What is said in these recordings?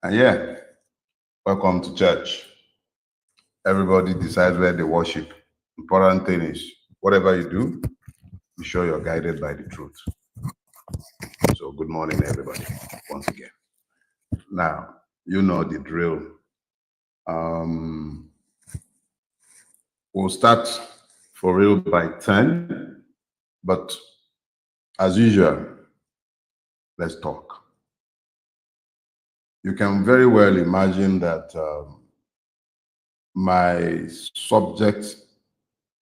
And yeah, welcome to church. Everybody decides where they worship. Important thing is, whatever you do, be sure you're guided by the truth. So good morning, everybody, once again. Now, you know the drill. We'll start for real by 10, but as usual, let's talk. You can very well imagine that my subject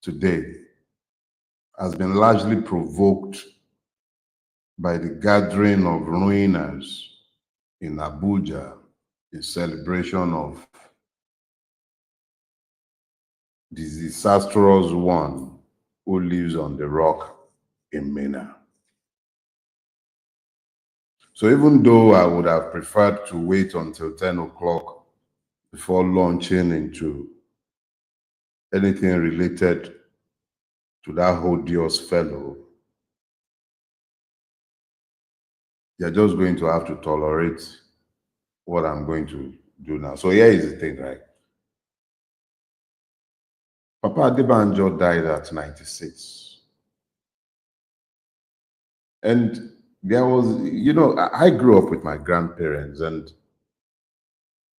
today has been largely provoked by the gathering of ruiners in Abuja in celebration of the disastrous one who lives on the rock in Minna. So even though I would have preferred to wait until 10 o'clock before launching into anything related to that odious fellow, you're just going to have to tolerate what I'm going to do now. So here is the thing, right? Papa Adebanjo died at 96. And there was, I grew up with my grandparents, and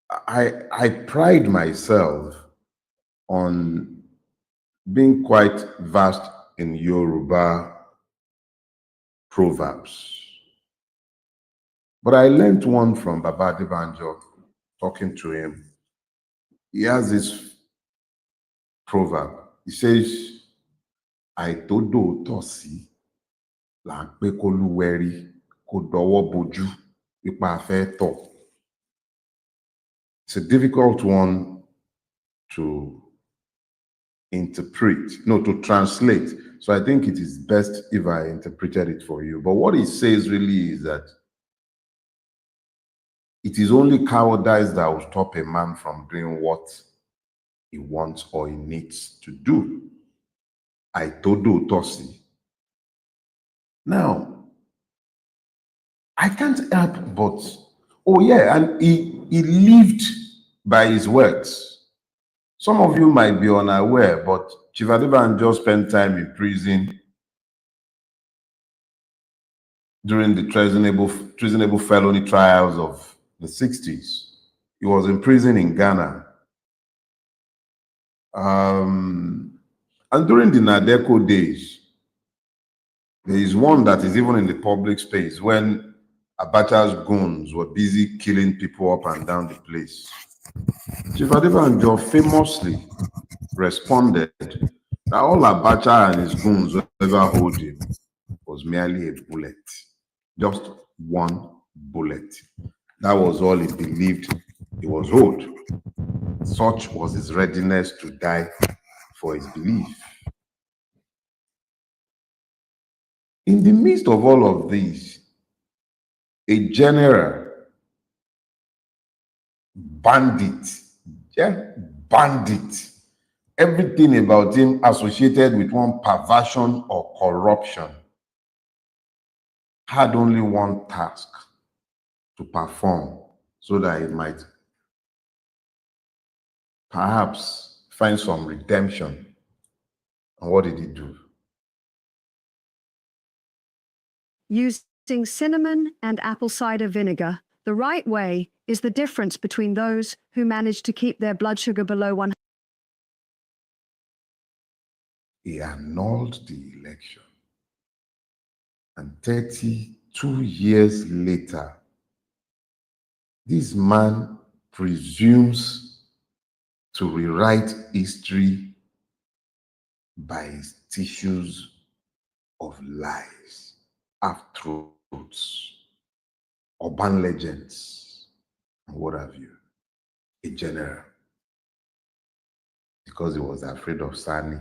I pride myself on being quite vast in Yoruba proverbs. But I learned one from Baba Adebanjo, talking to him. He has this proverb. He says, "Àìtódò tọ̀sí là ń pé kólúwẹ̀rí kó dọwọ́ bojú ipa fẹ́ tọ̀." It's a difficult one to interpret, no, to translate. So I think it is best if I interpreted it for you. But what it says really is that it is only cowardice that will stop a man from doing what he wants or he needs to do. Àìtódò tọ̀sí. Now, I can't help but, oh yeah, and he lived by his words. Some of you might be unaware, but Chief Adebanjo spent time in prison during the treasonable felony trials of the 60s. He was in prison in Ghana. And during the Nadeco days, there is one that is even in the public space when Abacha's goons were busy killing people up and down the place. Chief Adebanjo famously responded that all Abacha and his goons will ever hold him was merely a bullet, just one bullet. That was all he believed he was owed. Such was his readiness to die for his belief. In the midst of all of this, a general bandit, everything about him associated with one perversion or corruption, had only one task to perform so that he might perhaps find some redemption. And what did he do? Using cinnamon and apple cider vinegar the right way is the difference between those who manage to keep their blood sugar below 100. He annulled the election. And 32 years later, this man presumes to rewrite history by his tissues of lies, half-truths, urban legends, and what have you. A general, because he was afraid of Sani.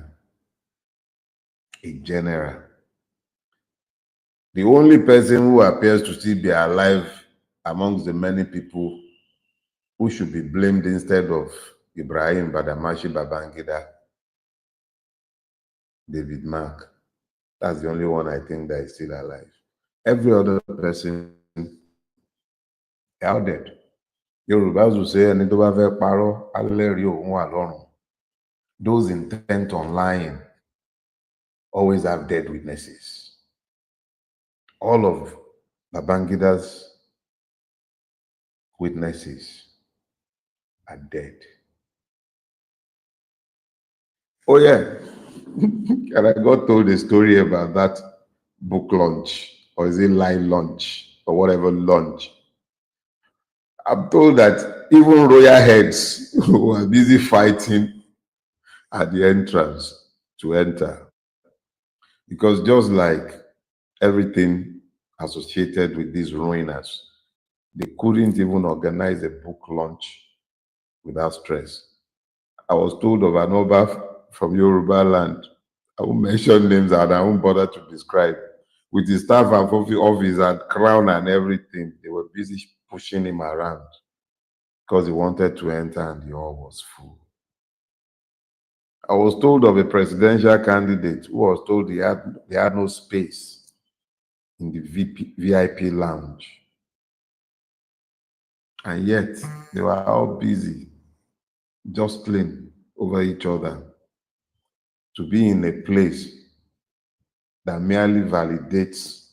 A general. The only person who appears to still be alive amongst the many people who should be blamed instead of Ibrahim Badamashi Babangida, David Mark. That's the only one I think that is still alive. Every other person are dead. Yorùbá will say ẹni tó bá fẹ́ parọ́ alẹ́rìí òun wà lọ́rùn. Those intent on lying always have dead witnesses. All of Babangida's witnesses are dead. Oh yeah, and I got told a story about that book launch, or is it lie launch, or whatever launch. I'm told that even royal heads were busy fighting at the entrance to enter. Because just like everything associated with these ruiners, they couldn't even organize a book launch without stress. I was told of an Oba from Yoruba land. I won't mention names and I won't bother to describe. With his staff and office and crown and everything, they were busy pushing him around because he wanted to enter and the hall was full. I was told of a presidential candidate who was told he had no space in the VIP lounge. And yet, they were all busy jostling over each other to be in a place that merely validates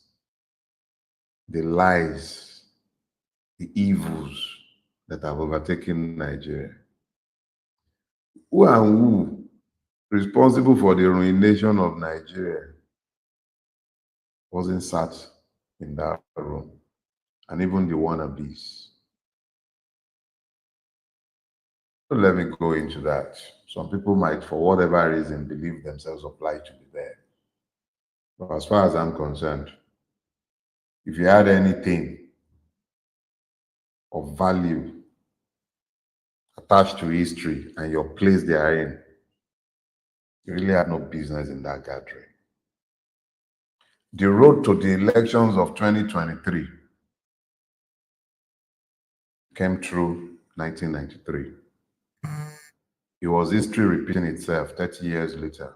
the lies, the evils that have overtaken Nigeria. Who and who responsible for the ruination of Nigeria wasn't sat in that room, and even the wannabes. Don't let me go into that. Some people might, for whatever reason, believe themselves obliged to be there. But as far as I'm concerned, if you had anything of value attached to history and your place therein, you really had no business in that gathering. The road to the elections of 2023 came through 1993. It was history repeating itself 30 years later.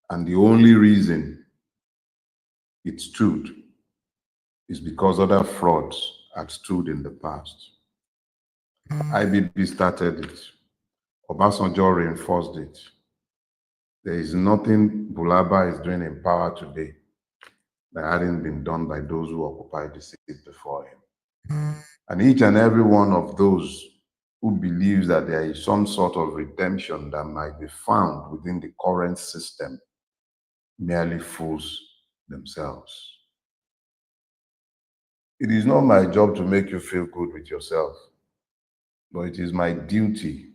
And the only reason it stood is because other frauds had stood in the past. IBB started it. Obasanjo reinforced it. There is nothing Bulaba is doing in power today that hadn't been done by those who occupied the seat before him. And each and every one of those who believes that there is some sort of redemption that might be found within the current system merely fools themselves. It is not my job to make you feel good with yourself, but it is my duty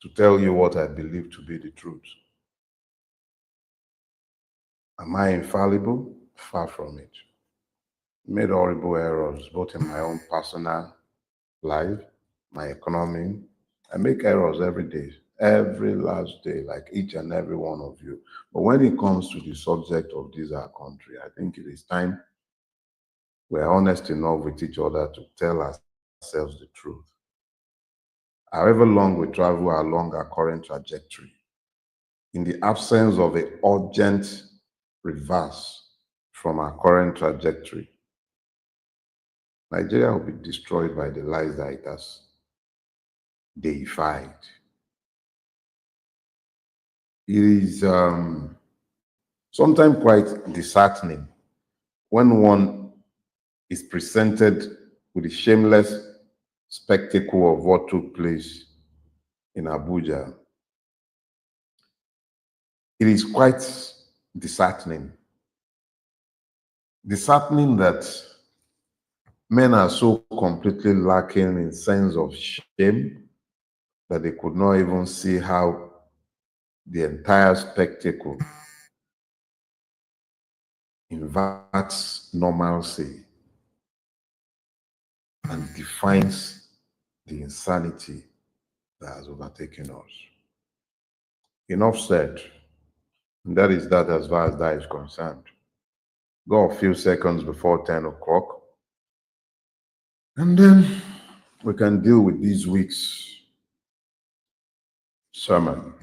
to tell you what I believe to be the truth. Am I infallible? Far from it. I made horrible errors, both in my own personal life, my economy. I make errors every day, every last day, like each and every one of you. But when it comes to the subject of this our country, I think it is time we're honest enough with each other to tell ourselves the truth. However long we travel along our current trajectory, in the absence of an urgent reverse from our current trajectory, Nigeria will be destroyed by the lies that it has deified. It is sometimes quite disheartening when one is presented with the shameless spectacle of what took place in Abuja. It is quite disheartening. Disheartening that men are so completely lacking in sense of shame that they could not even see how the entire spectacle inverts normalcy and defines the insanity that has overtaken us. Enough said. And that is that as far as that is concerned. Go a few seconds before 10 o'clock. And then we can deal with this week's sermon.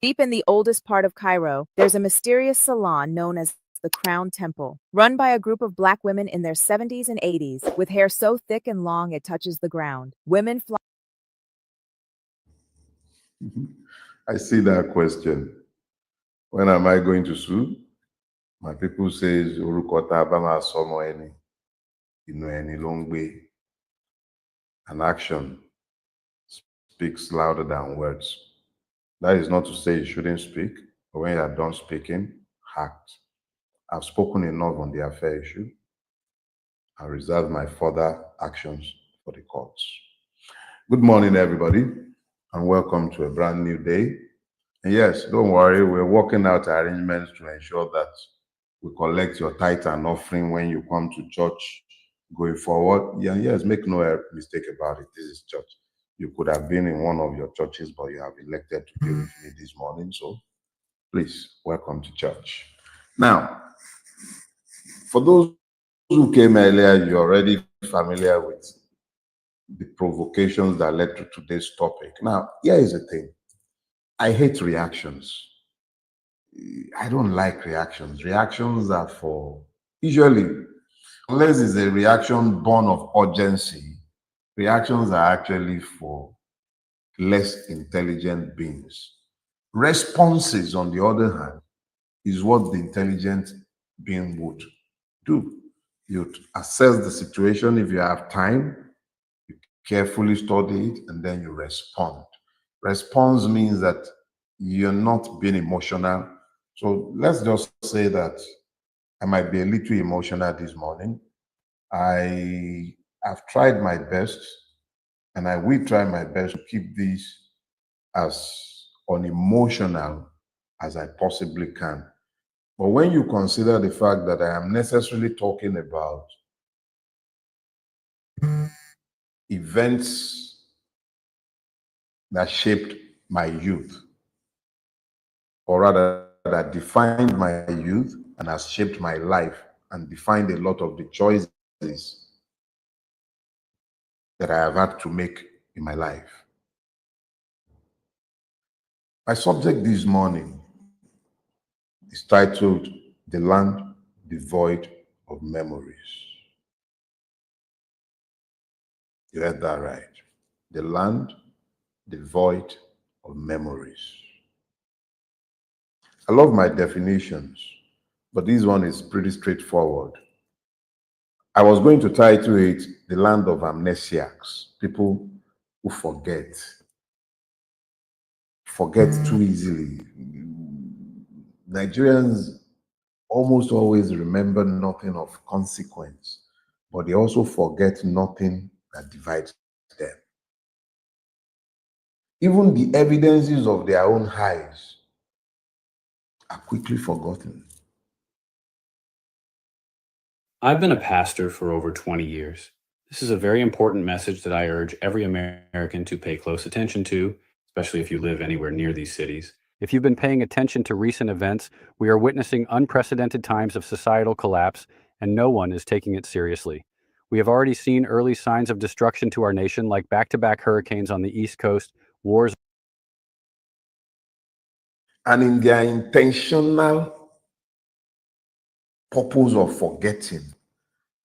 Deep in the oldest part of Cairo, there's a mysterious salon known as the Crown Temple, run by a group of Black women in their 70s and 80s, with hair so thick and long it touches the ground. Women fly. I see that question. When am I going to sue? My people says, Urukota Bama Somo Eni, any long way. An action speaks louder than words. That is not to say you shouldn't speak, but when you are done speaking, act. I've spoken enough on the affair issue. I reserve my further actions for the courts. Good morning, everybody, and welcome to a brand new day. And yes, don't worry, we're working out arrangements to ensure that we collect your tithe and offering when you come to church going forward. Yeah, yes, make no mistake about it. This is church. You could have been in one of your churches, but you have elected to be with me this morning. So please, welcome to church. Now, for those who came earlier, you're already familiar with the provocations that led to today's topic. Now, here is the thing. I hate reactions. I don't like reactions. Reactions are for, usually, unless it's a reaction born of urgency, reactions are actually for less intelligent beings. Responses, on the other hand, is what the intelligent being would do. You'd assess the situation if you have time, you carefully study it, and then you respond. Response means that you're not being emotional. So let's just say that I might be a little emotional this morning. I have tried my best, and I will try my best to keep this as unemotional as I possibly can. But when you consider the fact that I am necessarily talking about events that shaped my youth, or rather that defined my youth and has shaped my life and defined a lot of the choices that I have had to make in my life. My subject this morning is titled The Land Devoid of Memories. You heard that right. The land devoid of memories. I love my definitions, but this one is pretty straightforward. I was going to title it The Land of Amnesiacs, people who forget too easily. Nigerians almost always remember nothing of consequence, but they also forget nothing that divides them. Even the evidences of their own highs are quickly forgotten. I've been a pastor for over 20 years. This is a very important message that I urge every American to pay close attention to, especially if you live anywhere near these cities. If you've been paying attention to recent events, we are witnessing unprecedented times of societal collapse, and no one is taking it seriously. We have already seen early signs of destruction to our nation, like back-to-back hurricanes on the East Coast, wars. And in their intentional purpose of forgetting,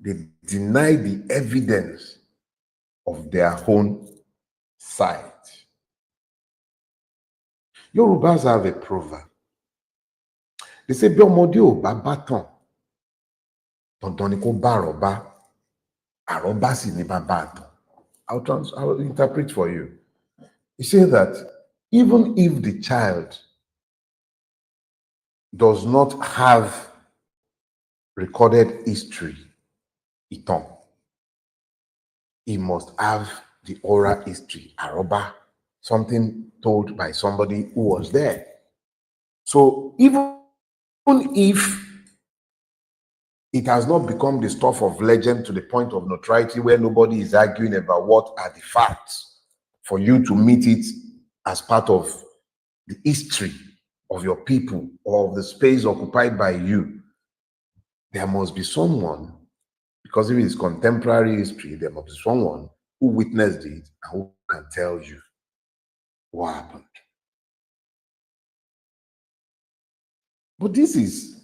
they deny the evidence of their own side. Yorubas have a proverb. They say, bí ọmọdé ò bá bátan, dandan ni kó bá àrọ́bá, àrọ́bá sì ni bàbá àtàn. I'll interpret for you. You say that even if the child does not have recorded history, ìtàn, he must have the oral history, àrọ́bá, something told by somebody who was there. So even if it has not become the stuff of legend to the point of notoriety where nobody is arguing about what are the facts, for you to meet it as part of the history of your people or of the space occupied by you, there must be someone, because if it is contemporary history, there must be someone who witnessed it and who can tell you what happened. But this is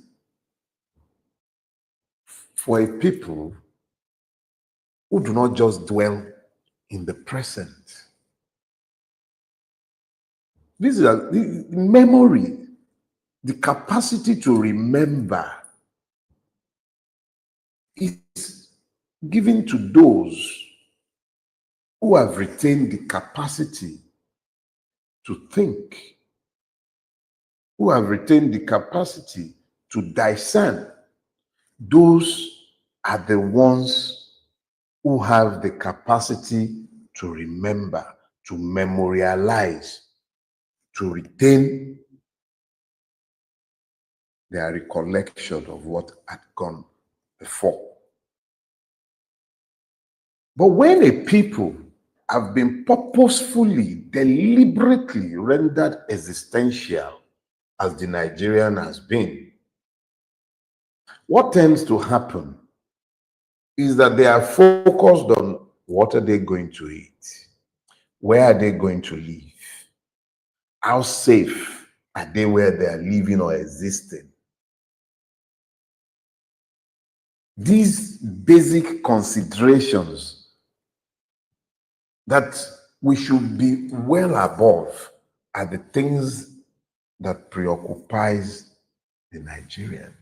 for a people who do not just dwell in the present. This is the memory, the capacity to remember is given to those who have retained the capacity to think, who have retained the capacity to discern. Those are the ones who have the capacity to remember, to memorialize, to retain their recollection of what had gone before. But when a people have been purposefully, deliberately rendered existential, as the Nigerian has been, what tends to happen is that they are focused on what are they going to eat, where are they going to live, how safe are they where they are living or existing. These basic considerations that we should be well above are the things that preoccupies the Nigerian.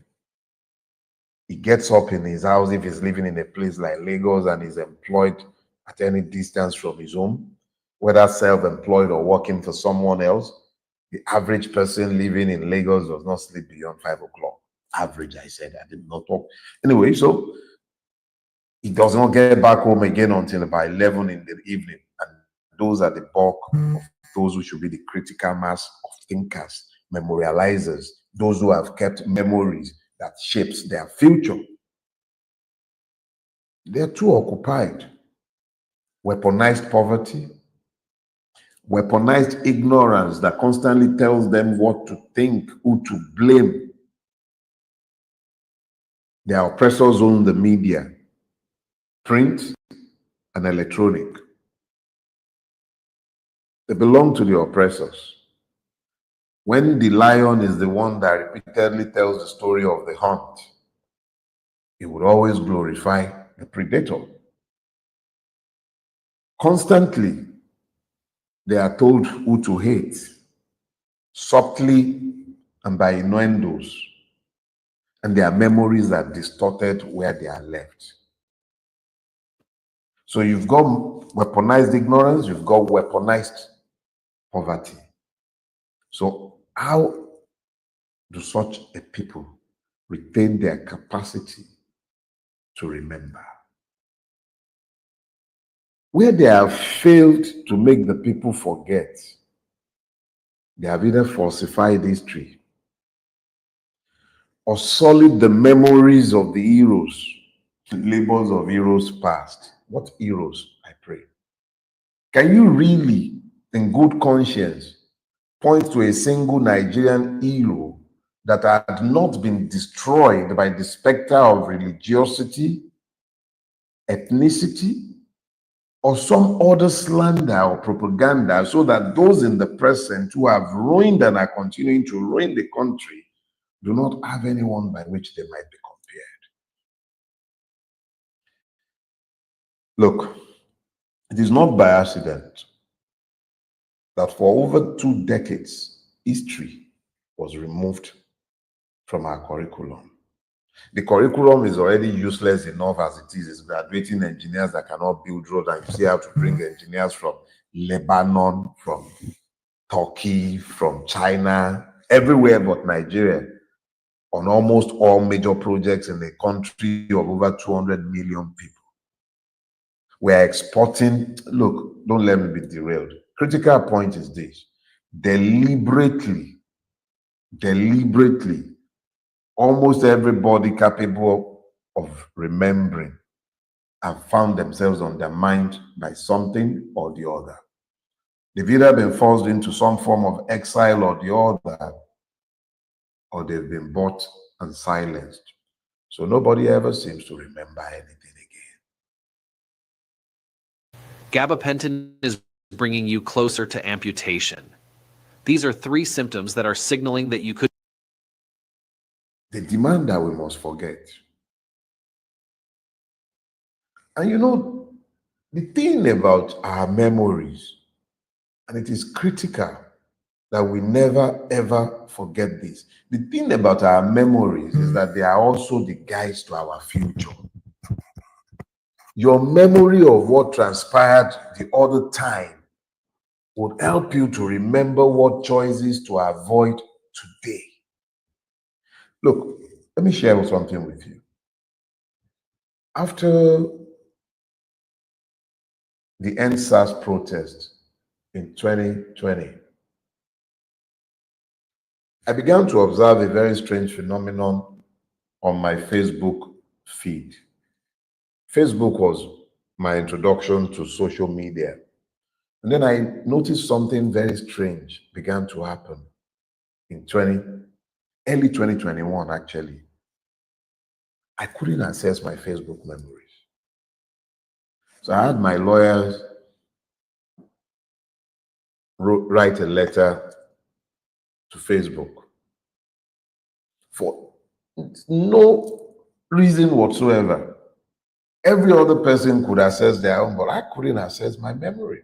He gets up in his house if he's living in a place like Lagos and is employed at any distance from his home, whether self-employed or working for someone else. The average person living in Lagos does not sleep beyond 5 o'clock. Average, I said, I did not talk. Anyway, so he does not get back home again until about 11 in the evening. And those are the bulk of those who should be the critical mass of thinkers, memorializers, those who have kept memories that shapes their future. They're too occupied. Weaponized poverty, weaponized ignorance that constantly tells them what to think, who to blame. Their oppressors own the media, print and electronic. They belong to the oppressors. When the lion is the one that repeatedly tells the story of the hunt, he would always glorify the predator. Constantly, they are told who to hate, subtly and by innuendos, and their memories are distorted where they are left. So you've got weaponized ignorance, you've got weaponized poverty. So how do such a people retain their capacity to remember? Where they have failed to make the people forget, they have either falsified history or sullied the memories of the heroes, labels of heroes past. What heroes, I pray? Can you really, in good conscience, point to a single Nigerian hero that had not been destroyed by the specter of religiosity, ethnicity, or some other slander or propaganda, so that those in the present who have ruined and are continuing to ruin the country do not have anyone by which they might be compared? Look, it is not by accident that for over 2 decades, history was removed from our curriculum. The curriculum is already useless enough as it is. It's graduating engineers that cannot build roads, and you see how to bring engineers from Lebanon, from Turkey, from China, everywhere but Nigeria, on almost all major projects in a country of over 200 million people. We are exporting. Look, don't let me be derailed. Critical point is this: deliberately, almost everybody capable of remembering have found themselves undermined by something or the other. They've either been forced into some form of exile or the other, or they've been bought and silenced. So nobody ever seems to remember anything again. Gabapentin is bringing you closer to amputation. These are 3 symptoms that are signaling that you could. They demand that we must forget. And you know, the thing about our memories, and it is critical that we never ever forget this. The thing about our memories is that they are also the guides to our future. Your memory of what transpired the other time would help you to remember what choices to avoid today. Look, let me share something with you. After the NSAS protest in 2020, I began to observe a very strange phenomenon on my Facebook feed. Facebook was my introduction to social media. And then I noticed something very strange began to happen in early 2021, actually. I couldn't access my Facebook memories. So I had my lawyers write a letter to Facebook for no reason whatsoever. Every other person could access their own, but I couldn't access my memory.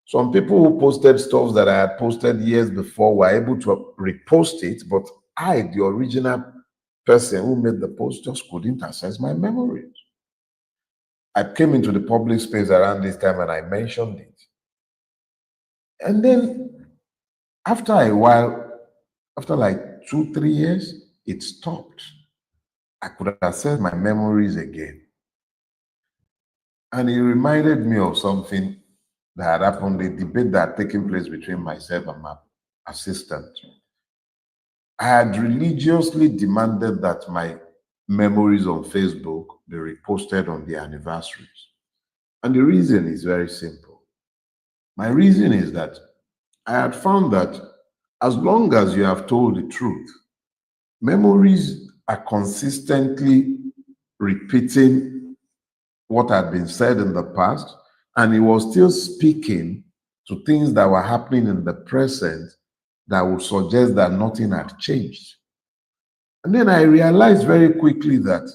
Some people who posted stuff that I had posted years before were able to repost it, but I, the original person who made the post, just couldn't access my memories. I came into the public space around this time and I mentioned it. And then after a while, after like 2-3 years, it stopped. I could access my memories again. And it reminded me of something that had happened, a debate that had taken place between myself and my assistant. I had religiously demanded that my memories on Facebook be reposted on the anniversaries. And the reason is very simple. My reason is that I had found that as long as you have told the truth, memories are consistently repeating what had been said in the past, and he was still speaking to things that were happening in the present that would suggest that nothing had changed. And then I realized very quickly that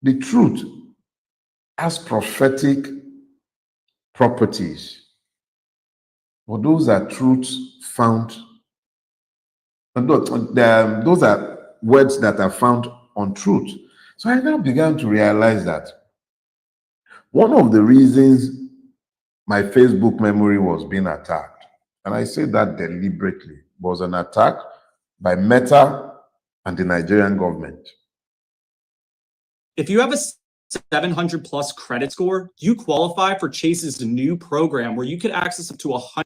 the truth has prophetic properties, but those are truths found, and those are words that are found on truth. So I now began to realize that one of the reasons my Facebook memory was being attacked, and I say that deliberately, was an attack by Meta and the Nigerian government. If you have a 700 plus credit score, you qualify for Chase's new program where you could access up to 100.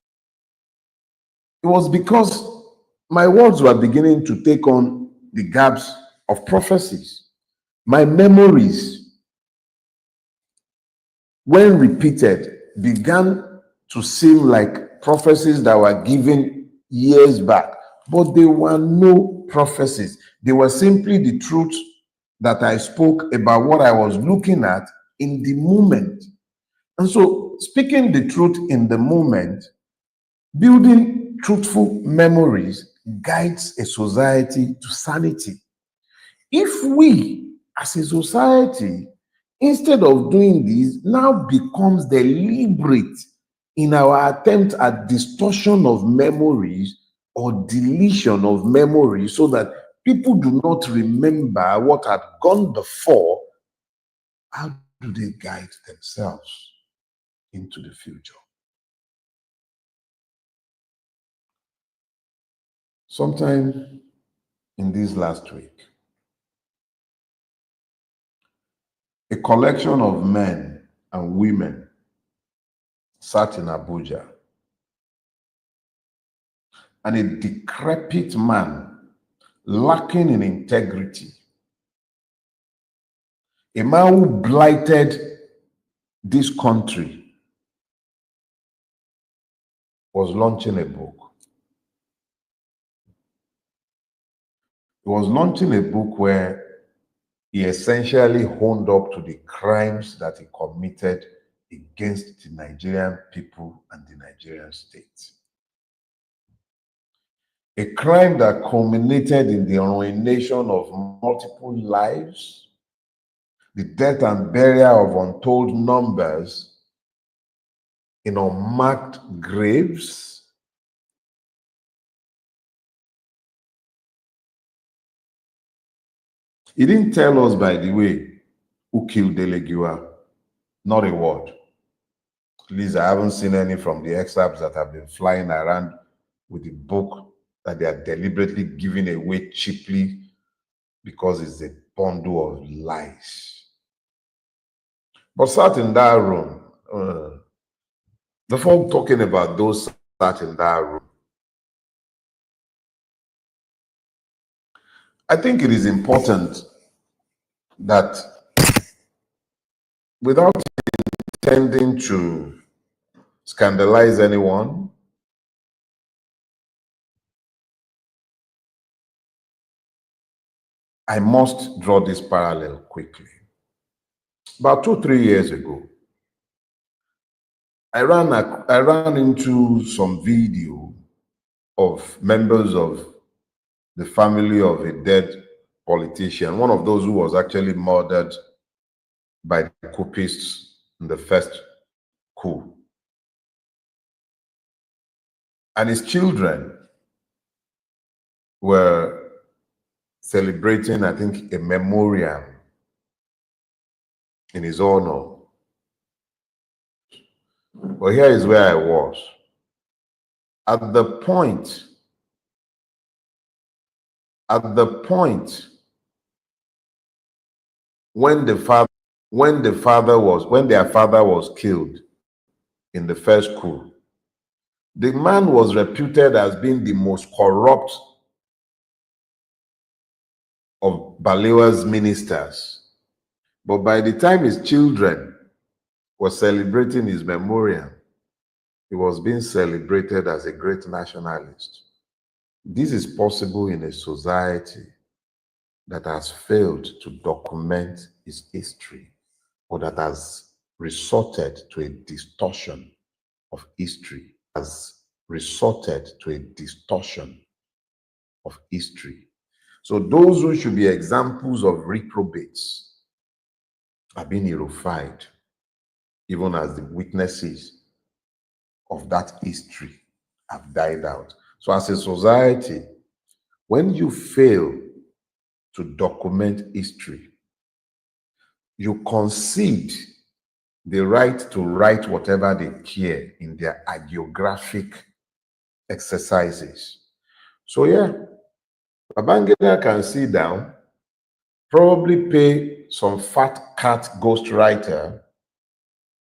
It was because my words were beginning to take on the gaps of prophecies. My memories, when repeated, began to seem like prophecies that were given years back, but they were no prophecies. They were simply the truth that I spoke about what I was looking at in the moment. And so, speaking the truth in the moment, building truthful memories guides a society to sanity. If we, as a society, instead of doing this, now becomes deliberate in our attempt at distortion of memories or deletion of memories so that people do not remember what had gone before, how do they guide themselves into the future? Sometime in this last week, a collection of men and women sat in Abuja, and a decrepit man, lacking in integrity, a man who blighted this country, was launching a book. He was launching a book where he essentially honed up to the crimes that he committed against the Nigerian people and the Nigerian state. A crime that culminated in the ruination of multiple lives, the death and burial of untold numbers in unmarked graves. He didn't tell us, by the way, who killed Delegiwa. Not a word. At least I haven't seen any from the excerpts that have been flying around with the book that they are deliberately giving away cheaply because it's a bundle of lies. But sat in that room, before talking about those sat in that room, I think it is important that, without intending to scandalize anyone, I must draw this parallel quickly. About 2-3 years ago, I ran into some video of members of the family of a dead politician, one of those who was actually murdered by the coupists in the first coup. And his children were celebrating, I think, a memorial in his honor. But here is where I was. At the point when their father was killed in the first coup, the man was reputed as being the most corrupt of Balewa's ministers. But by the time his children were celebrating his memorial, he was being celebrated as a great nationalist. This is possible in a society that has failed to document its history, or that has resorted to a distortion of history, So those who should be examples of reprobates are being herified, even as the witnesses of that history have died out. So as a society, when you fail to document history, you concede the right to write whatever they care in their hagiographic exercises. So yeah, Babangida can sit down, probably pay some fat cat ghostwriter,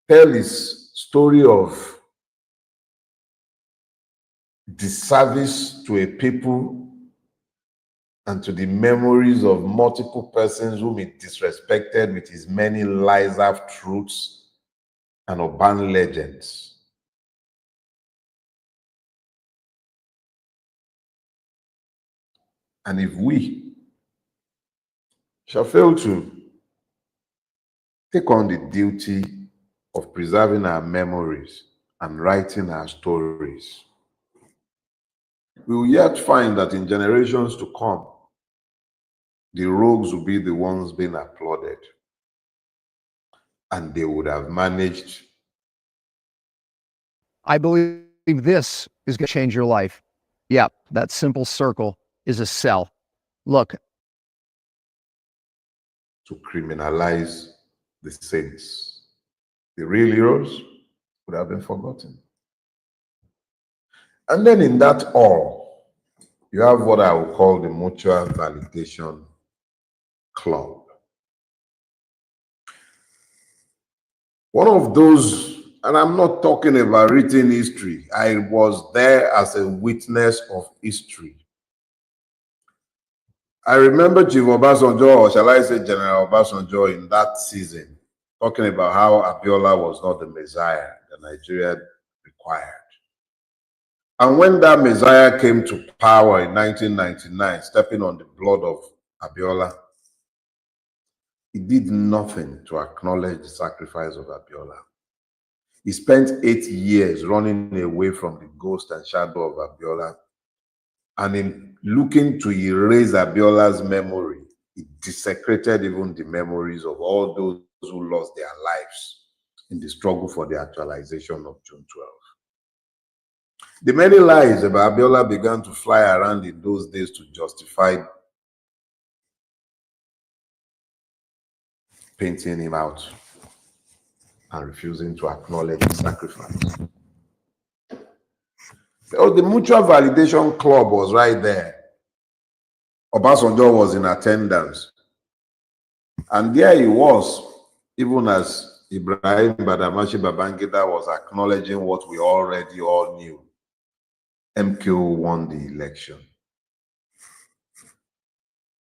tell his story of disservice to a people and to the memories of multiple persons whom he disrespected with his many lies, half-truths, and urban legends. And if we shall fail to take on the duty of preserving our memories and writing our stories, we will yet find that in generations to come, the rogues will be the ones being applauded, and they would have managed. I believe this is going to change your life. Yeah, that simple circle is a cell. Look. To criminalize the saints. The real heroes would have been forgotten. And then in that all, you have what I would call the mutual validation club. One of those, and I'm not talking about written history, I was there as a witness of history. I remember Chief Obasanjo, or shall I say General Obasanjo, in that season, talking about how Abiola was not the Messiah that Nigeria required. And when that Messiah came to power in 1999, stepping on the blood of Abiola, he did nothing to acknowledge the sacrifice of Abiola. He spent 8 years running away from the ghost and shadow of Abiola. And in looking to erase Abiola's memory, It desecrated even the memories of all those who lost their lives in the struggle for the actualization of June 12. The many lies about Abiola began to fly around in those days to justify painting him out and refusing to acknowledge his sacrifice. Oh, the Mutual Validation Club was right there. Obasanjo was in attendance. And there he was, even as Ibrahim Badamashi Babangida was acknowledging what we already all knew. MKO won the election.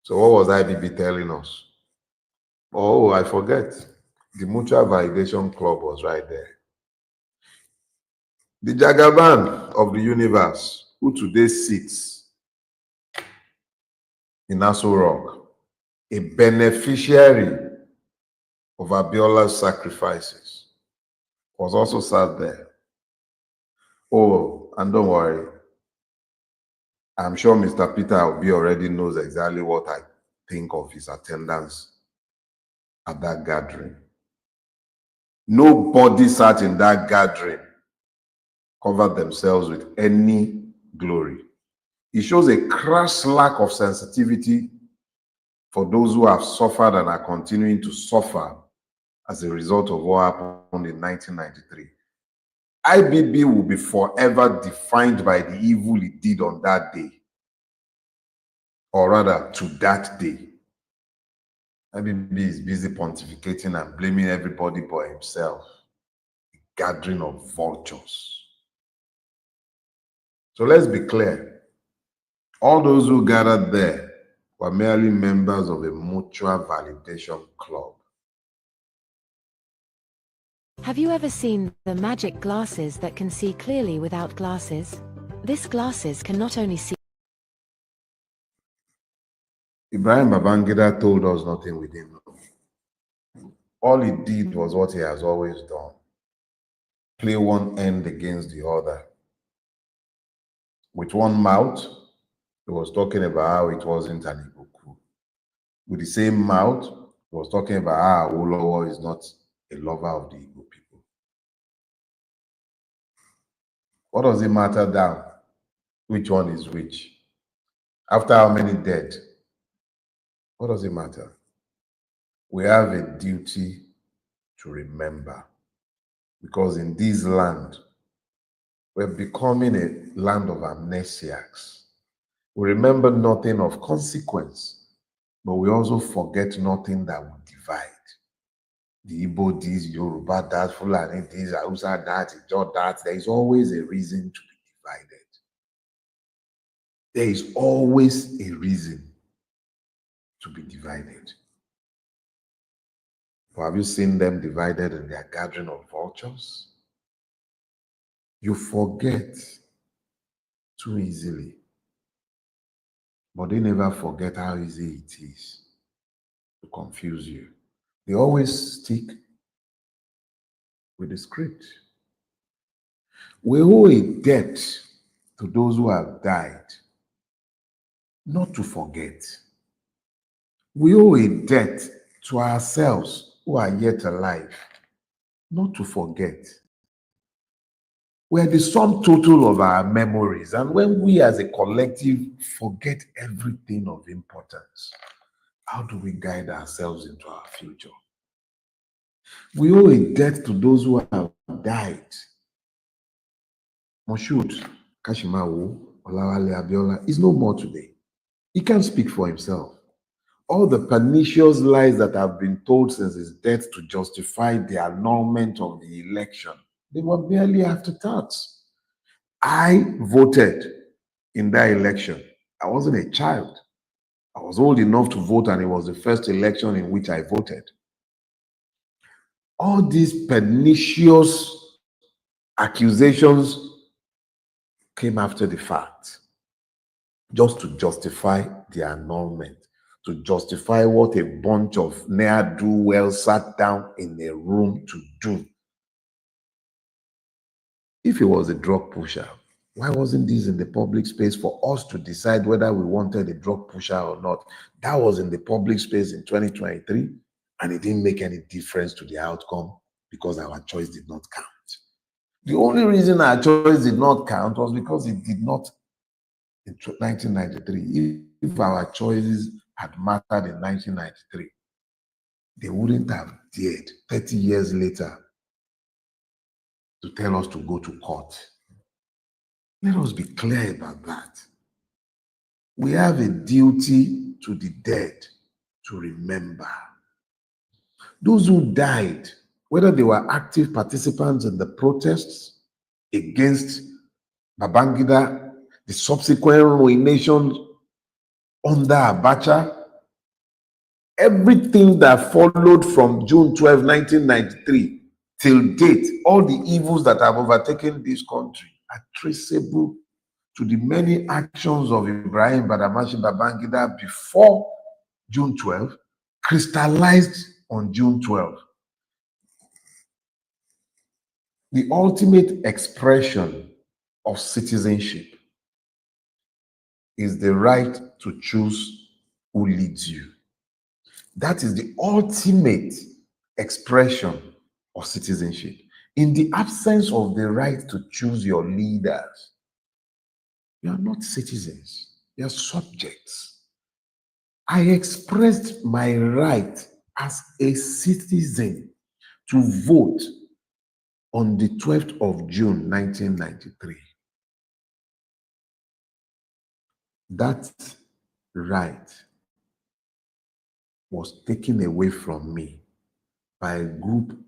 So what was IBB telling us? Oh, I forget. The Mutual Validation Club was right there. The Jagaban of the universe, who today sits in Aso Rock, a beneficiary of Abiola's sacrifices, was also sat there. Oh, and don't worry, I'm sure Mr. Peter Obi already knows exactly what I think of his attendance at that gathering. Nobody sat in that gathering covered themselves with any glory. It shows a crass lack of sensitivity for those who have suffered and are continuing to suffer as a result of what happened in 1993. IBB will be forever defined by the evil it did on that day, or rather to that day. IBB is busy pontificating and blaming everybody but himself. A gathering of vultures. So let's be clear. All those who gathered there were merely members of a mutual validation club. Have you ever seen the magic glasses that can see clearly without glasses? This glasses can not only see. Ibrahim Babangida told us nothing we didn't know. All he did was what he has always done. Play one end against the other. With one mouth, he was talking about how it wasn't an Igbo coup. With the same mouth, he was talking about how Awolowo is not a lover of the Igbo people. What does it matter now? Which one is which? After how many dead? What does it matter? We have a duty to remember, because in this land, we're becoming a land of amnesiacs. We remember nothing of consequence, but we also forget nothing that will divide. The Igbo this, Yoruba that, Fulani this, Hausa that, Ijaw that. There is always a reason to be divided. There is always a reason to be divided. But have you seen them divided in their gathering of vultures? You forget too easily. But they never forget how easy it is to confuse you. They always stick with the script. We owe a debt to those who have died, not to forget. We owe a debt to ourselves who are yet alive, not to forget. We're the sum total of our memories, and when we as a collective forget everything of importance, how do we guide ourselves into our future? We owe a debt to those who have died. Moshood Kashimawo Olawale Abiola is no more today. He can't speak for himself. All the pernicious lies that have been told since his death to justify the annulment of the election, they were barely afterthoughts. I voted in that election. I wasn't a child. I was old enough to vote, and it was the first election in which I voted. All these pernicious accusations came after the fact, just to justify the annulment, to justify what a bunch of ne'er-do-well sat down in a room to do. If he was a drug pusher, Why wasn't this in the public space for us to decide whether we wanted a drug pusher or not? That was in the public space in 2023, and it didn't make any difference to the outcome because our choice did not count. The only reason our choice did not count was because it did not in 1993. If our choices had mattered in 1993, they wouldn't have dared 30 years later to tell us to go to court. Let us be clear about that. We have a duty to the dead to remember. Those who died, whether they were active participants in the protests against Babangida, the subsequent ruination under Abacha, everything that followed from June 12, 1993 till date, all the evils that have overtaken this country are traceable to the many actions of Ibrahim Badamasi Babangida before June 12, crystallized on June 12. The ultimate expression of citizenship is the right to choose who leads you. That is the ultimate expression of citizenship. In the absence of the right to choose your leaders, you are not citizens, you are subjects. I expressed my right as a citizen to vote on the 12th of June, 1993. That right was taken away from me by a group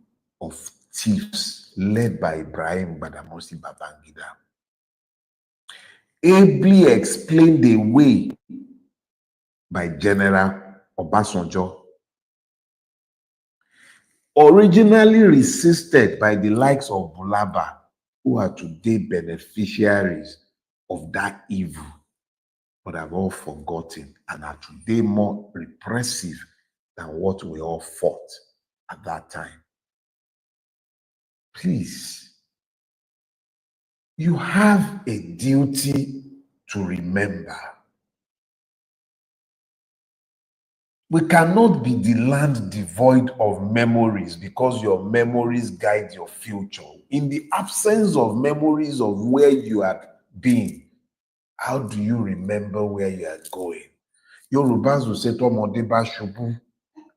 of thieves led by Ibrahim Badamasi Babangida, ably explained away by General Obasanjo, originally resisted by the likes of Bulaba, who are today beneficiaries of that evil, but have all forgotten and are today more repressive than what we all fought at that time. Please, you have a duty to remember. We cannot be the land devoid of memories because your memories guide your future. In the absence of memories of where you have been, how do you remember where you are going? Yorùbá will say, "Tọ́mọdé bá ṣubú,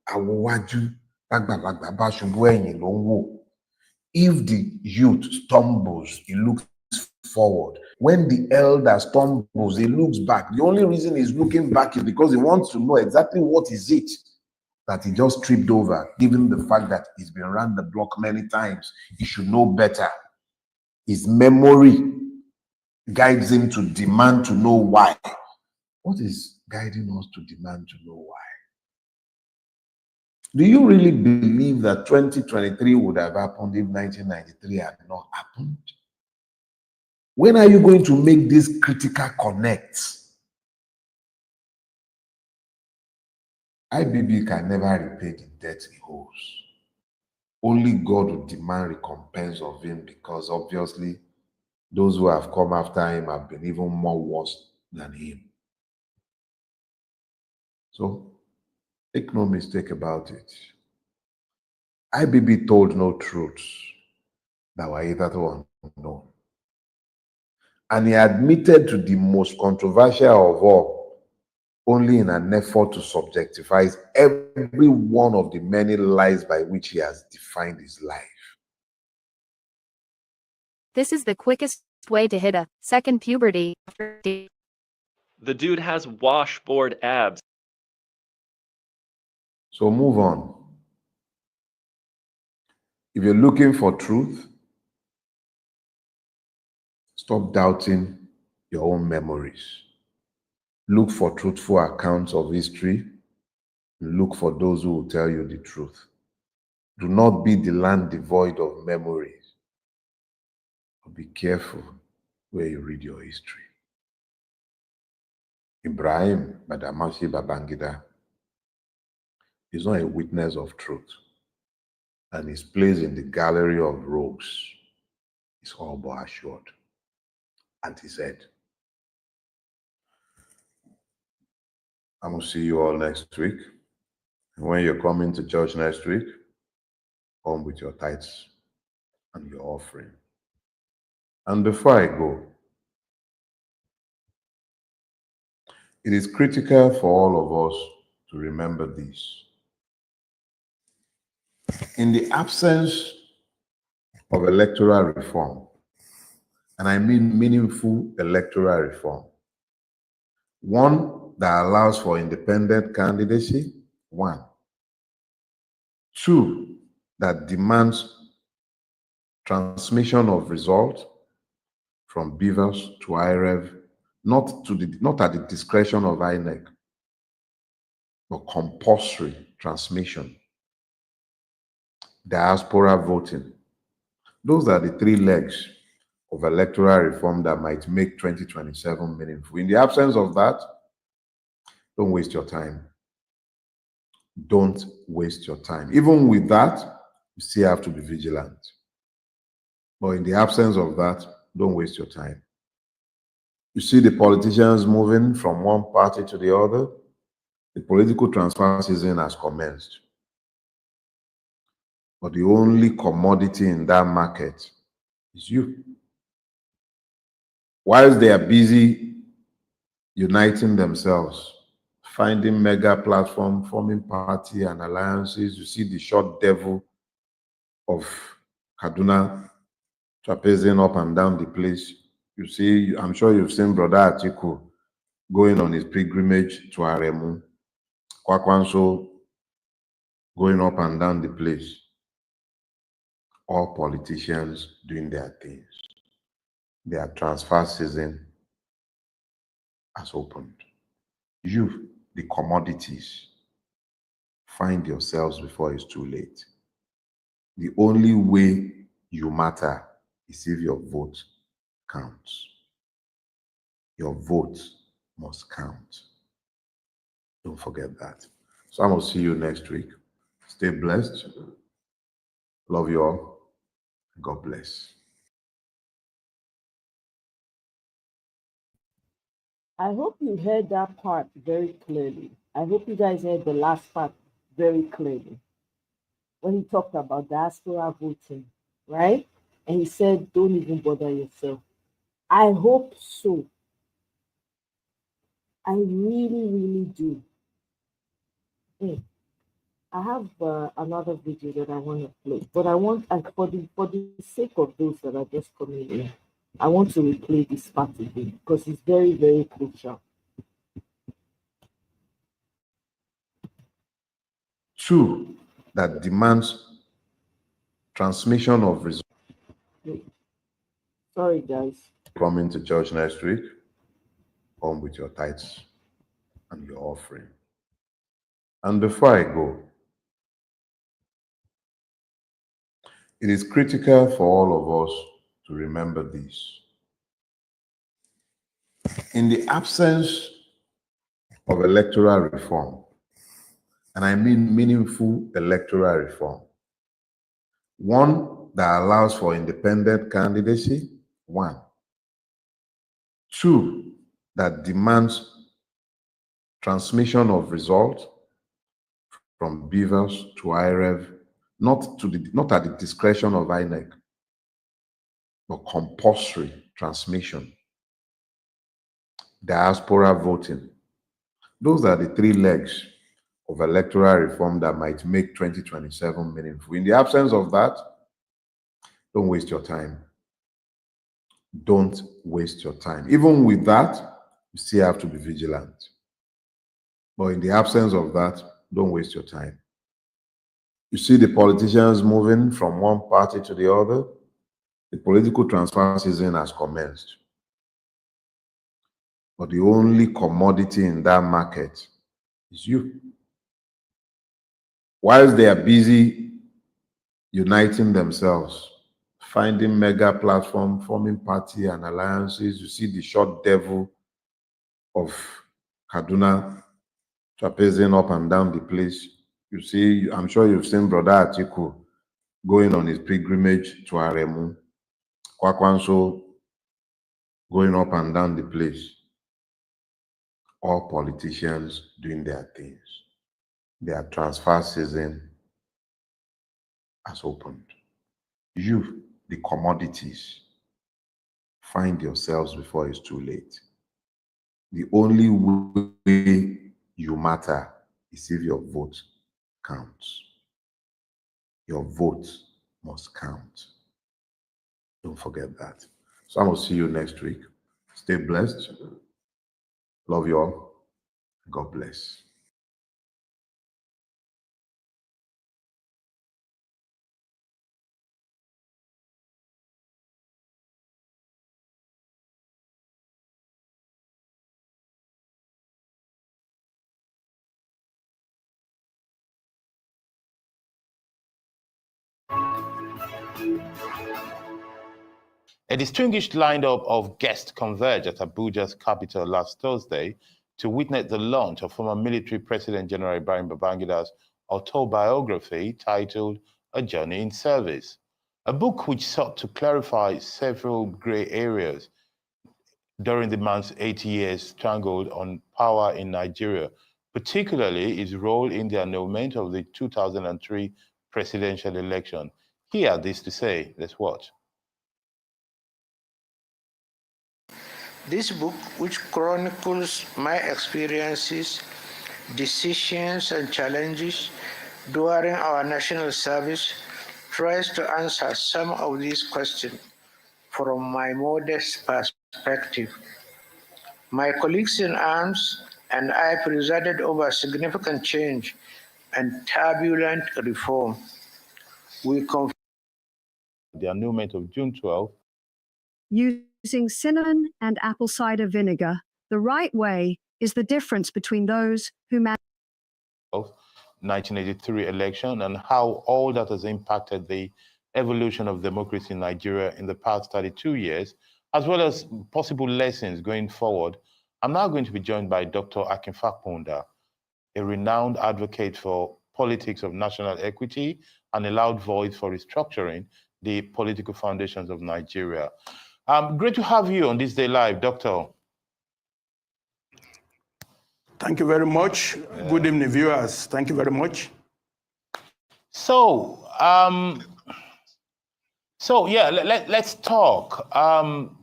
àwòwájú, tágbàlagbà bá ṣubú, ẹ̀yìn ló ń wò." If the youth stumbles, he looks forward. When the elder stumbles, he looks back. The only reason he's looking back is because he wants to know exactly what is it that he just tripped over, given the fact that he's been around the block many times. He should know better. His memory guides him to demand to know why. What is guiding us to demand to know why? Do you really believe that 2023 would have happened if 1993 had not happened? When are you going to make these critical connects? IBB can never repay the debt he owes. Only God will demand recompense of him, because obviously those who have come after him have been even more worse than him. So make no mistake about it. IBB told no truths that were hitherto unknown. And he admitted to the most controversial of all, only in an effort to subjectify every one of the many lies by which he has defined his life. This is the quickest way to hit a second puberty. The dude has washboard abs. So move on. If you're looking for truth, stop doubting your own memories. Look for truthful accounts of history. Look for those who will tell you the truth. Do not be the land devoid of memories. But be careful where you read your history. Ibrahim Badamasi Babangida is not a witness of truth, and his place in the gallery of rogues is all but assured. And he said, I'm going to see you all next week. And when you're coming to church next week, come with your tithes and your offering. And before I go, it is critical for all of us to remember this. In the absence of electoral reform, and I mean meaningful electoral reform, one that allows for independent candidacy, one. Two, that demands transmission of results from Beavers to IREV, not at the discretion of INEC, but compulsory transmission. Diaspora voting. Those are the three legs of electoral reform that might make 2027 meaningful. In the absence of that, don't waste your time. Don't waste your time. Even with that, you still have to be vigilant. But in the absence of that, don't waste your time. You see the politicians moving from one party to the other. The political transfer season has commenced. But the only commodity in that market is you. Whilst they are busy uniting themselves, finding mega platform, forming party and alliances, you see the short devil of Kaduna trapezing up and down the place. You see, I'm sure you've seen Brother Atiku going on his pilgrimage to Aremu, Kwakwanso going up and down the place. All politicians doing their things. Their transfer season has opened. You, the commodities, find yourselves before it's too late. The only way you matter is if your vote counts. Your vote must count. Don't forget that. So I'm going to see you next week. Stay blessed. Love you all. God bless. I hope you heard that part very clearly. I hope you guys heard the last part very clearly. When he talked about diaspora voting, right? And he said, don't even bother yourself. I hope so. I really, really do. I have another video that I want to play, but I want, for the sake of those that are just coming in, I want to replay this part again because it's very, very crucial. Two, that demands transmission of results. Sorry, guys. Coming to church next week, come with your tithes and your offering. And before I go, it is critical for all of us to remember this. In the absence of electoral reform, and I mean meaningful electoral reform, one that allows for independent candidacy, one. Two, that demands transmission of results from Beavers to IREV, not at the discretion of INEC, but compulsory transmission. Diaspora voting. Those are the three legs of electoral reform that might make 2027 meaningful. In the absence of that, don't waste your time. Don't waste your time. Even with that, you still have to be vigilant. But in the absence of that, don't waste your time. You see the politicians moving from one party to the other. The political transfer season has commenced. But the only commodity in that market is you. Whilst they are busy uniting themselves, finding mega platform, forming party and alliances, you see the short devil of Kaduna trapezing up and down the place. You see, I'm sure you've seen Brother Atiku going on his pilgrimage to Aremu, Kwakwanso going up and down the place. All politicians doing their things. Their transfer season has opened. You, the commodities, find yourselves before it's too late. The only way you matter is if your vote counts. Your vote must count. Don't forget that. So I will see you next week. Stay blessed. Love you all. God bless. A distinguished lineup of guests converged at Abuja's capital last Thursday to witness the launch of former military President General Ibrahim Babangida's autobiography titled A Journey in Service, a book which sought to clarify several gray areas during the man's 8 years struggle on power in Nigeria, particularly his role in the annulment of the 2003 presidential election. He had this to say. Let's watch. This book, which chronicles my experiences, decisions, and challenges during our national service, tries to answer some of these questions from my modest perspective. My colleagues in arms and I presided over significant change and turbulent reform. We confirmed the annulment of June 12. Using cinnamon and apple cider vinegar the right way is the difference between those who manage 1983 election and how all that has impacted the evolution of democracy in Nigeria in the past 32 years, as well as possible lessons going forward. I'm now going to be joined by Dr. Akinfa Ponda, a renowned advocate for politics of national equity and a loud voice for restructuring the political foundations of Nigeria. Great to have you on this day live, Doctor. Thank you very much. Good evening, viewers. Thank you very much. So, let's talk.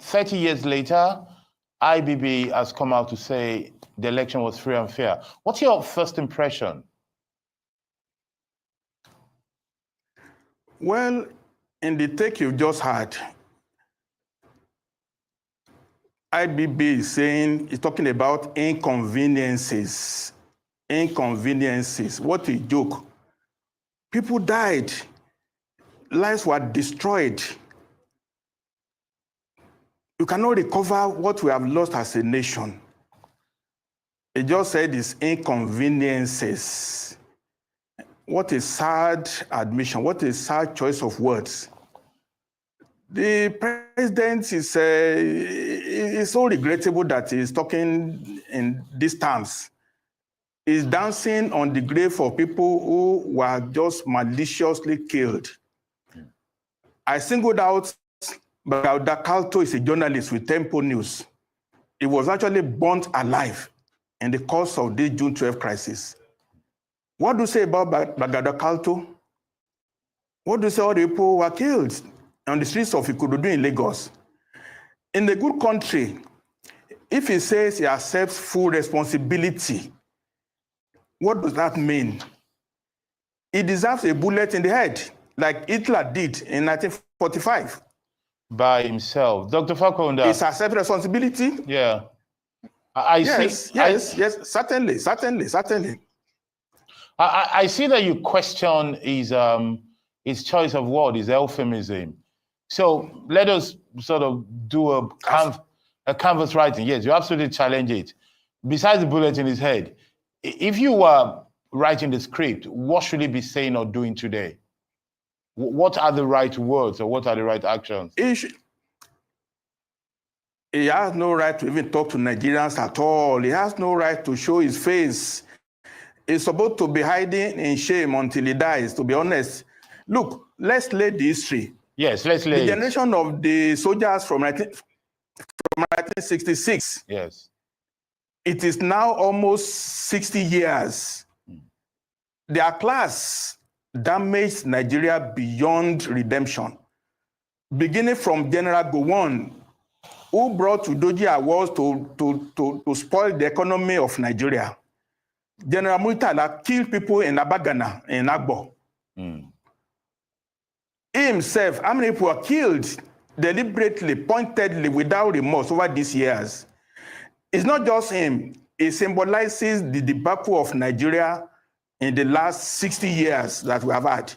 30 years later, IBB has come out to say the election was free and fair. What's your first impression? Well, in the take you've just had, IBB is saying, is talking about inconveniences. Inconveniences. What a joke. People died. Lives were destroyed. You cannot recover what we have lost as a nation. It just said it's inconveniences. What a sad admission. What a sad choice of words. The president is so regrettable that he's talking in these terms. He's dancing on the grave of people who were just maliciously killed. I singled out Bagauda Kalto is a journalist with Tempo News. He was actually burnt alive in the course of this June 12 crisis. What do you say about Bagauda Kalto? What do you say all the people who were killed on the streets of Ikorodu in Lagos? In the good country, if he says he accepts full responsibility, what does that mean? He deserves a bullet in the head, like Hitler did in 1945. By himself. Dr. Fakonda. He's accept responsibility? Yeah. Yes, certainly. I see that you question his choice of word, his euphemism. So let us sort of do a canvas writing. Yes, you absolutely challenge it. Besides the bullet in his head, if you were writing the script, what should he be saying or doing today? What are the right words or what are the right actions? He has no right to even talk to Nigerians at all. He has no right to show his face. He's supposed to be hiding in shame until he dies, to be honest. Look, let's lay the history. Yes, let's lay the generation of the soldiers from from 1966. Yes. It is now almost 60 years. Their class damaged Nigeria beyond redemption, beginning from General Gowon, who brought Udoji Awards to spoil the economy of Nigeria. General Murtala killed people in Abagana, in Agbo. He himself, how many people were killed deliberately, pointedly, without remorse over these years? It's not just him. It symbolizes the debacle of Nigeria in the last 60 years that we have had.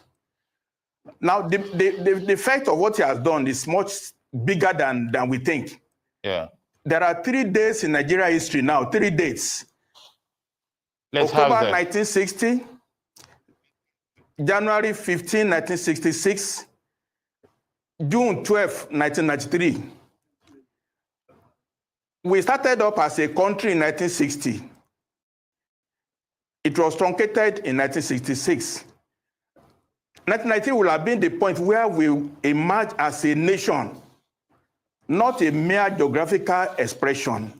Now, the effect of what he has done is much bigger than we think. Yeah. There are 3 days in Nigeria history now, 3 dates. Let's October have that. 1960, January 15, 1966, June 12, 1993. We started up as a country in 1960. It was truncated in 1966. 1990 will have been the point where we emerge as a nation, not a mere geographical expression.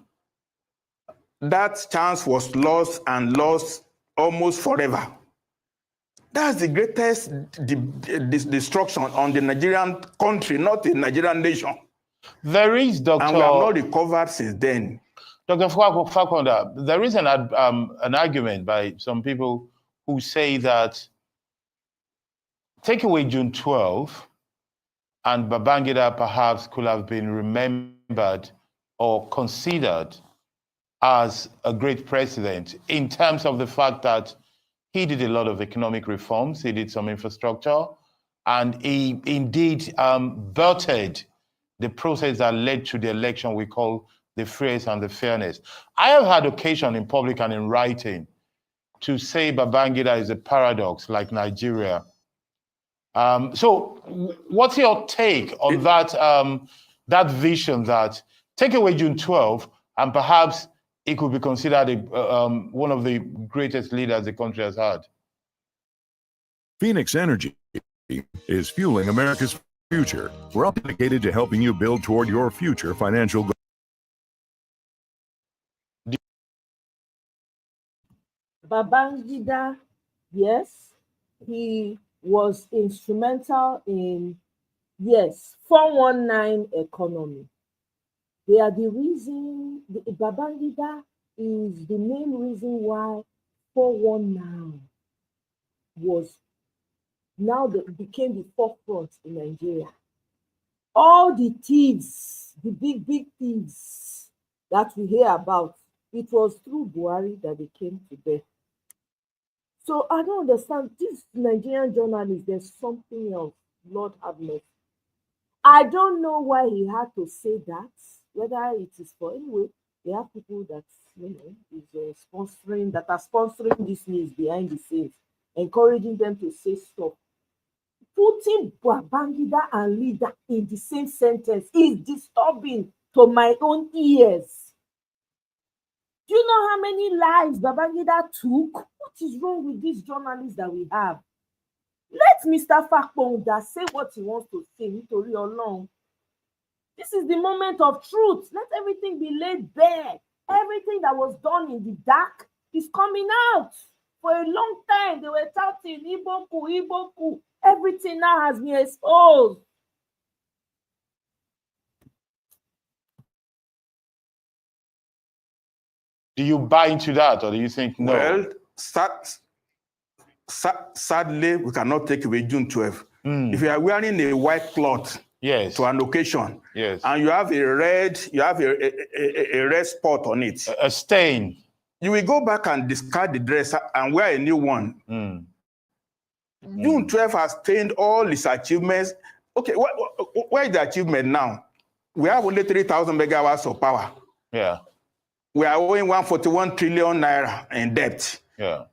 That chance was lost and lost almost forever. That's the greatest destruction on the Nigerian country, not the Nigerian nation. There is, Dr. And we have not recovered since then. Dr. Fakonda, there is an argument by some people who say that take away June 12, and Babangida perhaps could have been remembered or considered as a great president in terms of the fact that he did a lot of economic reforms, he did some infrastructure, and he indeed birthed the process that led to the election we call the freest and the fairness. I have had occasion in public and in writing to say Babangida is a paradox like Nigeria. So what's your take on that vision that take away June 12 and perhaps it could be considered one of the greatest leaders the country has had? Phoenix Energy is fueling America's future. We're dedicated to helping you build toward your future financial goals. Babangida, yes, he was instrumental in, yes, 419 economy. They are the reason, Babangida is the main reason why 419 was now became the forefront in Nigeria. All the thieves, the big thieves that we hear about, it was through Buhari that they came to bear. So I don't understand. This Nigerian journalist, there's something else. Lord have mercy. I don't know why he had to say that, whether it is for, anyway, they have people that, is sponsoring, that are sponsoring this news behind the scenes, encouraging them to say stuff. Putting Babangida and leader in the same sentence is disturbing to my own ears. Do you know how many lives Babangida took? What is wrong with these journalists that we have? Let Mr. Fakponda say what he wants to say, Nitori Olorun. This is the moment of truth. Let everything be laid bare. Everything that was done in the dark is coming out. For a long time, they were shouting, Iboku, Iboku. Everything now has been exposed. Do you buy into that, or do you think no? Well, sadly, we cannot take away June 12. If you are wearing a white cloth to an occasion, and you have a red spot on it, a stain, you will go back and discard the dress and wear a new one. June 12 has stained all his achievements. Okay, where is the achievement now? We have only 3,000 megawatts of power. Yeah. We are owing 141 trillion naira in debt. Yeah.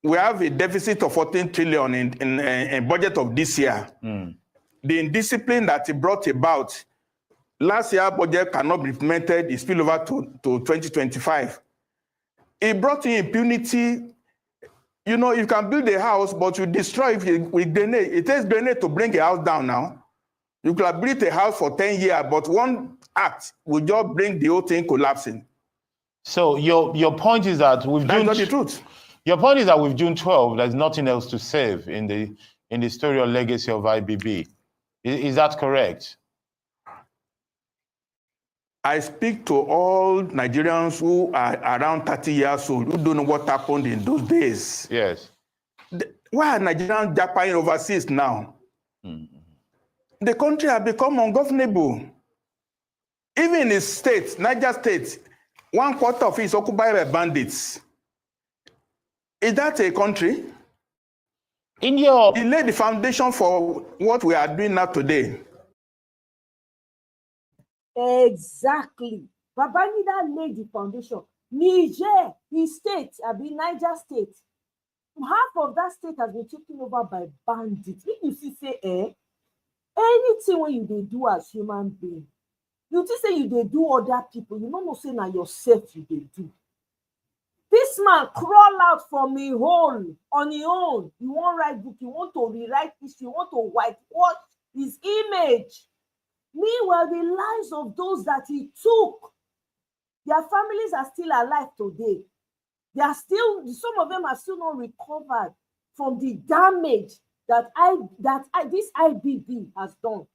We have a deficit of 14 trillion in budget of this year. The indiscipline that it brought about, last year budget cannot be implemented, it spill over to 2025. It brought in impunity. You can build a house, but you destroy it with grenade. It takes grenade to bring a house down now. You could have built a house for 10 years, but one act will just bring the whole thing collapsing. So your point is that with That's June, not the truth. Your point is that with June 12, there's nothing else to save in the story or legacy of IBB. Is that correct? I speak to all Nigerians who are around 30 years old who don't know what happened in those days. Yes. Why are Nigerians japping overseas now? The country has become ungovernable. Even in his state, Niger State, 1/4 of it is occupied by bandits. Is that a country? He laid the foundation for what we are doing now today. Exactly. Babangida laid the foundation. Niger, his state, Niger State. Half of that state has been taken over by bandits. If you see, say, anything when you they do as human being, you just say you they do other people, you don't know say now yourself you they do. This man crawl out from a hole on his own. You want write book, you want to rewrite history, you want to whitewash his image. Meanwhile, the lives of those that he took, their families are still alive today. They are still, some of them are still not recovered from the damage that this IBB has done,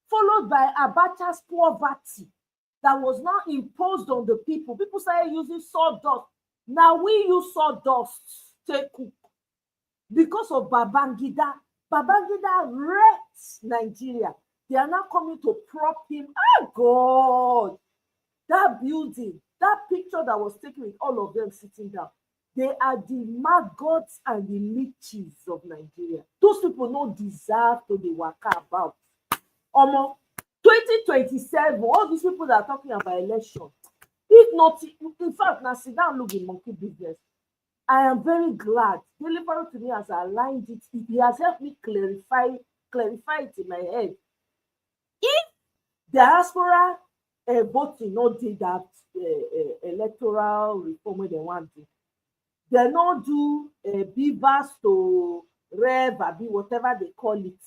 followed by Abacha's poverty that was now imposed on the people. People started using sawdust. Now we use sawdust to cook because of Babangida. Babangida wrecked Nigeria. They are now coming to prop him. Oh God, that building, that picture that was taken with all of them sitting down, they are the maggots and the leeches of Nigeria. Those people don't deserve to be waka about. 2027, all these people that are talking about election, if not, in fact, now sit down, look in monkey business. I am very glad. Delivery to me has aligned it. He has helped me clarify it in my head. If diaspora voting not did that electoral reform where they want to, they not do Bivas to Rev, whatever they call it.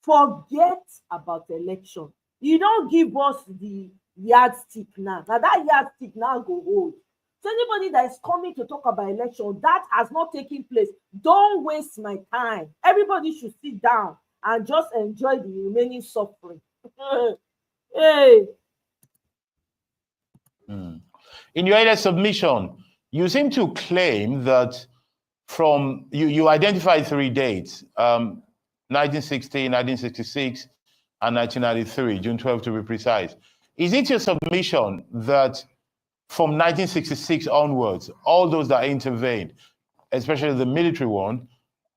Forget about election. You don't give us the yardstick now. Now that yardstick now go hold. So anybody that is coming to talk about election, that has not taken place. Don't waste my time. Everybody should sit down and just enjoy the remaining suffering. Hey. In your earlier submission, you seem to claim that from you identified 3 dates, 1960, 1966, and 1993, June 12 to be precise. Is it your submission that from 1966 onwards, all those that intervened, especially the military one,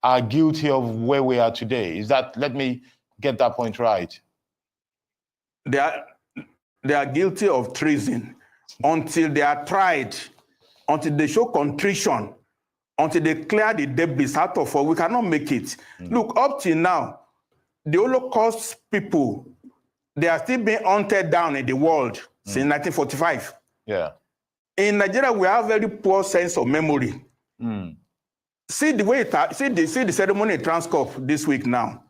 are guilty of where we are today? Is that, let me get that point right? They are guilty of treason until they are tried, until they show contrition, until they clear the debris out of all. We cannot make it. Look, up till now, the Holocaust people, they are still being hunted down in the world since 1945. Yeah. In Nigeria, we have very poor sense of memory. See the way see the ceremony in Transcorp this week now.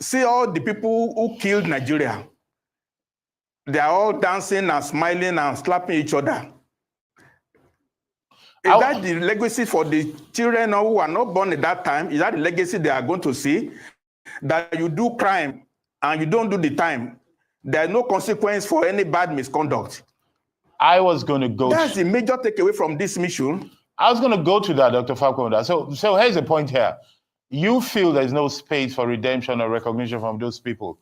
See all the people who killed Nigeria. They are all dancing and smiling and slapping each other. Is that the legacy for the children who are not born at that time? Is that the legacy they are going to see? That you do crime and you don't do the time. There is no consequence for any bad misconduct. I was going to go. That's the major takeaway from this mission. I was going to go to that, Dr. Falconda. So here's the point here. You feel there's no space for redemption or recognition from those people,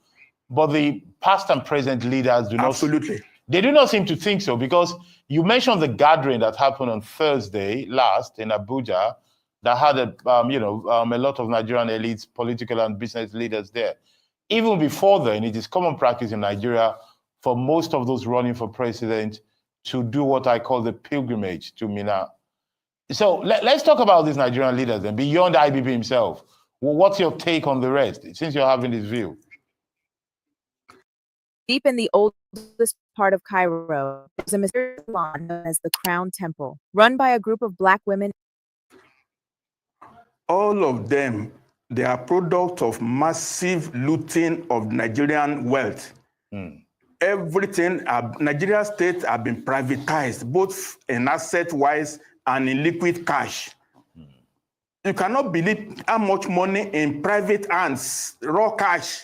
but the past and present leaders do not. Absolutely. They do not seem to think so, because you mentioned the gathering that happened on Thursday last in Abuja that had a lot of Nigerian elites, political and business leaders there. Even before then, it is common practice in Nigeria for most of those running for president to do what I call the pilgrimage to Mina. So let's talk about these Nigerian leaders and beyond IBB himself. Well, what's your take on the rest, since you're having this view? Deep in the oldest part of Cairo, there's a mysterious lawn known as the Crown Temple, run by a group of Black women. All of them, They are product of massive looting of Nigerian wealth. Everything, Nigeria state have been privatized, both in asset-wise and in liquid cash. You cannot believe how much money in private hands, raw cash.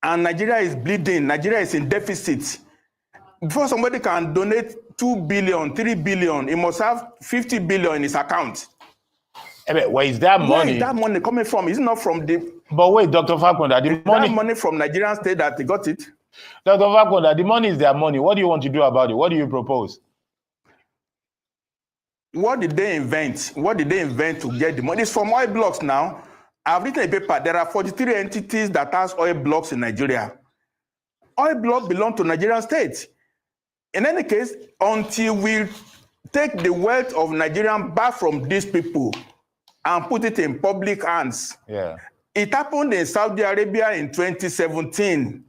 And Nigeria is bleeding. Nigeria is in deficit. Before somebody can donate 2 billion, 3 billion, he must have 50 billion in his account. Where is that money? Where is that money coming from? It's not from the... But wait, Dr. Fakonda, the money... That money from Nigerian state that they got it. Dr. Fakonda, the money is their money. What do you want to do about it? What do you propose? What did they invent? What did they invent to get the money? It's from oil blocks now. I've written a paper. There are 43 entities that has oil blocks in Nigeria. Oil blocks belong to Nigerian state. In any case, until we take the wealth of Nigerian back from these people and put it in public hands. It happened in Saudi Arabia in 2017.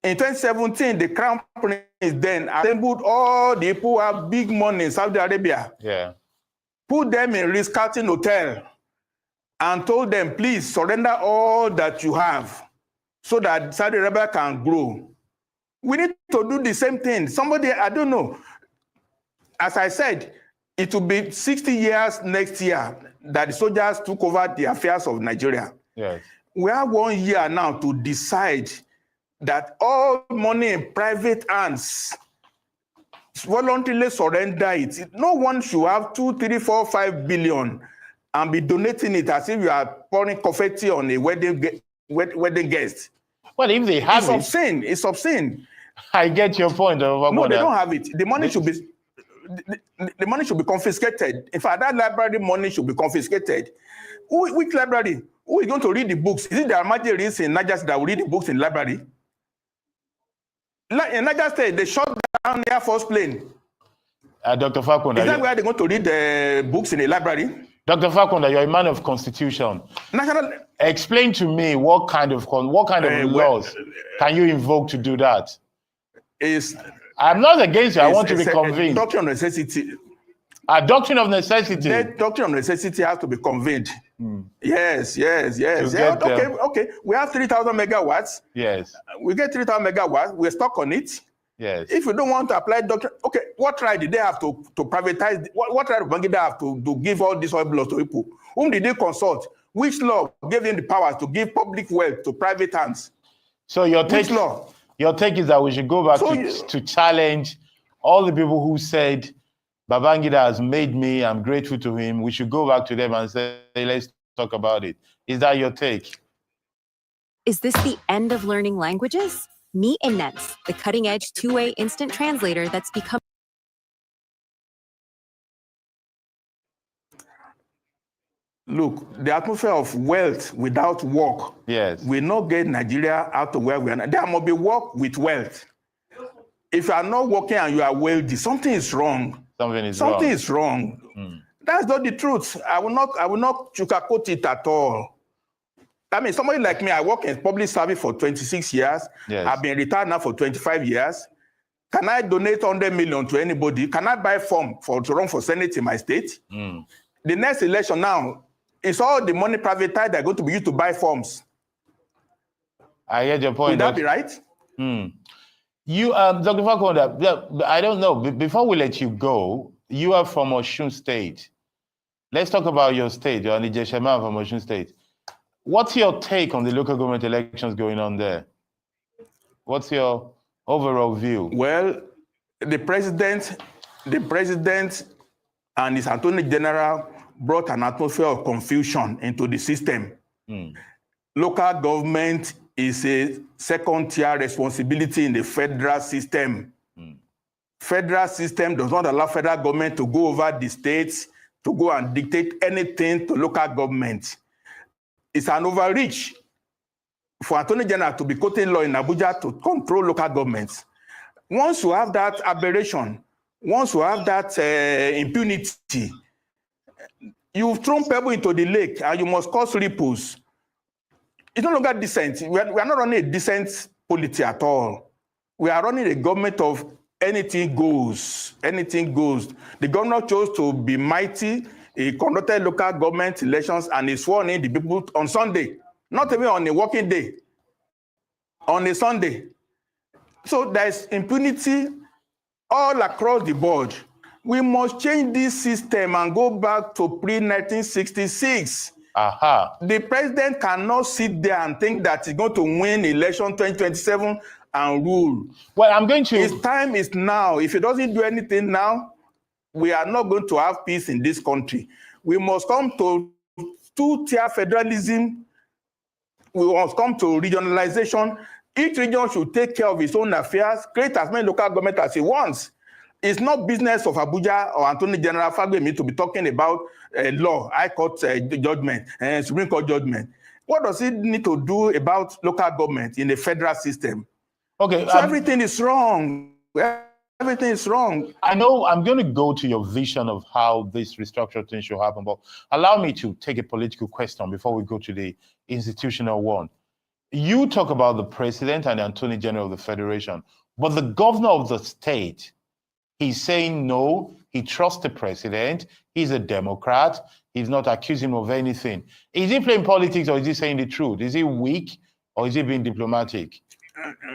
In 2017, the crown prince then assembled all the people who have big money in Saudi Arabia. Put them in Ritz-Carlton hotel and told them, please surrender all that you have so that Saudi Arabia can grow. We need to do the same thing. Somebody, I don't know. As I said, it will be 60 years next year that the soldiers took over the affairs of Nigeria. We have 1 year now to decide that all money in private hands, voluntarily surrender it. No one should have 2, 3, 4, 5 billion and be donating it as if you are pouring confetti on a wedding guest. Well, if they have it's obscene. It's obscene. I get your point. No, they don't have it. The money should be the money should be confiscated. In fact, that library money should be confiscated. Which library? Who is going to read the books? Is it the Almajiris in Niger State that will read the books in library? In Niger State, they shut down the Air Force plane. Dr. Fakonda, is that where they're going to read the books in a library? Dr. Fakonda, you're a man of constitution. Explain to me what kind of laws can you invoke to do that? I'm not against you. I want to be convinced. Doctrine of necessity. A doctrine of necessity. The doctrine of necessity has to be conveyed. Yes. Okay. We have 3,000 megawatts. Yes. We get 3,000 megawatts. We're stuck on it. Yes. If you don't want to apply doctrine, okay, what right did they have to privatize? What right did Babangida have to give all these oil blocks to people? Whom did they consult? Which law gave them the power to give public wealth to private hands? So your take, which law? Your take is that we should go back to challenge all the people who said Babangida has made me, I'm grateful to him. We should go back to them and say, hey, let's talk about it. Is that your take? Is this the end of learning languages? Meet InNets, the cutting-edge two-way instant translator that's become... Look, the atmosphere of wealth without work will not get Nigeria out of where we are. There must be work with wealth. If you are not working and you are wealthy, something is wrong. Something is wrong. That's not the truth. I will not sugarcoat it at all. I mean, somebody like me, I work in public service for 26 years. I've been retired now for 25 years. Can I donate 100 million to anybody? Can I buy form to run for Senate in my state? The next election now, it's all the money privatized that are going to be used to buy forms. I get your point. Would that be right? You, Dr. Fakonda, I don't know. Before we let you go, you are from Osun State. Let's talk about your state. You're an Ijeshema from Osun State. What's your take on the local government elections going on there? What's your overall view? Well, the president and his attorney general brought an atmosphere of confusion into the system. Local government is a second-tier responsibility in the federal system. Federal system does not allow federal government to go over the states to go and dictate anything to local government. It's an overreach for Attorney General to be quoting law in Abuja to control local governments. Once you have that aberration, once you have that impunity, you've thrown pebble into the lake and you must cause ripples. It's no longer decent. We are not running a decent polity at all. We are running a government of anything goes. Anything goes. The governor chose to be mighty. He conducted local government elections and he sworn in the people on Sunday, not even on a working day, on a Sunday. So there's impunity all across the board. We must change this system and go back to pre-1966. The president cannot sit there and think that he's going to win election 2027 and rule. Well, I'm going to... His time is now. If he doesn't do anything now, we are not going to have peace in this country. We must come to two-tier federalism. We must come to regionalization. Each region should take care of its own affairs, create as many local government as it wants. It's not business of Abuja or Attorney General Fagbemi to be talking about law, High Court judgment, Supreme Court judgment. What does it need to do about local government in the federal system? Okay, so everything is wrong. Everything is wrong. I know I'm going to go to your vision of how this restructuring thing should happen, but allow me to take a political question before we go to the institutional one. You talk about the president and the Attorney General of the Federation, but the governor of the state, he's saying no, he trusts the president, he's a Democrat, he's not accusing him of anything. Is he playing politics or is he saying the truth? Is he weak or is he being diplomatic?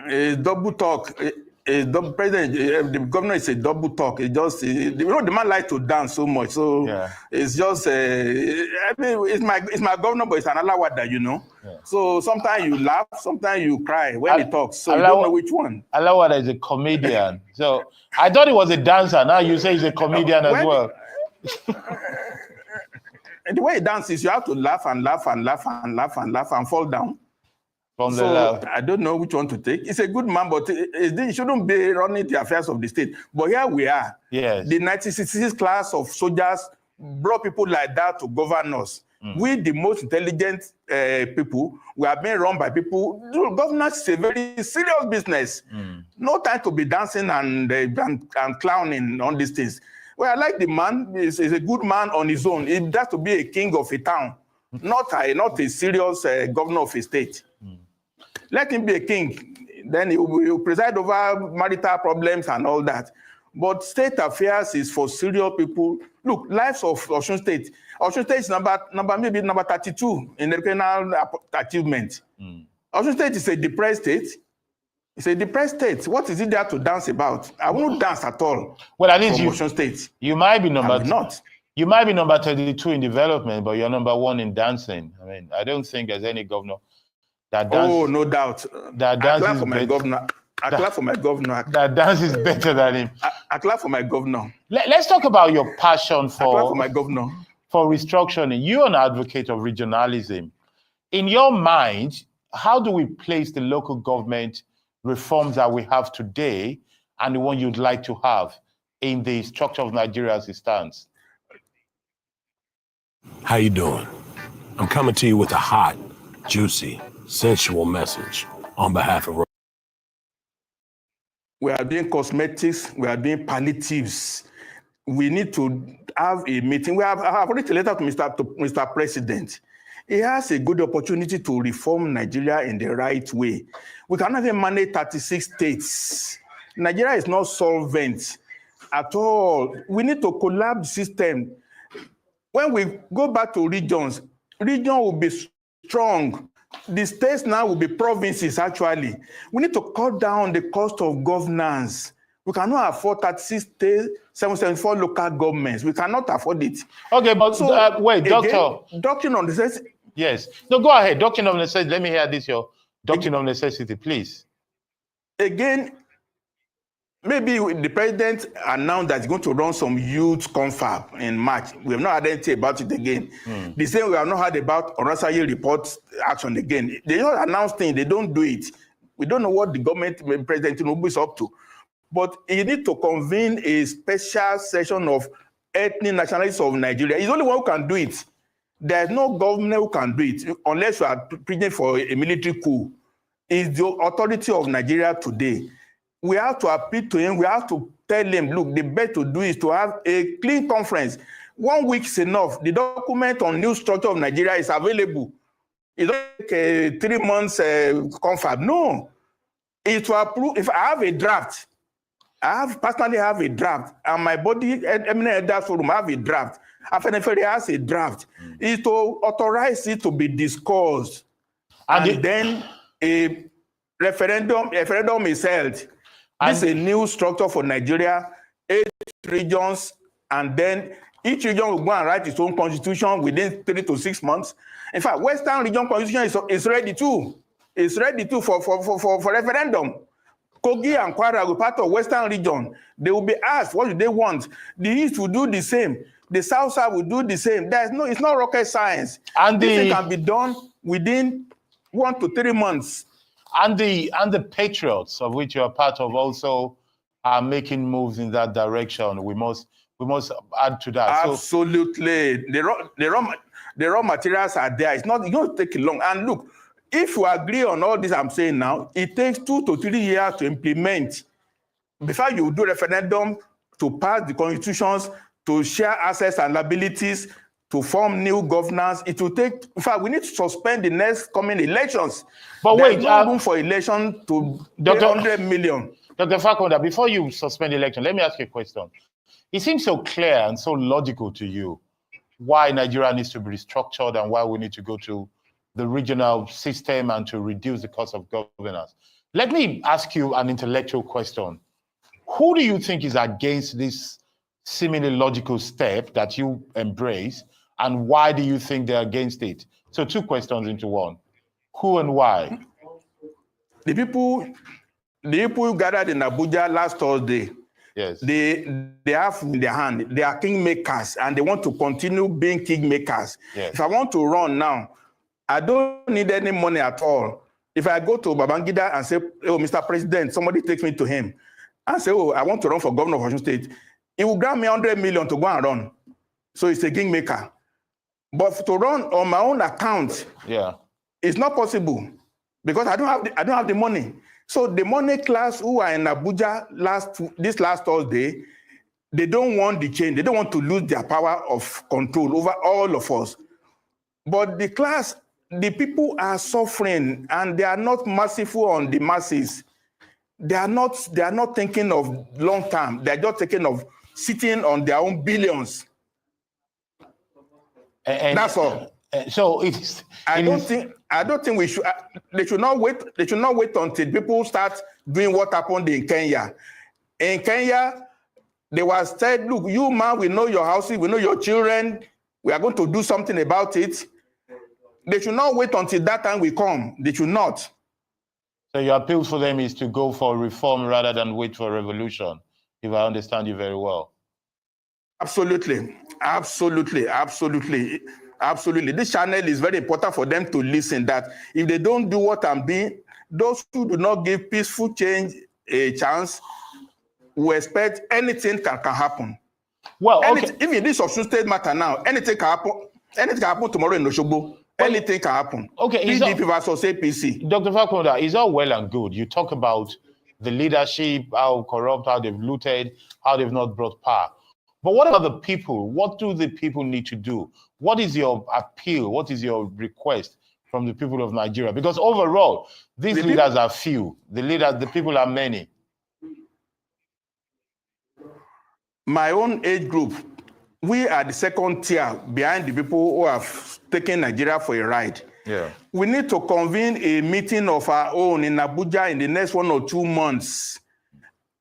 It's double talk. The president, the governor is a double talk. It just, the man likes to dance so much. So it's just, I mean, it's my governor, but it's an alawada, you know. So sometimes you laugh, sometimes you cry when he talks. So you don't know which one. Alawada is a comedian. So I thought he was a dancer. Now you say he's a comedian as well. And the way he dances, you have to laugh and laugh and laugh and laugh and laugh and fall down. So I don't know which one to take. He's a good man, but he shouldn't be running the affairs of the state. But here we are. Yes. The 1966 class of soldiers brought people like that to govern us. We, the most intelligent people, we are being run by people. Governance is a very serious business. No time to be dancing and clowning on these things. Well, I like the man. He's a good man on his own. He has to be a king of a town, not a serious governor of a state. Let him be a king. Then he will preside over marital problems and all that. But state affairs is for serious people. Look, lives of Osun State. Osun State is maybe number 32 in the criminal achievement. Osun State is a depressed state. It's a depressed state. What is it there to dance about? I won't dance at all. Well, at least Osun State. You might be number not. You might be number 32 in development, but you're number 1 in dancing. I mean, I don't think there's any governor that dances. Oh, no doubt. That I clap for my governor. I clap for my governor. That dance is better than him. I clap for my governor. Let's talk about your passion for, I clap for my governor. For restructuring. You're an advocate of regionalism. In your mind, how do we place the local government reforms that we have today and the one you'd like to have in the structure of Nigeria as it stands? How you doing? I'm coming to you with a hot, juicy, sensual message on behalf of... We are doing cosmetics, we are doing palliatives. We need to have a meeting. I have already a letter to Mr. President. He has a good opportunity to reform Nigeria in the right way. We cannot even manage 36 states. Nigeria is not solvent at all. We need to collapse the system. When we go back to regions, region will be strong. The states now will be provinces, actually. We need to cut down the cost of governance. We cannot afford 36 states, 774 local governments. We cannot afford it. Okay, but so, wait, again, Doctor. Doctrine of necessity. Yes. No, go ahead. Doctrine of necessity. Let me hear this, your doctrine of necessity, please. Again, maybe the president announced that he's going to run some youth confab in March. We have not had anything about it again. The same we have not heard about Orasaye report action again. They don't announce things, they don't do it. We don't know what the government, President Tinubu is up to. But you need to convene a special session of ethnic nationalists of Nigeria. He's the only one who can do it. There's no government who can do it unless you are preaching for a military coup. It's the authority of Nigeria today. We have to appeal to him. We have to tell him, look, the best to do is to have a clean conference. 1 week is enough. The document on new structure of Nigeria is available. It's not like a 3 months confab. No. It's to approve. If I have a draft, I personally have a draft, and my body, Eminent Elders Forum, have a draft. Afenifere has a draft, is to authorize it to be discussed. And then a referendum is held. This is a new structure for Nigeria, 8 regions, and then each region will go and write its own constitution within 3 to 6 months. In fact, Western region constitution is ready too. It's ready too for referendum. Kogi and Kwara will be part of Western region. They will be asked, what do they want? The East will do the same. The South will do the same. It's not rocket science. And this thing can be done within 1 to 3 months. And the Patriots, of which you are part of, also are making moves in that direction. We must add to that. Absolutely. The raw materials are there. It's not going to take long. And look, if you agree on all this I'm saying now, it takes 2 to 3 years to implement. Before you do referendum, to pass the constitutions, to share assets and liabilities, to form new governance, it will take. In fact, we need to suspend the next coming elections. But there's no room for election to 100 million. Dr. Fakonda, before you suspend the election, let me ask you a question. It seems so clear and so logical to you why Nigeria needs to be restructured and why we need to go to the regional system and to reduce the cost of governance. Let me ask you an intellectual question. Who do you think is against this seemingly logical step that you embrace, and why do you think they're against it? So 2 questions into one. Who and why? The people who gathered in Abuja last Thursday, yes, they have in their hand, they are kingmakers, and they want to continue being kingmakers. Yes. If I want to run now, I don't need any money at all. If I go to Babangida and say, oh, Mr. President, somebody takes me to him, and say, oh, I want to run for governor of Osun State, he will grant me 100 million to go and run. So it's a kingmaker. But to run on my own account, it's not possible because I don't have the money. So the money class who are in Abuja this last Thursday, they don't want the change. They don't want to lose their power of control over all of us. But the people are suffering, and they are not merciful on the masses. They are not thinking of long term. They are just thinking of sitting on their own billions. And that's all. So I don't think we should. They should not wait. They should not wait until people start doing what happened in Kenya. In Kenya, they were said, "Look, you man, we know your houses, we know your children. We are going to do something about it." They should not wait until that time will come. They should not. So your appeal for them is to go for reform rather than wait for revolution, if I understand you very well. Absolutely. This channel is very important for them to listen that if they don't do what I'm doing, those who do not give peaceful change a chance will expect anything can happen. Well, okay. Even this Osun State matter now, anything can happen. Anything can happen tomorrow in Osogbo. Anything can happen. Okay, PDP versus APC. Dr. Fakonda, it's all well and good. You talk about the leadership, how corrupt, how they've looted, how they've not brought power. But what about the people? What do the people need to do? What is your appeal? What is your request from the people of Nigeria? Because overall, these leaders are few. The people are many. My own age group, we are the second tier behind the people who have taken Nigeria for a ride. Yeah. We need to convene a meeting of our own in Abuja in the next 1 or 2 months.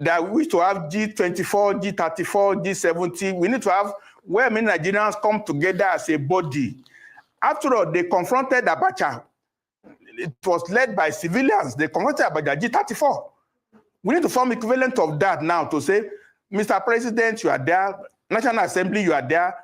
That we wish to have G24, G34, G70. We need to have where many Nigerians come together as a body. After all, they confronted Abacha. It was led by civilians. They confronted Abacha, G34. We need to form equivalent of that now to say, Mr. President, you are there. National Assembly, you are there.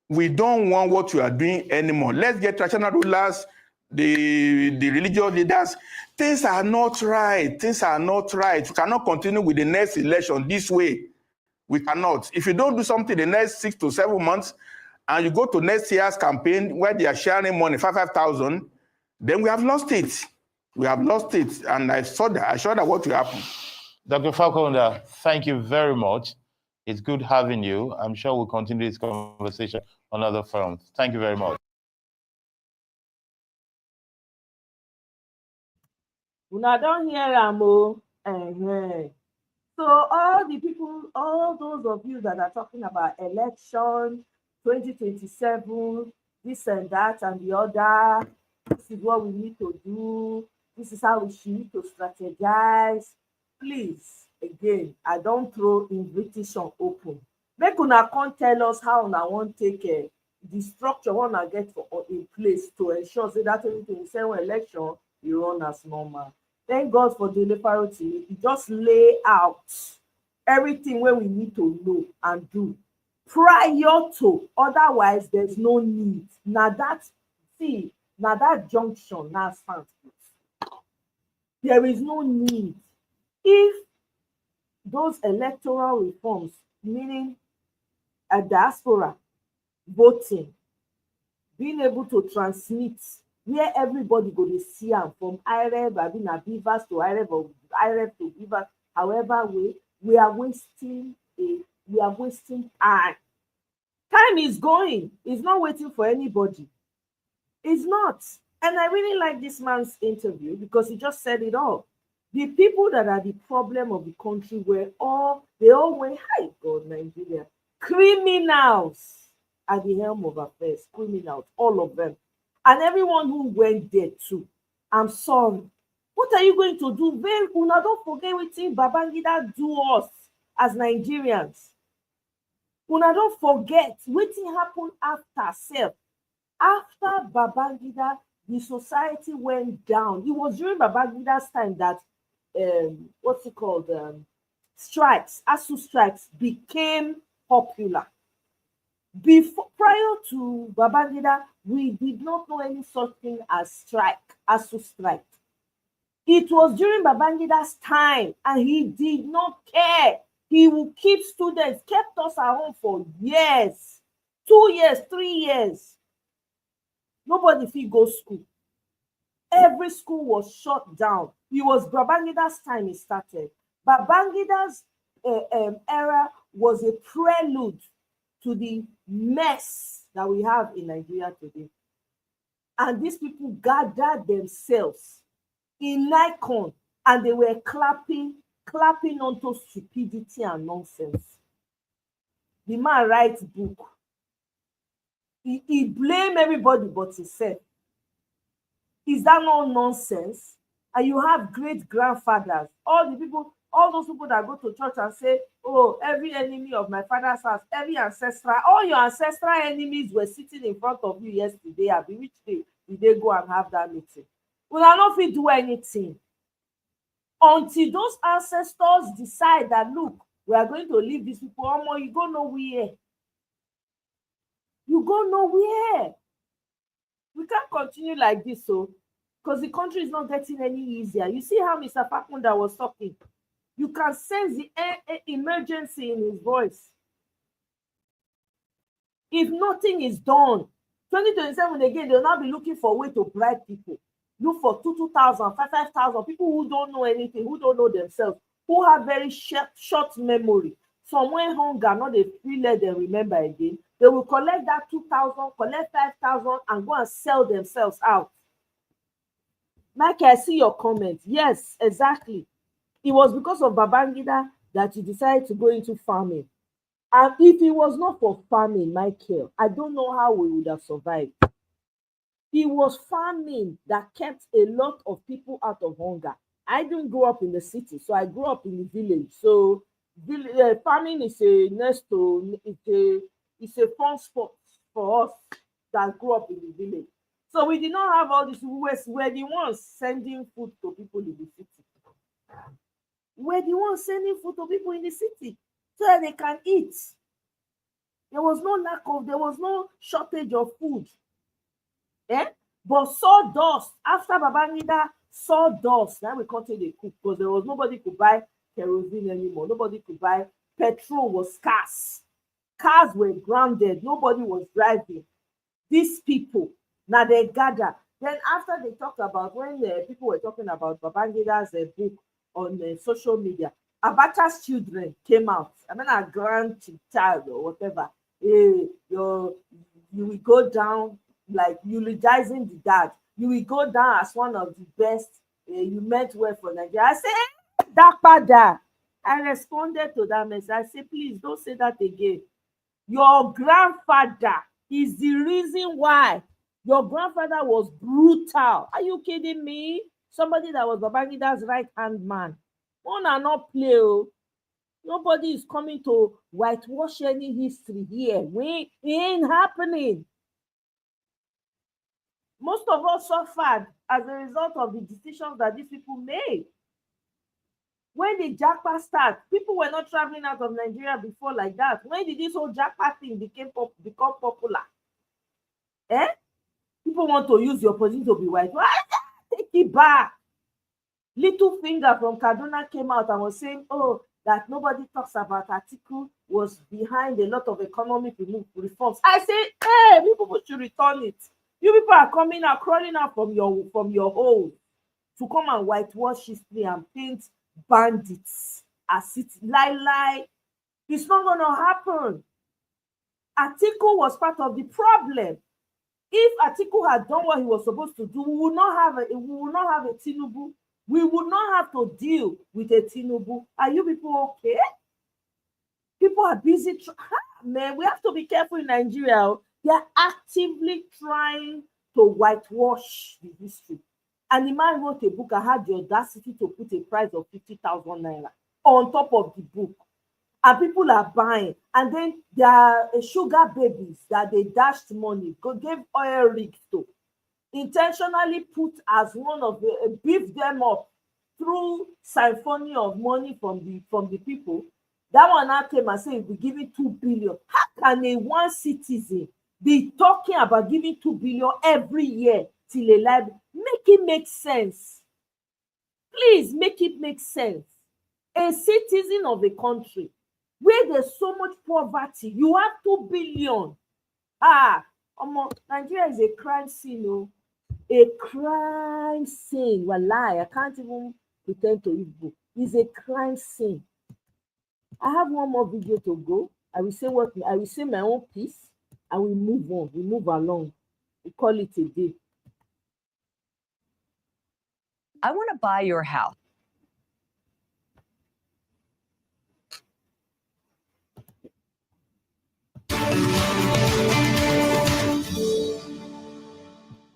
We don't want what you are doing anymore. Let's get traditional rulers, the religious leaders. Things are not right. Things are not right. We cannot continue with the next election this way. We cannot. If you don't do something the next 6 to 7 months, and you go to next year's campaign where they are sharing money, 5,000, then we have lost it. We have lost it. And I saw that what will happen. Dr. Fakonda, thank you very much. It's good having you. I'm sure we'll continue this conversation on other forums. Thank you very much. Una don't hear Amo. So all the people, all those of you that are talking about election, 2027, this and that and the other. This is what we need to do. This is how we should need to strategize. Please, again, I don't throw invitation open. Make una come tell us how una wan take the structure una get for in place to ensure say that 2027 election e run as normal. Thank God for Dele Farotimi. He just lay out everything wey we need to know and do prior to. Otherwise, there's no need. Na that junction na stand. There is no need. If those electoral reforms, meaning a diaspora voting, being able to transmit where everybody go to see am from IREV, Bivas to IREV or IREV to Bivas, however way, we are wasting time. Time is going. It's not waiting for anybody. It's not. And I really like this man's interview because he just said it all. The people that are the problem of the country they all went, hi God, Nigeria, criminals at the helm of affairs, criminals, all of them. And everyone who went there too. I'm sorry. What are you going to do? Una don't forget what Babangida do us as Nigerians. Una don't forget what happened after self. After Babangida, the society went down. It was during Babangida's time that strikes, ASU strikes became popular. Prior to Babangida, we did not know any such thing as strike, ASU strike. It was during Babangida's time, and he did not care. He would keep students, kept us at home for years, 2 years, 3 years. Nobody fit go school. Every school was shut down. It was Babangida's time it started. Babangida's era was a prelude to the mess that we have in Nigeria today. And these people gathered themselves in Nikon and they were clapping onto stupidity and nonsense. The man writes book. He blame everybody but himself. Is that not nonsense? And you have great grandfathers, all those people that go to church and say, oh, every enemy of my father's house, every ancestral, all your ancestral enemies were sitting in front of you yesterday. Which day did they go and have that meeting? We are not fit do anything until those ancestors decide that, look, we are going to leave these people. You go nowhere. You go nowhere. We can't continue like this, because the country is not getting any easier. You see how Mr. Fakunda was talking. You can sense the emergency in his voice. If nothing is done, 2027 again, they'll now be looking for a way to bribe people. Look for 2,000, 5,000 people who don't know anything, who don't know themselves, who have very short memory. Somewhere hunger, not they feel let them remember again. They will collect that 2,000, collect 5,000, and go and sell themselves out. Mike, I see your comment. Yes, exactly. It was because of Babangida that you decided to go into farming. And if it was not for farming, Michael, I don't know how we would have survived. It was farming that kept a lot of people out of hunger. I didn't grow up in the city, so I grew up in the village. So farming is it's a fun sport for us that grew up in the village. So we did not have all this. We were the ones sending food to people in the city. We're the ones sending food to people in the city so that they can eat. There was no shortage of food. But sawdust, after Babangida, sawdust, now we can't take the cook because there was nobody could buy kerosene anymore. Nobody could buy petrol, was scarce. Cars were grounded. Nobody was driving. These people, now they gather. Then after they talked about, when people were talking about Babangida's book on social media, Abacha's children came out. I mean, a grandchild or whatever. You will go down like eulogizing the dad. You will go down as one of the best. You meant well for Nigeria. I said, Dakpada. I responded to that message. I said, please don't say that again. Your grandfather is the reason why your grandfather was brutal. Are you kidding me? Somebody that was Babangida's right-hand man. One are not play. Oh. Nobody is coming to whitewash any history here. It ain't happening. Most of us suffered as a result of the decisions that these people made. When the Japa start, people were not traveling out of Nigeria before like that. When did this whole Japa thing become popular? People want to use your position to be white. Take it back. Little Finger from Kaduna came out and was saying, oh, that nobody talks about Atiku was behind a lot of economic reforms. I say, hey, you people should return it. You people are coming out, crawling out from your hole to come and whitewash history and paint bandits as it lie. It's not going to happen. Atiku was part of the problem. If Atiku had done what he was supposed to do, we would not have a Tinubu. We would not have to deal with a Tinubu. Are you people okay? People are busy. Man, we have to be careful in Nigeria. They are actively trying to whitewash the history. And the man wrote a book and had the audacity to put a price of 50,000 naira on top of the book. And people are buying. And then there are sugar babies that they dashed money, gave oil rigs to, intentionally put as one of the, beef them up through siphoning of money from the people. That one now came and said, we're giving 2 billion. How can a one citizen be talking about giving 2 billion every year till a library? Make it make sense. Please make it make sense. A citizen of a country where there's so much poverty, you have 2 billion. Nigeria is a crime scene. Oh. A crime scene. Wallahi, I can't even pretend to Igbo. It's a crime scene. I have one more video to go. I will say my own piece, and we move on. We move along. We call it a day. I want to buy your house.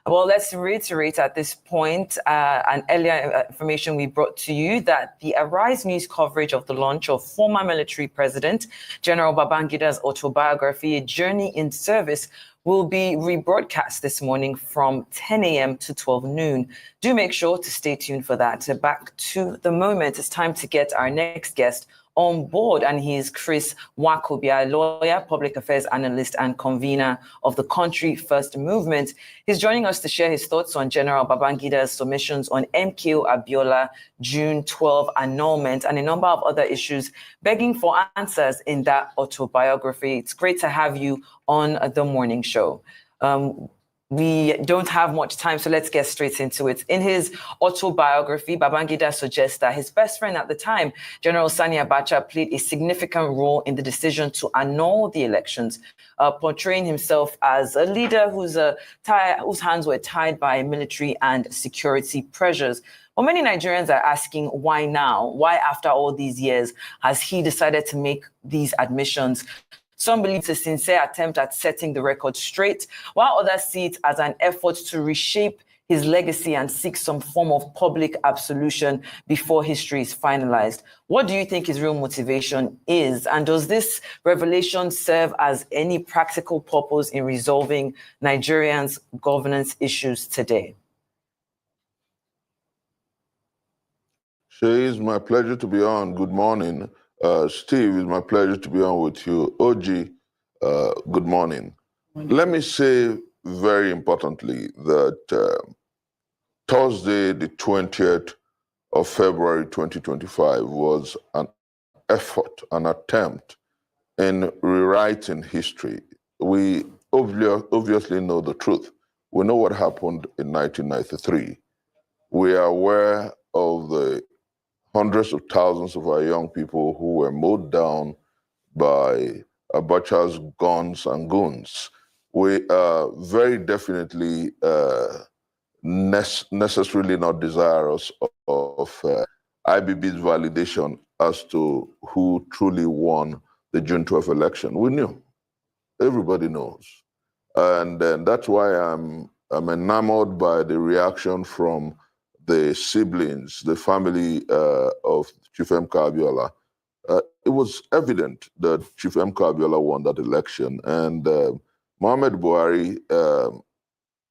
Well, let's reiterate at this point an earlier information we brought to you that the Arise News coverage of the launch of former military president General Babangida's autobiography, A Journey in Service, will be rebroadcast this morning from 10 a.m. to 12 noon. Do make sure to stay tuned for that. Back to the moment, it's time to get our next guest on board, and he is Chris Nwakobia, lawyer, public affairs analyst, and convener of the Country First Movement. He's joining us to share his thoughts on General Babangida's submissions on MKO Abiola June 12 annulment and a number of other issues, begging for answers in that autobiography. It's great to have you on the morning show. We don't have much time, so let's get straight into it. In his autobiography, Babangida suggests that his best friend at the time, General Sani Abacha, played a significant role in the decision to annul the elections, portraying himself as a leader whose hands were tied by military and security pressures. Well, many Nigerians are asking why now? Why after all these years has he decided to make these admissions? Some believe it's a sincere attempt at setting the record straight, while others see it as an effort to reshape his legacy and seek some form of public absolution before history is finalized. What do you think his real motivation is? And does this revelation serve as any practical purpose in resolving Nigerians' governance issues today? Shay, it's my pleasure to be on. Good morning. Steve, it's my pleasure to be on with you. OG, good morning. Let me say very importantly that Thursday, the 20th of February 2025 was an effort, an attempt in rewriting history. We obviously know the truth. We know what happened in 1993. We are aware of the hundreds of thousands of our young people who were mowed down by Abacha's guns and goons. We are very definitely necessarily not desirous of IBB's validation as to who truly won the June 12 election. We knew. everybody knows. And that's why I'm enamored by the reaction from the siblings, the family of Chief M.K. Abiola. It was evident that Chief M.K. Abiola won that election, and Muhammad Buhari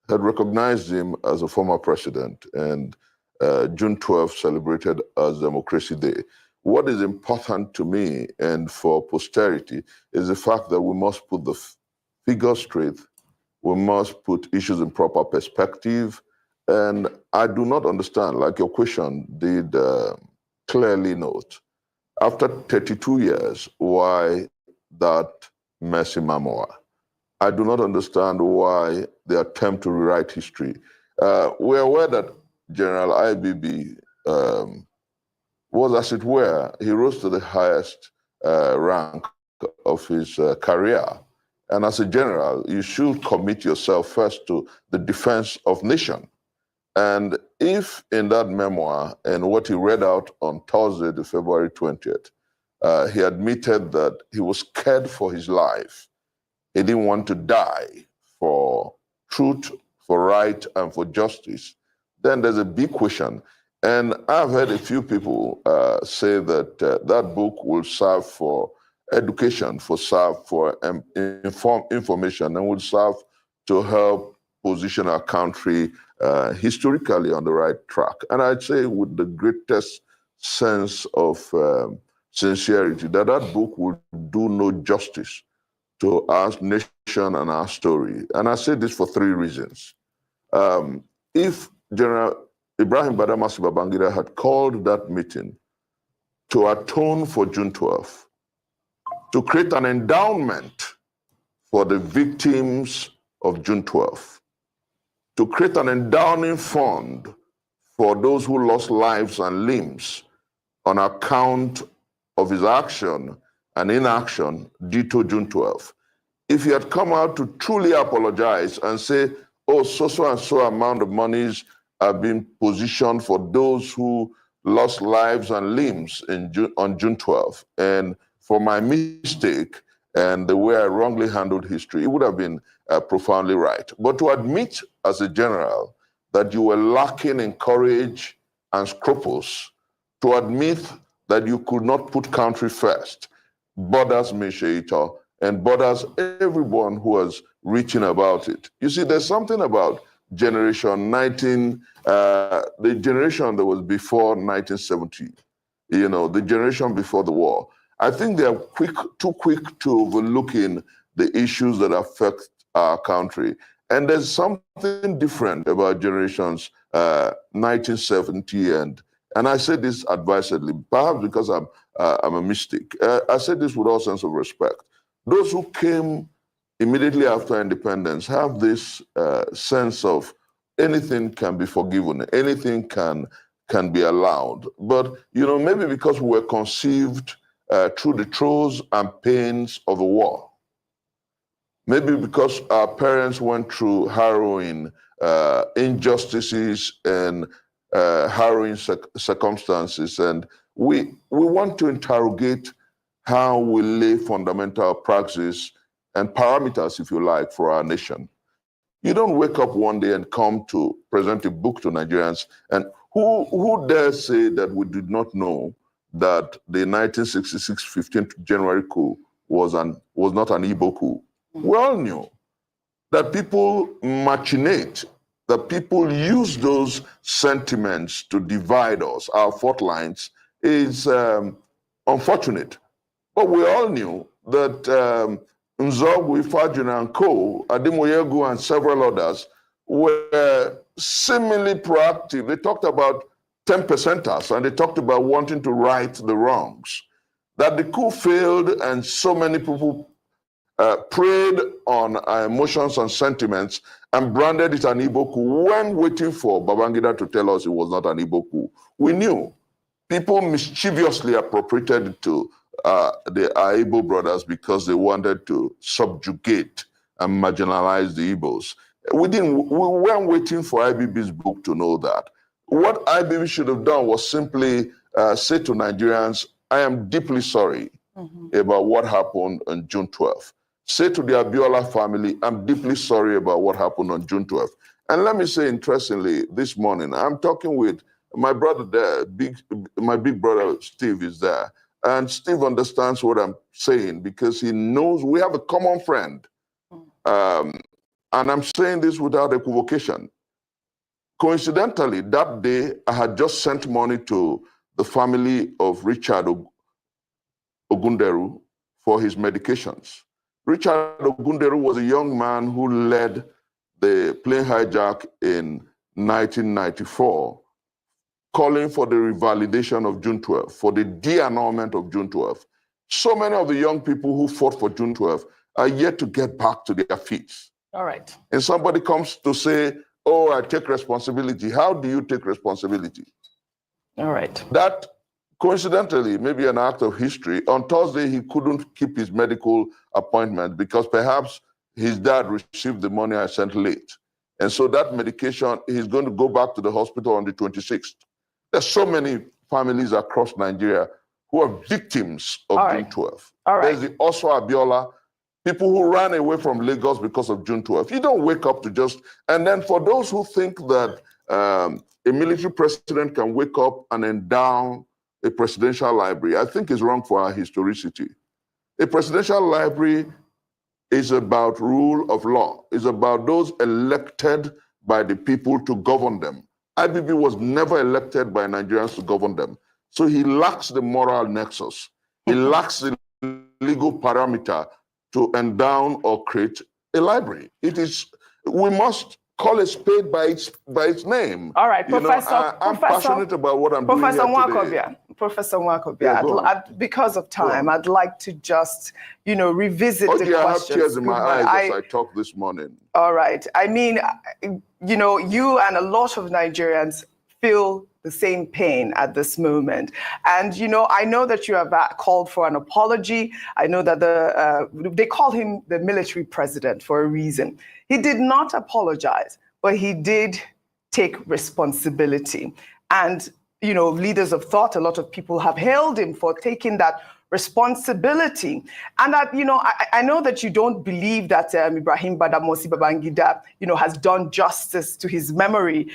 had recognized him as a former president, and June 12th celebrated as Democracy Day. What is important to me and for posterity is the fact that we must put the figures straight. We must put issues in proper perspective. And I do not understand, like your question did clearly note, after 32 years, why that messy memoir? I do not understand why the attempt to rewrite history. We're aware that General IBB was, as it were, he rose to the highest rank of his career. And as a general, you should commit yourself first to the defense of nation. And if in that memoir and what he read out on Thursday, the February 20th, he admitted that he was scared for his life. He didn't want to die for truth, for right, and for justice. Then there's a big question. And I've heard a few people say that that book will serve for education, serve for information, and will serve to help position our country historically on the right track. And I'd say with the greatest sense of sincerity that that book will do no justice to our nation and our story. And I say this for three reasons. If General Ibrahim Badamasi Babangida had called that meeting to atone for June 12th, to create an endowment for the victims of June 12th, to create an endowment fund for those who lost lives and limbs on account of his action and inaction due to June 12th. If he had come out to truly apologize and say, oh, so and so amount of monies are being positioned for those who lost lives and limbs on June 12th, and for my mistake and the way I wrongly handled history, it would have been profoundly right. But to admit as a general that you were lacking in courage and scruples, to admit that you could not put country first, bothers me, Sheita, and bothers everyone who was reaching about it. You see, there's something about generation the generation that was before 1970, you know, the generation before the war. I think they are too quick to overlooking the issues that affect our country. And there's something different about generations 1970 and I say this advisedly, perhaps because I'm a mystic. I say this with all sense of respect. Those who came immediately after independence have this sense of anything can be forgiven, anything can be allowed. But, you know, maybe because we were conceived through the throes and pains of the war. Maybe because our parents went through harrowing injustices and harrowing circumstances, and we want to interrogate how we lay fundamental praxis and parameters, if you like, for our nation. You don't wake up one day and come to present a book to Nigerians, and who dare say that we did not know that the 1966 15th January coup was not an Igbo coup? We all knew that people machinate, that people use those sentiments to divide us, our fault lines, is unfortunate. But we all knew that Nzogwu, Ifajuna and Co., Ademoyegu and several others were seemingly proactive. They talked about 10%ers and they talked about wanting to right the wrongs. That the coup failed and so many people preyed on our emotions and sentiments and branded it an Igbo coup when waiting for Babangida to tell us it was not an Igbo coup. We knew. People mischievously appropriated it to the Igbo brothers because they wanted to subjugate and marginalize the Igbos. We weren't waiting for IBB's book to know that. What IBB should have done was simply say to Nigerians, I am deeply sorry about what happened on June 12th. say to the Abiola family, I'm deeply sorry about what happened on June 12th. And let me say, interestingly, this morning, I'm talking with my brother there, my big brother Steve is there. And Steve understands what I'm saying because he knows we have a common friend. And I'm saying this without equivocation. Coincidentally, that day, I had just sent money to the family of Richard Ogunderu for his medications. Richard Ogunderu was a young man who led the plane hijack in 1994, calling for the revalidation of June 12th, for the de-annulment of June 12th. So many of the young people who fought for June 12th are yet to get back to their feet. All right. And somebody comes to say, oh, I take responsibility. How do you take responsibility? All right. That, coincidentally, maybe an act of history. On Thursday, he couldn't keep his medical appointment because perhaps his dad received the money I sent late. And so that medication, he's going to go back to the hospital on the 26th. There's so many families across Nigeria who are victims of June 12th. There's the also Abiola, people who ran away from Lagos because of June 12th. You don't wake up to just, and then for those who think that a military president can wake up and endow a presidential library, I think is wrong for our historicity. A presidential library is about rule of law. It's about those elected by the people to govern them. IBB was never elected by Nigerians to govern them. So he lacks the moral nexus. He lacks the legal parameter to endow or create a library. It is, we must call a spade by its name. All right, Professor. I'm passionate about what I'm doing here today. Professor Nwakobia, because of time, I'd like to just, revisit the questions. I have tears in my eyes as I talk this morning. All right. I mean, you and a lot of Nigerians feel the same pain at this moment. And, I know that you have called for an apology. I know that they call him the military president for a reason. He did not apologize, but he did take responsibility. And, leaders of thought, a lot of people have hailed him for taking that responsibility. And that, I know that you don't believe that Ibrahim Badamasi Babangida, has done justice to his memory,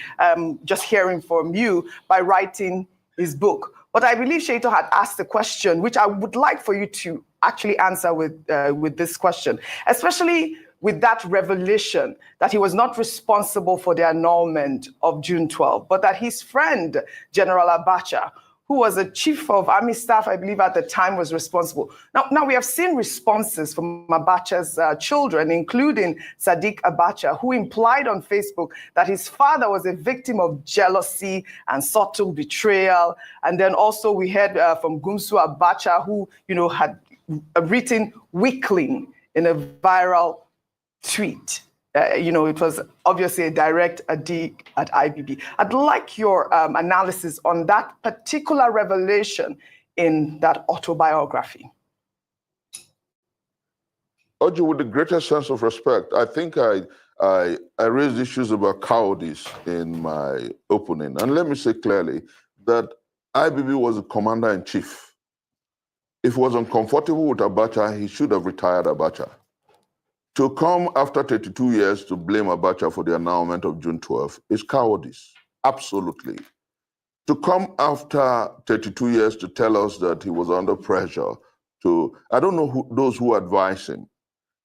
just hearing from you by writing his book. But I believe Shaito had asked a question, which I would like for you to actually answer with this question, especially with that revelation that he was not responsible for the annulment of June 12, but that his friend, General Abacha, who was a chief of army staff, I believe at the time, was responsible. Now we have seen responses from Abacha's children, including Sadiq Abacha, who implied on Facebook that his father was a victim of jealousy and subtle betrayal. And then also we heard from Gumsu Abacha, who, had written weakling in a viral tweet. It was obviously a direct dig at IBB. I'd like your analysis on that particular revelation in that autobiography. Oji, with the greatest sense of respect, I think I raised issues about cowardice in my opening. And let me say clearly that IBB was a commander-in-chief. If he was uncomfortable with Abacha, he should have retired Abacha. To come after 32 years to blame Abacha for the annulment of June 12 is cowardice, absolutely. To come after 32 years to tell us that he was under pressure I don't know those who advise him.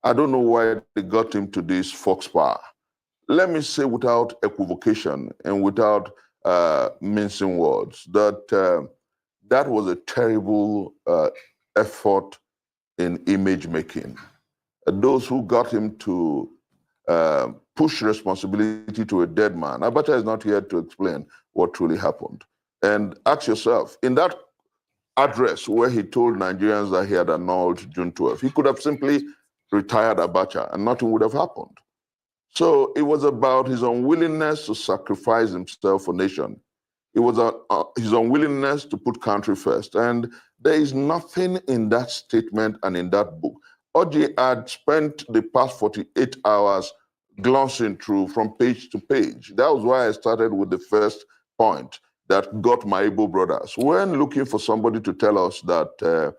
I don't know why they got him to this foxfire. Let me say without equivocation and without mincing words that that was a terrible effort in image making. Those who got him to push responsibility to a dead man. Abacha is not here to explain what truly happened. And ask yourself, in that address where he told Nigerians that he had annulled June 12, he could have simply retired Abacha and nothing would have happened. So it was about his unwillingness to sacrifice himself for nation. It was his unwillingness to put country first. And there is nothing in that statement and in that book. Oji had spent the past 48 hours glancing through from page to page. That was why I started with the first point that got my Igbo brothers. When looking for somebody to tell us that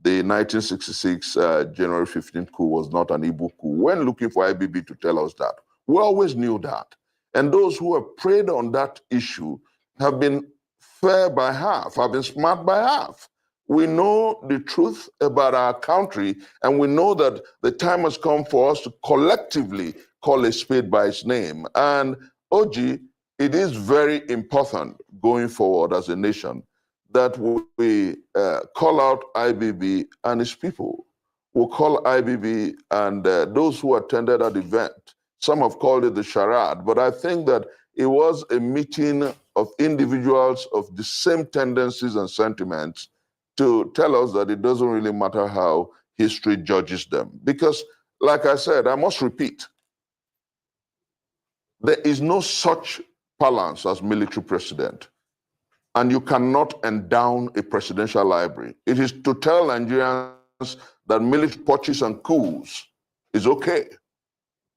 the 1966 January 15th coup was not an Igbo coup. When looking for IBB to tell us that, we always knew that. And those who have preyed on that issue have been fair by half, have been smart by half. We know the truth about our country, and we know that the time has come for us to collectively call a spade by its name. And OG, it is very important going forward as a nation that we call out IBB and its people. We'll call IBB and those who attended that event. Some have called it the charade, but I think that it was a meeting of individuals of the same tendencies and sentiments to tell us that it doesn't really matter how history judges them. Because, like I said, I must repeat, there is no such balance as military president. And you cannot endow a presidential library. It is to tell Nigerians that military purchase and coups is okay.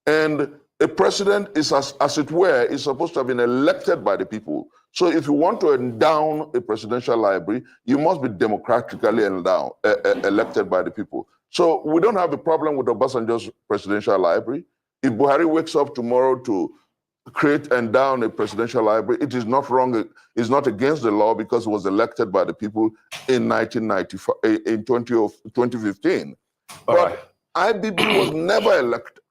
And a president is, as it were, is supposed to have been elected by the people. So if you want to endow a presidential library, you must be democratically elected by the people. So we don't have a problem with Obasanjo's presidential library. If Buhari wakes up tomorrow to create and down a presidential library, it is not wrong, it's not against the law because it was elected by the people in 2015. But IBB was never elected.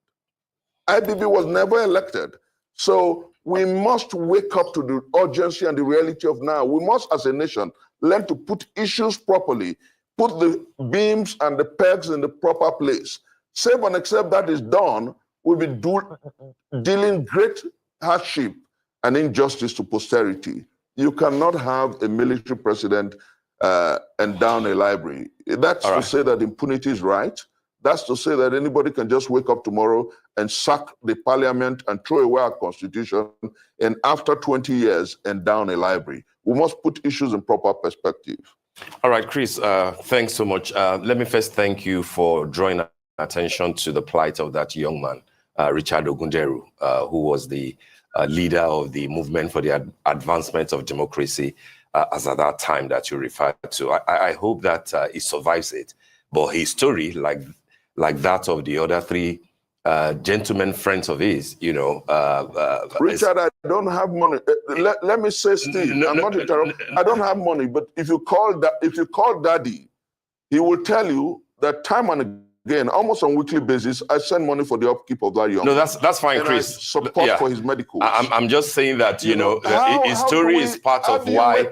IBB was never elected. So we must wake up to the urgency and the reality of now. We must, as a nation, learn to put issues properly, put the beams and the pegs in the proper place. Save and except that is done, we'll be dealing great hardship and injustice to posterity. You cannot have a military president endow a library. That's to say that impunity is right. That's to say that anybody can just wake up tomorrow and sack the parliament and throw away our constitution, and after 20 years endow a library. We must put issues in proper perspective. All right, Chris, thanks so much. Let me first thank you for drawing attention to the plight of that young man, Richard Ogunderu, who was the leader of the movement for the advancement of democracy as at that time that you referred to. I hope that he survives it. But his story, like that of the other three gentlemen friends of his, you know. Richard, I don't have money. Let me say, Steve, I'm not interrupting. I don't have money, but if you call Daddy, he will tell you that time and again, almost on a weekly basis, I send money for the upkeep of that young man. No, that's fine, and Chris. I support for his medical. I'm just saying that, you know, his story is part of why we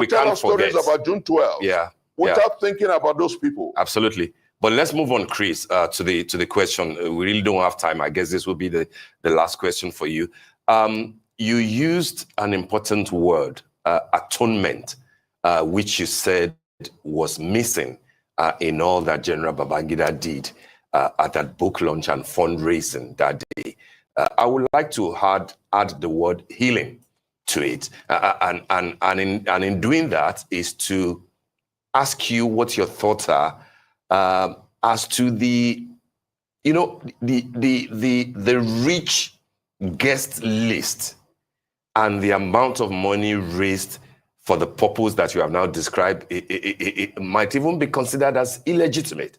can't forget. Stories about June 12th. Without thinking about those people. Absolutely. But let's move on, Chris, to the question. We really don't have time. I guess this will be the last question for you. You used an important word, atonement, which you said was missing in all that General Babangida did at that book launch and fundraising that day. I would like to add the word healing to it. And in doing that is to ask you what your thoughts are as to the rich guest list and the amount of money raised for the purpose that you have now described. It might even be considered as illegitimate.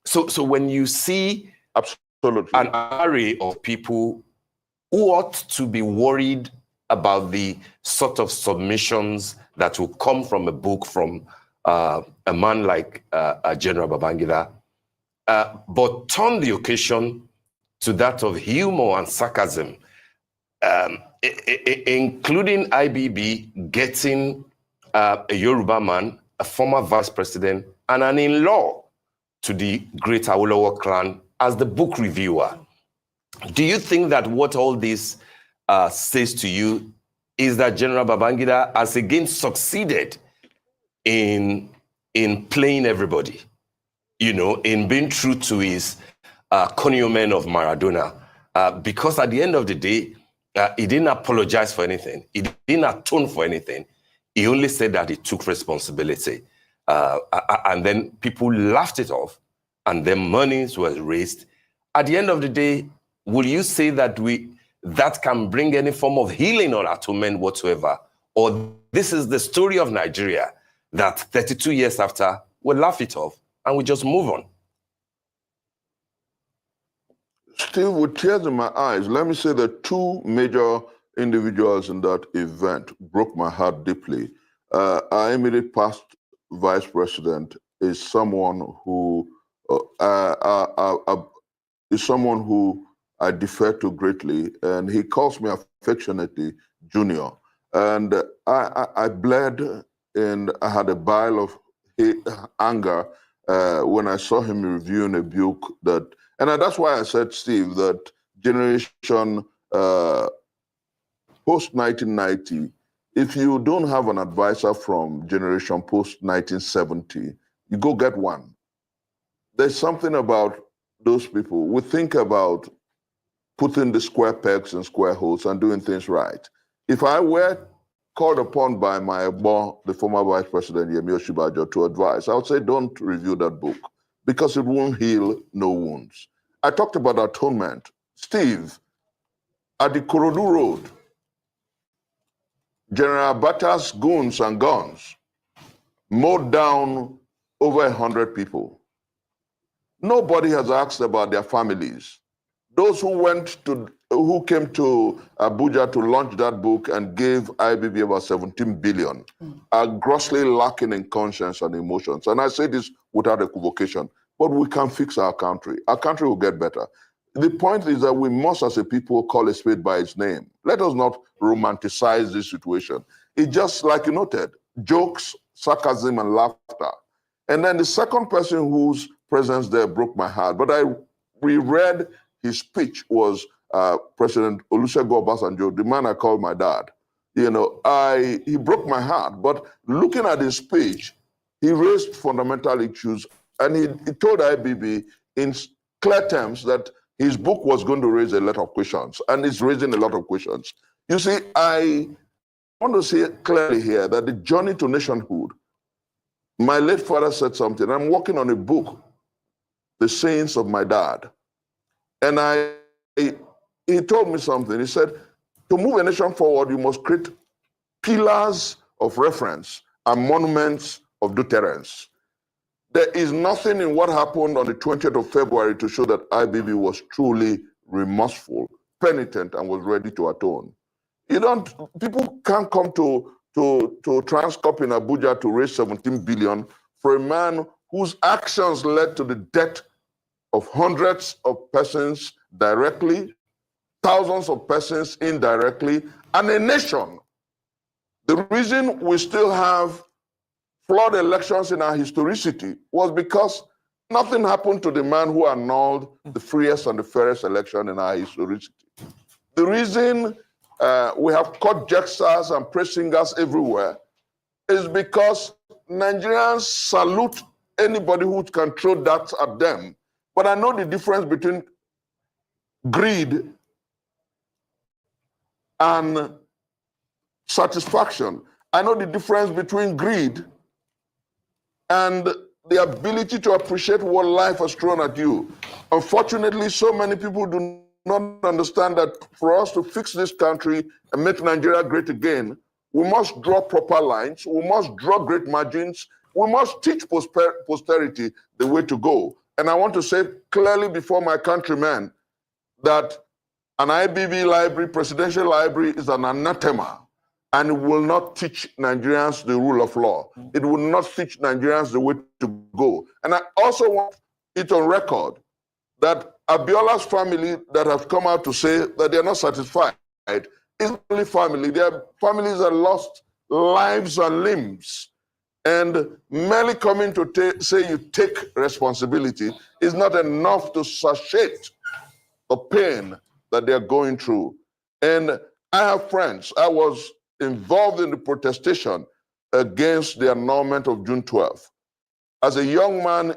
So when you see an array of people who ought to be worried about the sort of submissions that will come from a book from a man like General Babangida, but turn the occasion to that of humor and sarcasm, including IBB getting a Yoruba man, a former vice president, and an in-law to the great Awolowo clan as the book reviewer. Do you think that what all this says to you is that General Babangida has again succeeded in playing everybody, in being true to his cognomen of Maradona? Because at the end of the day, he didn't apologize for anything. He didn't atone for anything. He only said that he took responsibility. And then people laughed it off, and then monies was raised. At the end of the day, will you say that that can bring any form of healing or atonement whatsoever? Or this is the story of Nigeria, that 32 years after, we laugh it off and we just move on. Steve, with tears in my eyes, let me say that two major individuals in that event broke my heart deeply. Our immediate past vice president is someone who I defer to greatly, and he calls me affectionately Junior. And I bled, and I had a bile of anger when I saw him reviewing a book that, and that's why I said, Steve, that generation post-1990, if you don't have an advisor from generation post-1970, you go get one. There's something about those people. We think about putting the square pegs in square holes and doing things right. If I were called upon by my boss, the former vice president, Yemi Osinbajo, to advise, I would say don't review that book because it won't heal no wounds. I talked about atonement. Steve, at the Korodu Road, General Abacha's goons and guns mowed down over 100 people. Nobody has asked about their families. Those who came to Abuja to launch that book and gave IBB about 17 billion are grossly lacking in conscience and emotions. And I say this without equivocation, but we can fix our country. Our country will get better. The point is that we must, as a people, call a spade by its name. Let us not romanticize this situation. It's just, like you noted, jokes, sarcasm, and laughter. And then the second person whose presence there broke my heart, but I reread his speech, was President Olusegun Obasanjo, the man I call my dad. You know, he broke my heart, but looking at his speech, he raised fundamental issues, and he told IBB in clear terms that his book was going to raise a lot of questions, and it's raising a lot of questions. You see, I want to say clearly here that the journey to nationhood, my late father said something. I'm working on a book, The Sayings of My Dad. And he told me something. He said, to move a nation forward, you must create pillars of reference and monuments of deterrence. There is nothing in what happened on the 20th of February to show that IBB was truly remorseful, penitent, and was ready to atone. People can't come to Transcorp in Abuja to raise 17 billion for a man whose actions led to the death of hundreds of persons directly, thousands of persons indirectly, and a nation. The reason we still have flawed elections in our historicity was because nothing happened to the man who annulled the freest and the fairest election in our historicity. The reason we have court jesters and praise singers everywhere is because Nigerians salute anybody who can throw darts at them. But I know the difference between greed and satisfaction. I know the difference between greed and the ability to appreciate what life has thrown at you. Unfortunately, so many people do not understand that for us to fix this country and make Nigeria great again, we must draw proper lines, we must draw great margins, we must teach posterity the way to go. And I want to say clearly before my countrymen that an IBB library, presidential library, is an anathema, and it will not teach Nigerians the rule of law. It will not teach Nigerians the way to go. And I also want it on record that Abiola's family that have come out to say that they're not satisfied is only family. Their families have lost lives and limbs. And merely coming to say you take responsibility is not enough to satiate the pain that they're going through. And I have friends. I was involved in the protestation against the annulment of June 12th. As a young man,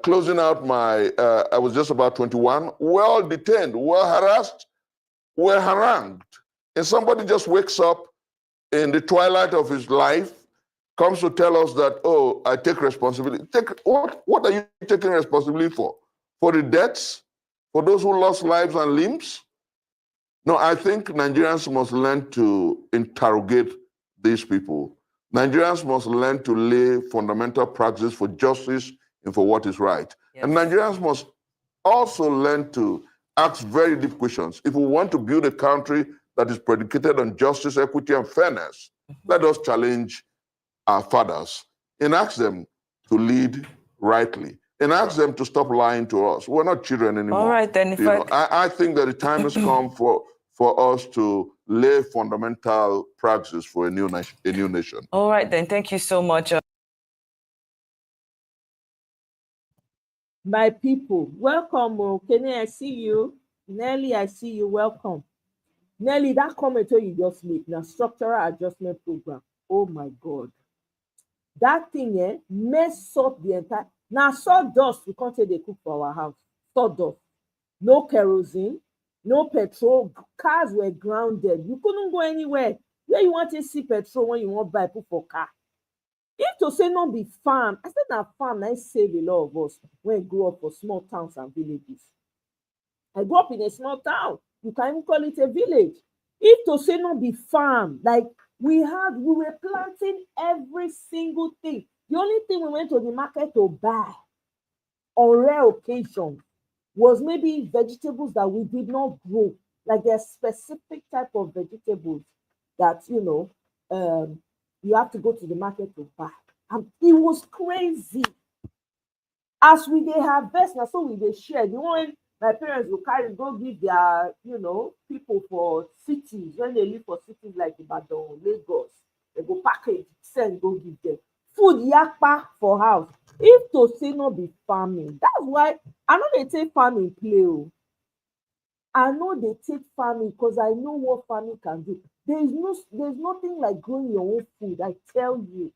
closing out my, I was just about 21, well detained, well harassed, well harangued. And somebody just wakes up in the twilight of his life, comes to tell us that, oh, I take responsibility. What are you taking responsibility for? For the deaths? For those who lost lives and limbs? No, I think Nigerians must learn to interrogate these people. Nigerians must learn to lay fundamental practice for justice and for what is right. And Nigerians must also learn to ask very deep questions. If we want to build a country that is predicated on justice, equity, and fairness, let us challenge our fathers and ask them to lead rightly and ask them to stop lying to us. We're not children anymore. All right, then. I think that the time has come for us to lay fundamental practice for a new nation. All right, then. Thank you so much. My people, welcome. Kenny, I see you. Nelly, I see you. Welcome. Nelly, that comment you just made, now structural adjustment program. Oh my God. That thing, mess up the entire. Now, sawdust, we can't say they cook for our house. Sawdust. No kerosene, no petrol. Cars were grounded. You couldn't go anywhere. Where you want to see petrol when you want to buy put for car? If to say not be farm, I said that farm, I save a lot of us when I grew up for small towns and villages. I grew up in a small town. You can even call it a village. If to say not be farm, like we were planting every single thing. The only thing we went to the market to buy on rare occasion was maybe vegetables that we did not grow. Like there's specific type of vegetables that, you have to go to the market to buy. And it was crazy. As we they harvest, now so we they share. The one my parents will carry go give their, people for cities when they live for cities like Ibadan, Lagos. They go package, send, go give them food yakpa for house. If to say not be farming, that's why I know they take farming play. I know they take farming because I know what farming can do. There's nothing like growing your own food, I tell you.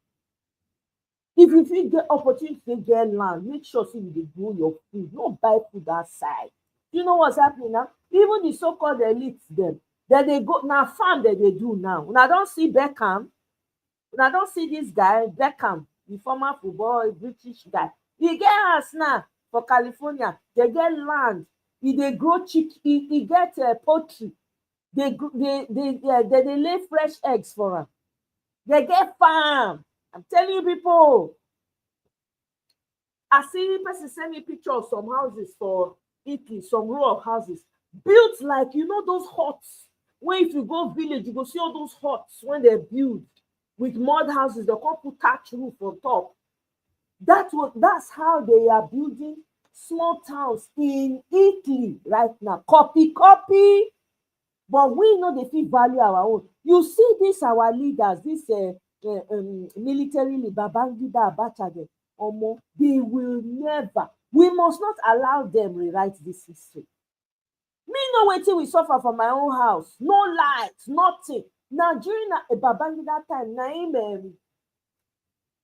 If you get opportunity to get land, make sure you grow your food, not buy food outside. You know what's happening now? Even the so-called elites, them, that they go now farm that they do now. When I don't see Beckham, when I don't see this guy, Beckham, the former football British guy, he get house now for California. They get land. They grow chicken. He get poultry. They lay fresh eggs for them. They get farm. I'm telling you, people. I see person send me picture of some houses for Italy, some row of houses built like those huts. When if you go village, you go see all those huts when they're built with mud houses. They can't put thatch roof on top. That's how they are building small towns in Italy right now. Copy. But we know they feel value our own. You see this, our leaders, this militarily, Babangida, Abacha, they will never. We must not allow them rewrite this history. Me no waiting we suffer from my own house. No lights, nothing. Now during a Babangida time, Naim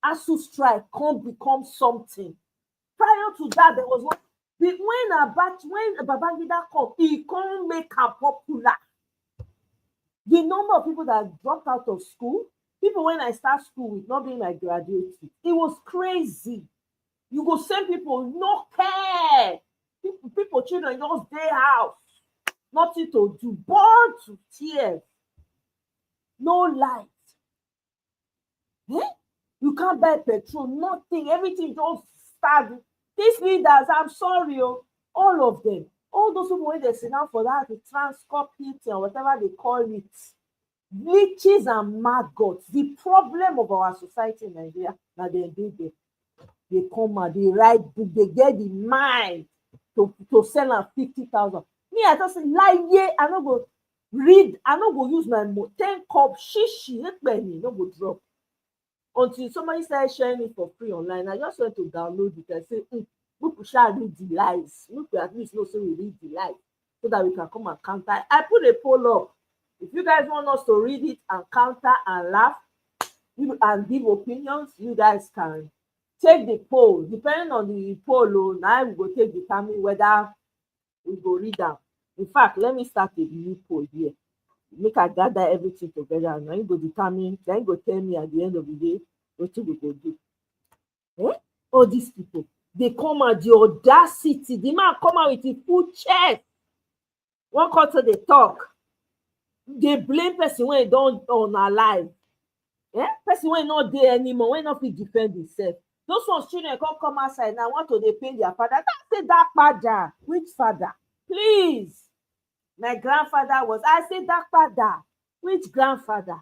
ASU strike can't become something. Prior to that, there was one. When Babangida come, he can't make her popular. The number of people that dropped out of school, people when I start school with not being my graduate, it was crazy. You go send people, no care. People, children just stay house. Nothing to do. Born to tears. No light. You can't buy petrol, nothing. Everything just started. These leaders, I'm sorry, all of them. All those people when they sit down for that, the Transcorp heating or whatever they call it, leeches and maggots. The problem of our society in Nigeria, now they come out, they write book, they get the mind to sell at 50,000. Me, I just say, lie, I don't go read, I don't go use my 10 cup shishi, no go drop. Until somebody started sharing it for free online, I just went to download it and say, we shall read the lies. We at least know so we read the lies so that we can come and counter. I put a poll up. If you guys want us to read it and counter and laugh and give opinions, you guys can take the poll. Depending on the poll, now we go take determine whether we go read them. In fact, let me start a new poll here. Make I gather everything together and then you go determine, then you go tell me at the end of the day what we go do. All these people. They come out the audacity. The man come out with a full chest. One quarter they talk. They blame person when they don't unalive. Yeah, person wey not there anymore, wey not fit defend himself. Those ones children come outside now, want to dey pay their father. That say that father, which father? Please. My grandfather was, I say that father, which grandfather?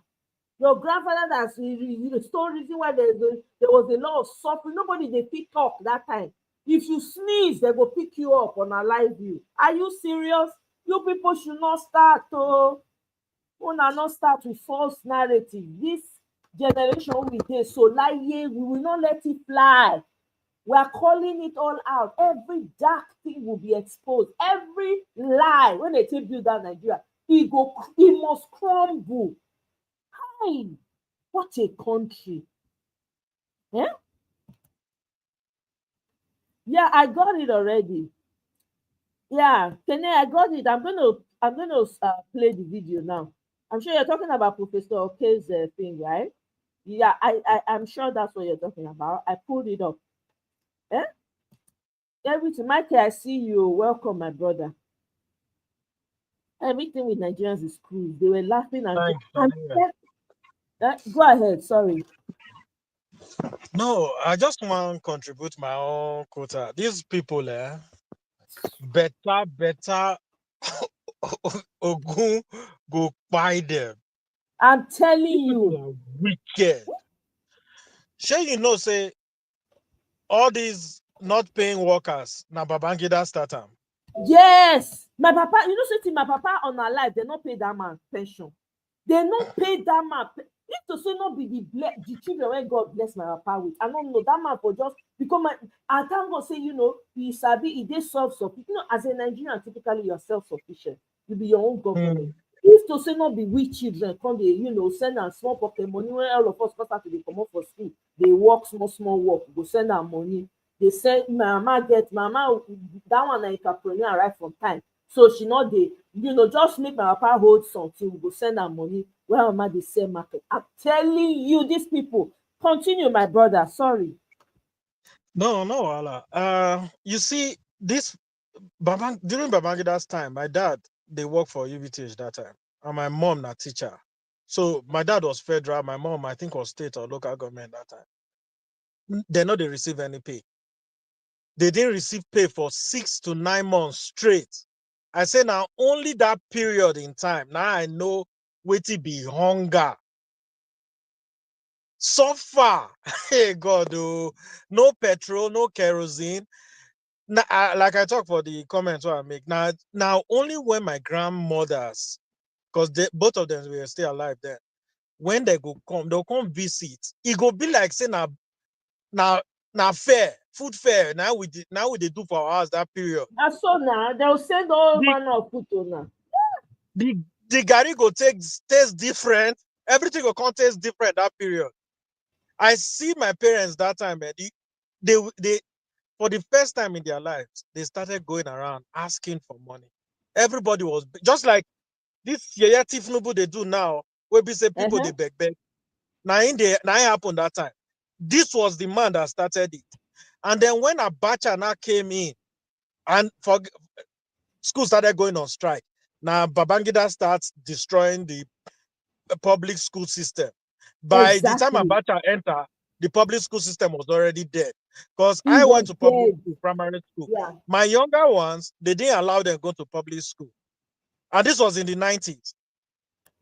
Your grandfather that's the sole reason why there was a lot of suffering. Nobody they fit talk that time. If you sneeze, they go pick you up on a live view. Are you serious? You people should not start to not start with false narrative. This generation we dey so lie, we will not let it fly. We are calling it all out. Every dark thing will be exposed. Every lie, when they take build down Nigeria, it must crumble. Hi, what a country. Yeah? Yeah, I got it already. Yeah, Kene, I got it. I'm gonna play the video now. I'm sure you're talking about Professor Oke's thing, right? Yeah, I'm sure that's what you're talking about. I pulled it up. Eh? Everything, Mikey, I see you. Welcome, my brother. Everything with Nigerians is cool. They were laughing and go ahead. Sorry. No, I just want to contribute my own quota. These people, better Ogun go buy them. I'm telling you. Wicked. Sure, you know, say all these not paying workers, na Babangida start them. Yes. My papa, you know something, my papa on our life, they not pay that man pension. They not pay that man. If to say not be the children when God bless my papa with, I don't know that man for just become I can't go say, you know, he sabi he dey self-sufficient. You know, as a Nigerian, typically you're self-sufficient. You be your own government. If to say not be we children, come they, you know, send them small pocket money when all of us start to come up for school. They work small work, go send them money. They send mama that one an entrepreneur right from time. So she not dey, you know, just make my papa hold something, we go send her money where mama dey sell market. I'm telling you, these people. Continue, my brother. Sorry. No, Allah. You see, this during Babangida's time, my dad they worked for UBTH that time, and my mom na teacher. So my dad was federal, my mom I think was state or local government that time. They know they receive any pay. They didn't receive pay for 6 to 9 months straight. I say now only that period in time. Now I know what it be hunger. So far, hey God, oh, no petrol, no kerosene. Now, like I talk for the comments what I make now only when my grandmothers, because both of them were still alive then, when they go come, they'll come visit. It go be like say now fair, food fair. Now we do for our house that period. That's so now they'll send all manner of food to now. The gari go taste different. Everything will come taste different that period. I see my parents that time, man. They for the first time in their lives, they started going around asking for money. Everybody was just like this Yaya Tifnubu they do now, where we say people they beg. Now it happened that time. This was the man that started it. And then when Abacha now came in and school started going on strike, now Babangida starts destroying the public school system. By the time Abacha entered, the public school system was already dead. Because I went to public primary school. Yeah. My younger ones, they didn't allow them to go to public school. And this was in the 90s.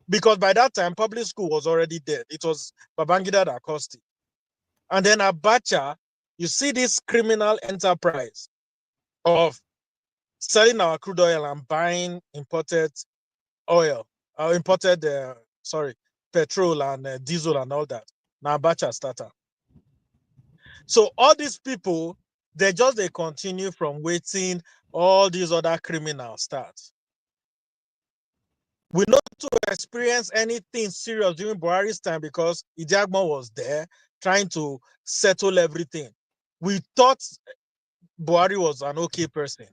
Because by that time, public school was already dead. It was Babangida that caused it. And then Abacha, you see this criminal enterprise of selling our crude oil and buying imported oil, petrol and diesel and all that. Now Abacha starter. So all these people, they continue from waiting all these other criminals start. We not to experience anything serious during Buhari's time because Idiagmo was there trying to settle everything. We thought Buhari was an okay person.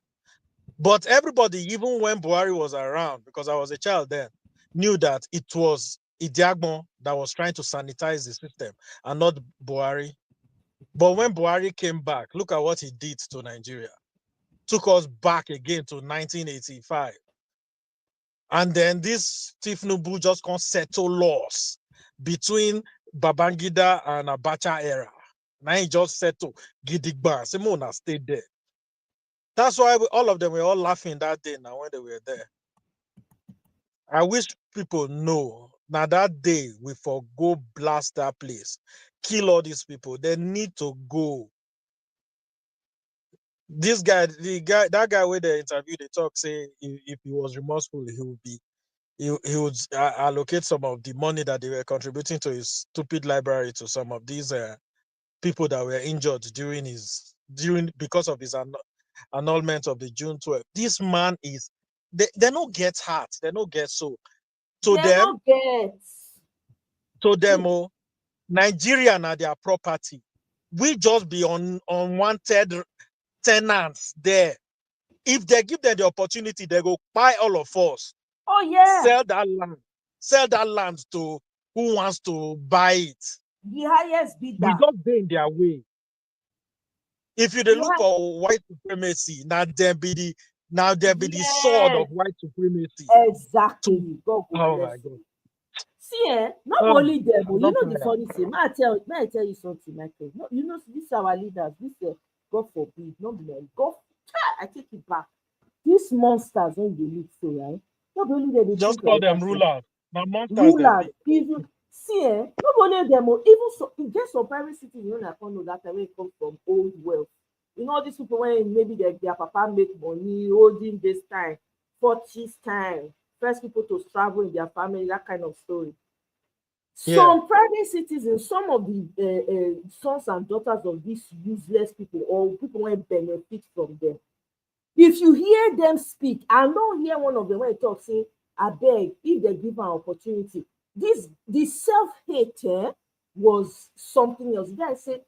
But everybody, even when Buhari was around, because I was a child then, knew that it was Idiagmo that was trying to sanitize the system and not Buhari. But when Buhari came back, look at what he did to Nigeria. Took us back again to 1985. And then this Tifnubu just can't settle laws between Babangida and Abacha era. Now he just settled Gidigba. Simona stayed there. That's why all of them were all laughing that day now when they were there. I wish people know now that day we for go blast that place, kill all these people. They need to go. This guy, that guy with the interview, they talk say if he was remorseful, he would be he would allocate some of the money that they were contributing to his stupid library to some of these people that were injured because of his annulment of the June 12th. This man is they don't get heart, they don't get soul. To They them, no get. to them, oh, Nigeria are their property. We just be unwanted tenants there. If they give them the opportunity, they go buy all of us. Oh yeah. Sell that land to who wants to buy it. The highest bidder. We just be in their way. If you look for white supremacy, now there be the sword of white supremacy. Exactly. God Oh bless my you. God. See, not only them, but you not know the tired. funny thing. May I tell you something, Michael? No, you know, these our leaders, this God forbid, not be like God. I take it back. These monsters when they look so, right? Not only they Just think call like them that, rulers. Now monsters rulers, they even see, not only them, even so, you get some private cities, you know, I don't know that when it comes from old wealth. You know, these people when maybe their papa make money, holding this time, 40s time, first people to travel in their family, that kind of story. Some private citizens, some of the sons and daughters of these useless people or people who benefit from them. If you hear them speak, I don't hear one of them when they talk, say, I beg, if they give an opportunity. The self-hate was something else. The guy said,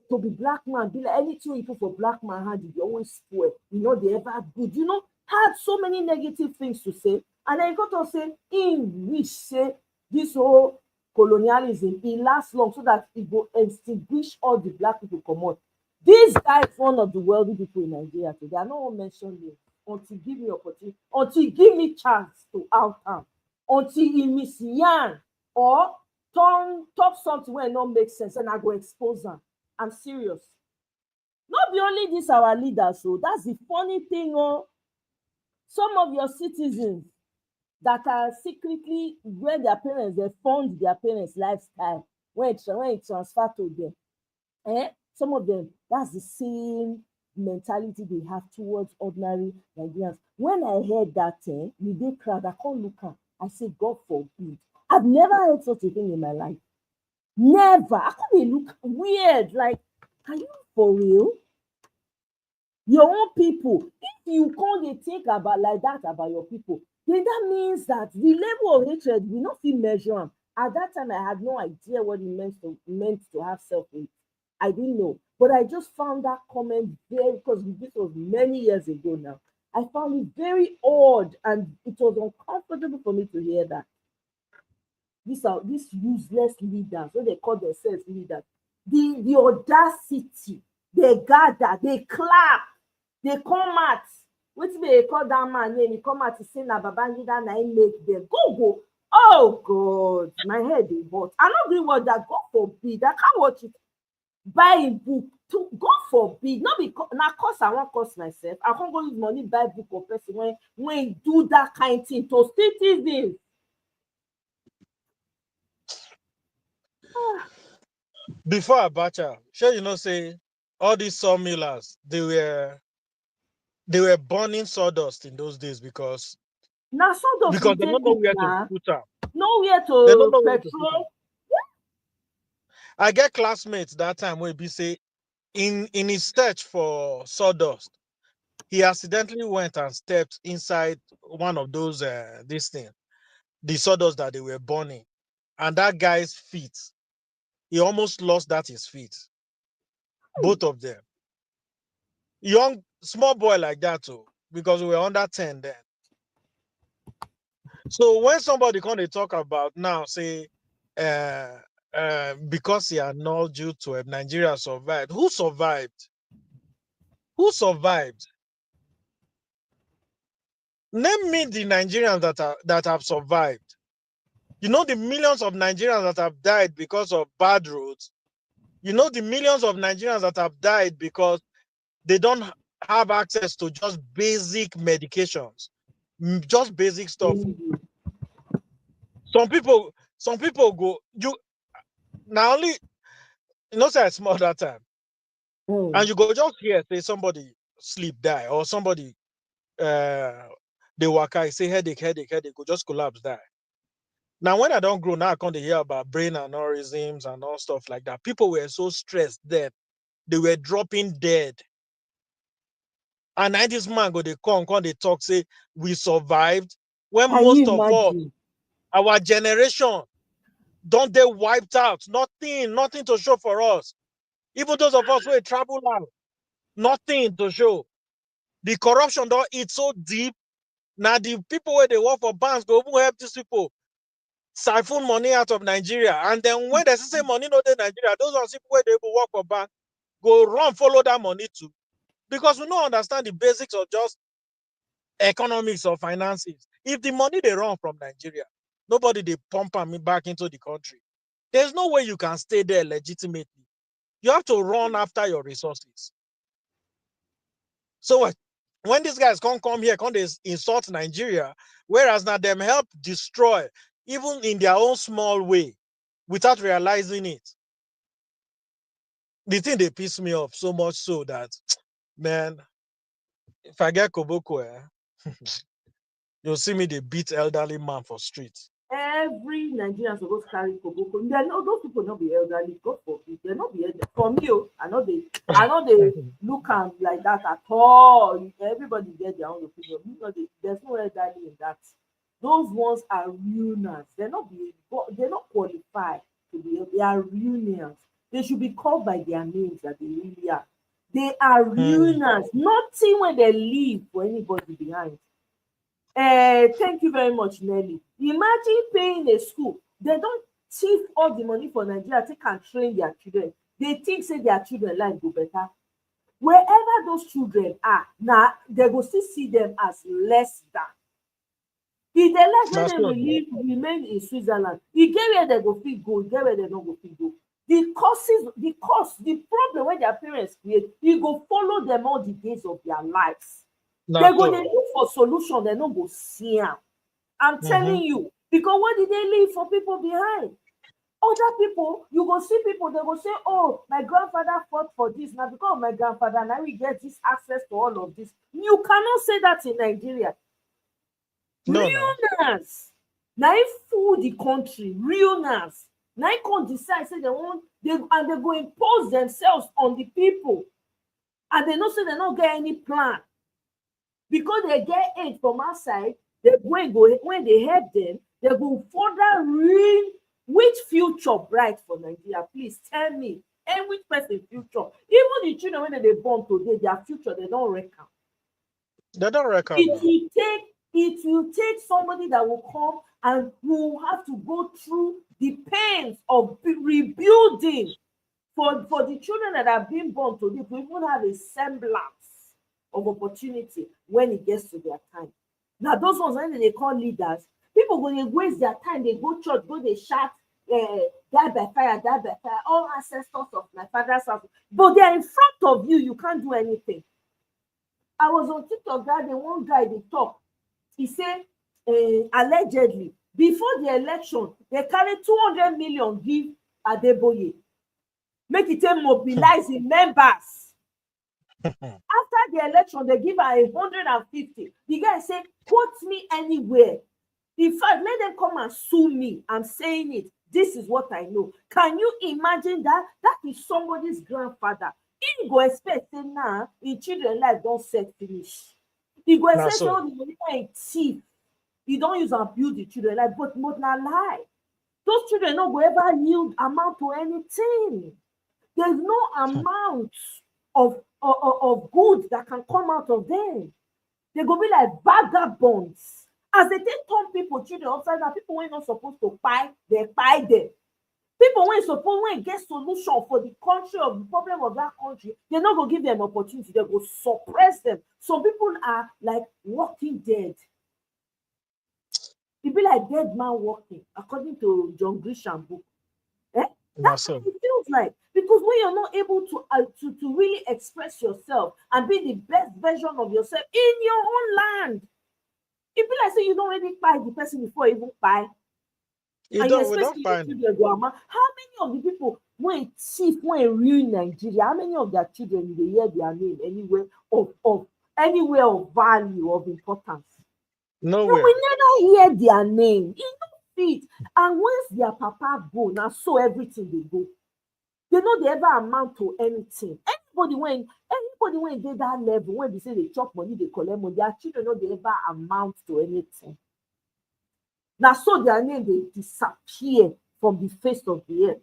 to be black man, be like anything you put for black man hand, you always spoil. You know, they ever good. You know, had so many negative things to say. And then you got to say, in which say this whole colonialism, it lasts long so that it will extinguish all the black people come out. This guy is one of the wealthy people in Nigeria today. I don't mention him until give me opportunity, until give me chance to out him, until he miss yarn or talk something where it don't make sense and I go expose him. I'm serious. Not be only this our leaders, so that's the funny thing. Oh, some of your citizens that are secretly where their parents they fund their parents' lifestyle when it transfer to them. Some of them, that's the same mentality they have towards ordinary Nigerians. When I heard that we did crowd, I can't look at. I say, God forbid. I've never heard such a thing in my life. Never. I couldn't look weird. Like, are you for real? Your own people. If you can't think about like that about your people, then that means that the level of hatred will not feel measure. At that time, I had no idea what it meant to have self-hate. I didn't know. But I just found that comment very, because this was many years ago now. I found it very odd and it was uncomfortable for me to hear that. These useless leaders, when they call themselves leaders, the audacity, they gather, they clap, they come out. What they call that man name? He come out to say na Babangida na him make them go. Oh God, my head is hot. I don't agree with that. God forbid. I can't watch it. Buy a book. To God forbid. Not because now cost I won't cost myself. I can't go use money buy book of person when do that kind of thing to citizens. Before Abacha, sure you know say all these sawmillers they were burning sawdust in those days because sawdust they don't know where to put them. Nowhere They don't to know where to put petrol. am. I get classmates that time where be say in his search for sawdust, he accidentally went and stepped inside one of those the sawdust that they were burning, and that guy's feet, he almost lost his feet. Both of them. Young, small boy like that too, because we were under 10 then. So when somebody come they talk about now, say, because he annulled due to Nigeria survived. Who survived? Who survived? Name me the Nigerians that have survived. You know the millions of Nigerians that have died because of bad roads. You know the millions of Nigerians that have died because they don't have access to just basic medications, just basic stuff. Some people go, you now only, you know, say I small that time. And you go just hear, say somebody sleep, die, or somebody they waka, say headache, go just collapse, die. Now, when I don't grow, now I can't hear about brain aneurysms and all stuff like that. People were so stressed that they were dropping dead. And now this man go, they come, they talk, say, we survived. When Can most you of all, imagine? our generation, don't they wiped out? Nothing to show for us. Even those of us who travel out, nothing to show. The corruption don't eat so deep. Now the people where they work for banks go even help these people siphon money out of Nigeria. And then when they say money not in Nigeria, those are people where they will work for bank go run follow that money too. Because we don't understand the basics of just economics or finances. If the money they run from Nigeria, nobody they pump me back into the country. There's no way you can stay there legitimately. You have to run after your resources. So when these guys come here, they insult Nigeria, whereas now them help destroy, even in their own small way, without realizing it. The thing they piss me off so much so that, man, if I get Koboko, you'll see me they beat elderly man for street. Every Nigerian supposed to carry koboko. They know those people not be elderly. God forbid. They not be elderly. For me, I know they look am like that at all. Everybody get their own opinion. You know, there's no elderly in that. Those ones are ruiners. They're not qualified to be. They are ruiners. They should be called by their names that they really are. They are ruiners. Nothing when they leave for anybody behind. Thank you very much, Nelly. Imagine paying a school. They don't thief all the money for Nigeria, they can train their children. They think say their children life go better. Wherever those children are, now they go still see them as less than. If they let them remain in Switzerland, you get where they go fit go, you get where they don't go fit go. The problem when their parents create, you go follow them all the days of their lives. They go they look for solution, they no go see them. I'm telling you, because what did they leave for people behind? Other people, you go see people, they go say, oh, my grandfather fought for this. Now because of my grandfather, now we get this access to all of this. You cannot say that in Nigeria. Realness. Now if fool the country, realness. Now you can decide, say they go impose themselves on the people. And they know say they don't get any plan. Because they get aid from outside, when they help them, they go further ruin which future bright for Nigeria. Please tell me, and which person future? Even the children when they born today, their future they don't reckon. They don't reckon. It will take somebody that will come and will have to go through the pains of rebuilding for the children that have been born today to even have a semblance of opportunity when it gets to their time. Now, those ones when they call leaders, people go they waste their time, they go church, go they shout, die by fire, all ancestors of my father's house. But they're in front of you, you can't do anything. I was on TikTok that day, one guy they talk. He said, allegedly, before the election, they carried 200 million give Adeboye. Make it mobilize the members. After the election, they give her 150. The guy say, quote me anywhere. In fact, let them come and sue me. I'm saying it. This is what I know. Can you imagine that? That is somebody's grandfather. He go expect say now, in children life don't set finish. He go expect say all the money in thief. He don't use and build the children life, but not lie. Those children don't go ever yield amount to anything. There's no amount of good that can come out of them. They go be like vagabonds. As they take turn people, children upside down, people were not supposed to buy, they buy them. People when get solution for the country of the problem of that country, they're not gonna give them opportunity, they go suppress them. Some people are like walking dead. It be like dead man walking, according to John Grisham book. That's what it feels like. Because when you're not able to really express yourself and be the best version of yourself in your own land, it be like say you don't really buy the person before you even buy. And you especially children, grandma. How many of the people when thief, when ruin Nigeria, how many of their children they hear their name anywhere of value, of importance? Nowhere. No, we never hear their name. It don't fit. And once their papa go, now so everything they go. They know they ever amount to anything. Anybody when they that level, when they say they chop money, they collect money, their children know they ever amount to anything. Now so their name they disappear from the face of the earth.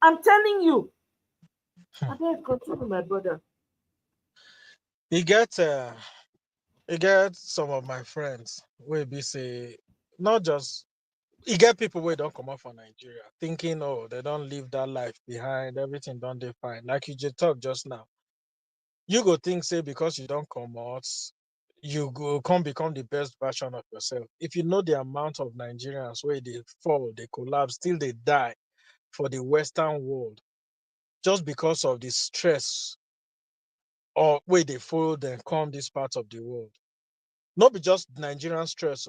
I'm telling you. I beg, continue, my brother. You get some of my friends where be say not just you get people where don't come out from Nigeria thinking, oh, they don't leave that life behind, everything don't they fine. Like you just talked just now. You go think, say, because you don't come out, you go come become the best version of yourself. If you know the amount of Nigerians where they fall, they collapse, still they die for the Western world, just because of the stress or where they follow them come this part of the world. Not be just Nigerian stress.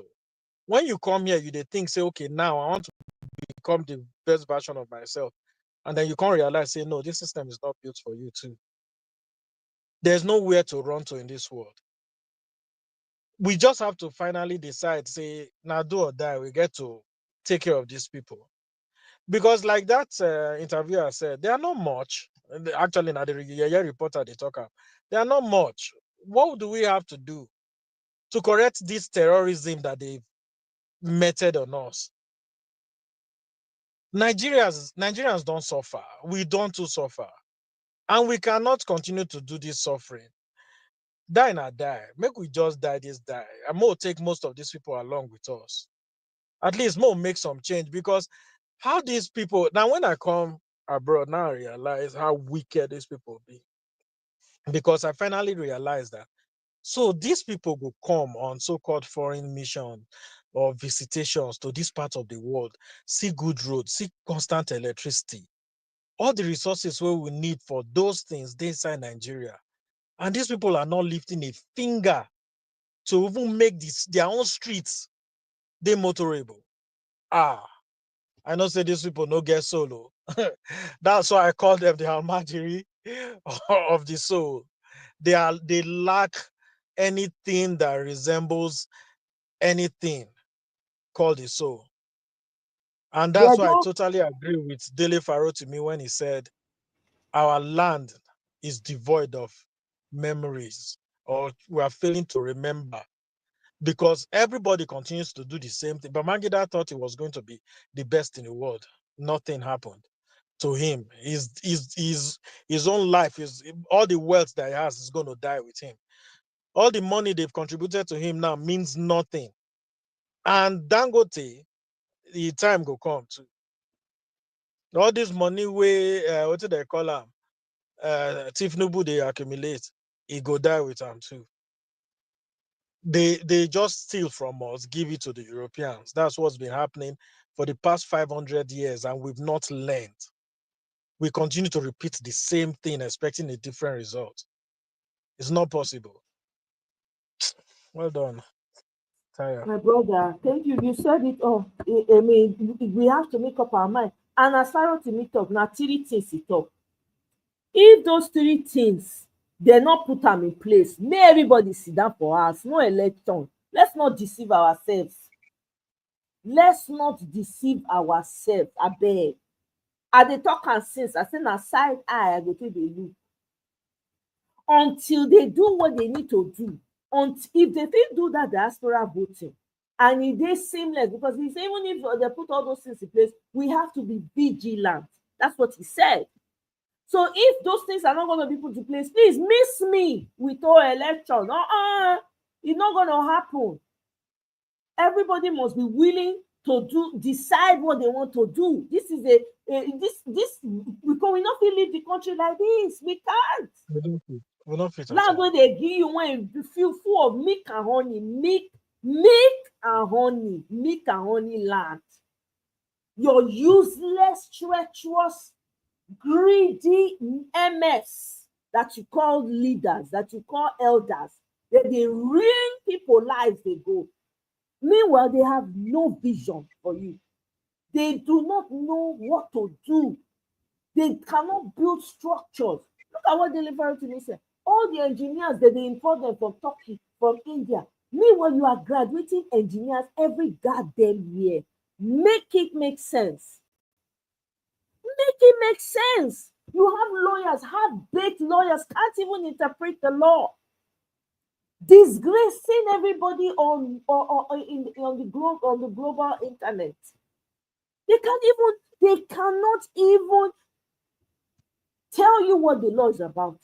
When you come here, you they think, say, okay, now I want to become the best version of myself. And then you can't realize, say, no, this system is not built for you too. There's nowhere to run to in this world. We just have to finally decide, say, now do or die, we get to take care of these people. Because like that interviewer said, they are not much. Actually, now the reporter, they talk about, they are not much. What do we have to do to correct this terrorism that they've meted on us? Nigerians don't suffer. We don't too suffer. And we cannot continue to do this suffering. Die not die. Make we just die this die. And more take most of these people along with us. At least more make some change, because how these people now when I come abroad, now I realize how wicked these people be. Because I finally realized that. So these people will come on so-called foreign mission or visitations to this part of the world, see good roads, see constant electricity, all the resources where we need for those things they inside Nigeria. And these people are not lifting a finger to even make their own streets they motorable. I know say these people no get solo. That's why I call them the Almajiri of the soul. They lack anything that resembles anything called the soul. And that's why I totally agree with Dele Faro to me when he said our land is devoid of memories, or we are failing to remember, because everybody continues to do the same thing. But Babangida thought he was going to be the best in the world. Nothing happened to him. His own life, all the wealth that he has is going to die with him. All the money they've contributed to him now means nothing. And Dangote, the time go come too. All this money what do they call them? Tifnubu they accumulate, he go die with them too. They just steal from us, give it to the Europeans. That's what's been happening for the past 500 years, and we've not learned. We continue to repeat the same thing, expecting a different result. It's not possible. Well done. Taya. My brother, thank you. You said it all. I mean, we have to make up our mind. And as far as to meet up, now 3 things it up. If those 3 things, they're not put them in place, may everybody sit down for us, no election. Let's not deceive ourselves. Let's not deceive ourselves. I beg. I dey talk and since I say na side eye I go take dey look. Until they do what they need to do. If they fit do that diaspora voting, and it is seamless, because he said even if they put all those things in place, we have to be vigilant. That's what he said. So if those things are not going to be put in place, please miss me with all election. It's not going to happen. Everybody must be willing to decide what they want to do. This is this because we not feel leave the country like this. We can't. We don't fit. Now when they give you when you feel full of milk and honey, milk Milk and honey land. Your useless, treacherous, greedy MS that you call leaders, that you call elders, that they ruin people's lives, they go. Meanwhile, they have no vision for you. They do not know what to do. They cannot build structures. Look at what delivery to me said. All the engineers that they import them from Turkey, from India. Meanwhile, you are graduating engineers every goddamn year. Make it make sense. Make it make sense. You have lawyers, half-baked lawyers, can't even interpret the law. Disgracing everybody on the global internet. They cannot even tell you what the law is about.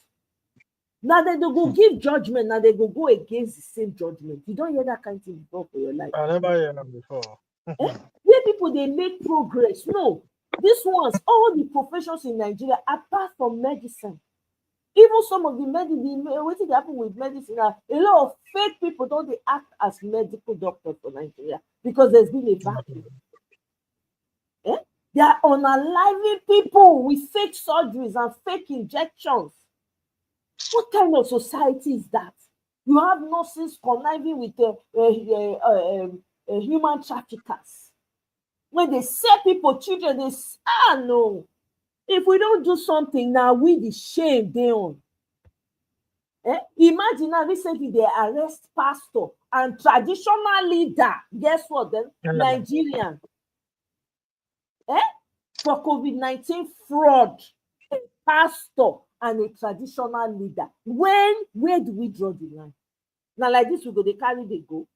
Now that they go give judgment, now they go against the same judgment. You don't hear that kind of thing before for your life. I never heard that before. Where people they make progress. No, this ones, all the professions in Nigeria, apart from medicine, even some of the medicine, what did happen with medicine? A lot of fake people don't they act as medical doctors for Nigeria because there's been a vacuum. They are unaliving people with fake surgeries and fake injections. What kind of society is that? You have nurses conniving with human traffickers. When they sell people children, they say, no. If we don't do something now, we the shame they on. Imagine now recently they arrest pastor and traditional leader. Guess what then? Nigerian. For COVID-19 fraud, a pastor and a traditional leader. Where do we draw the line? Now, like this, we go, they carry, they go.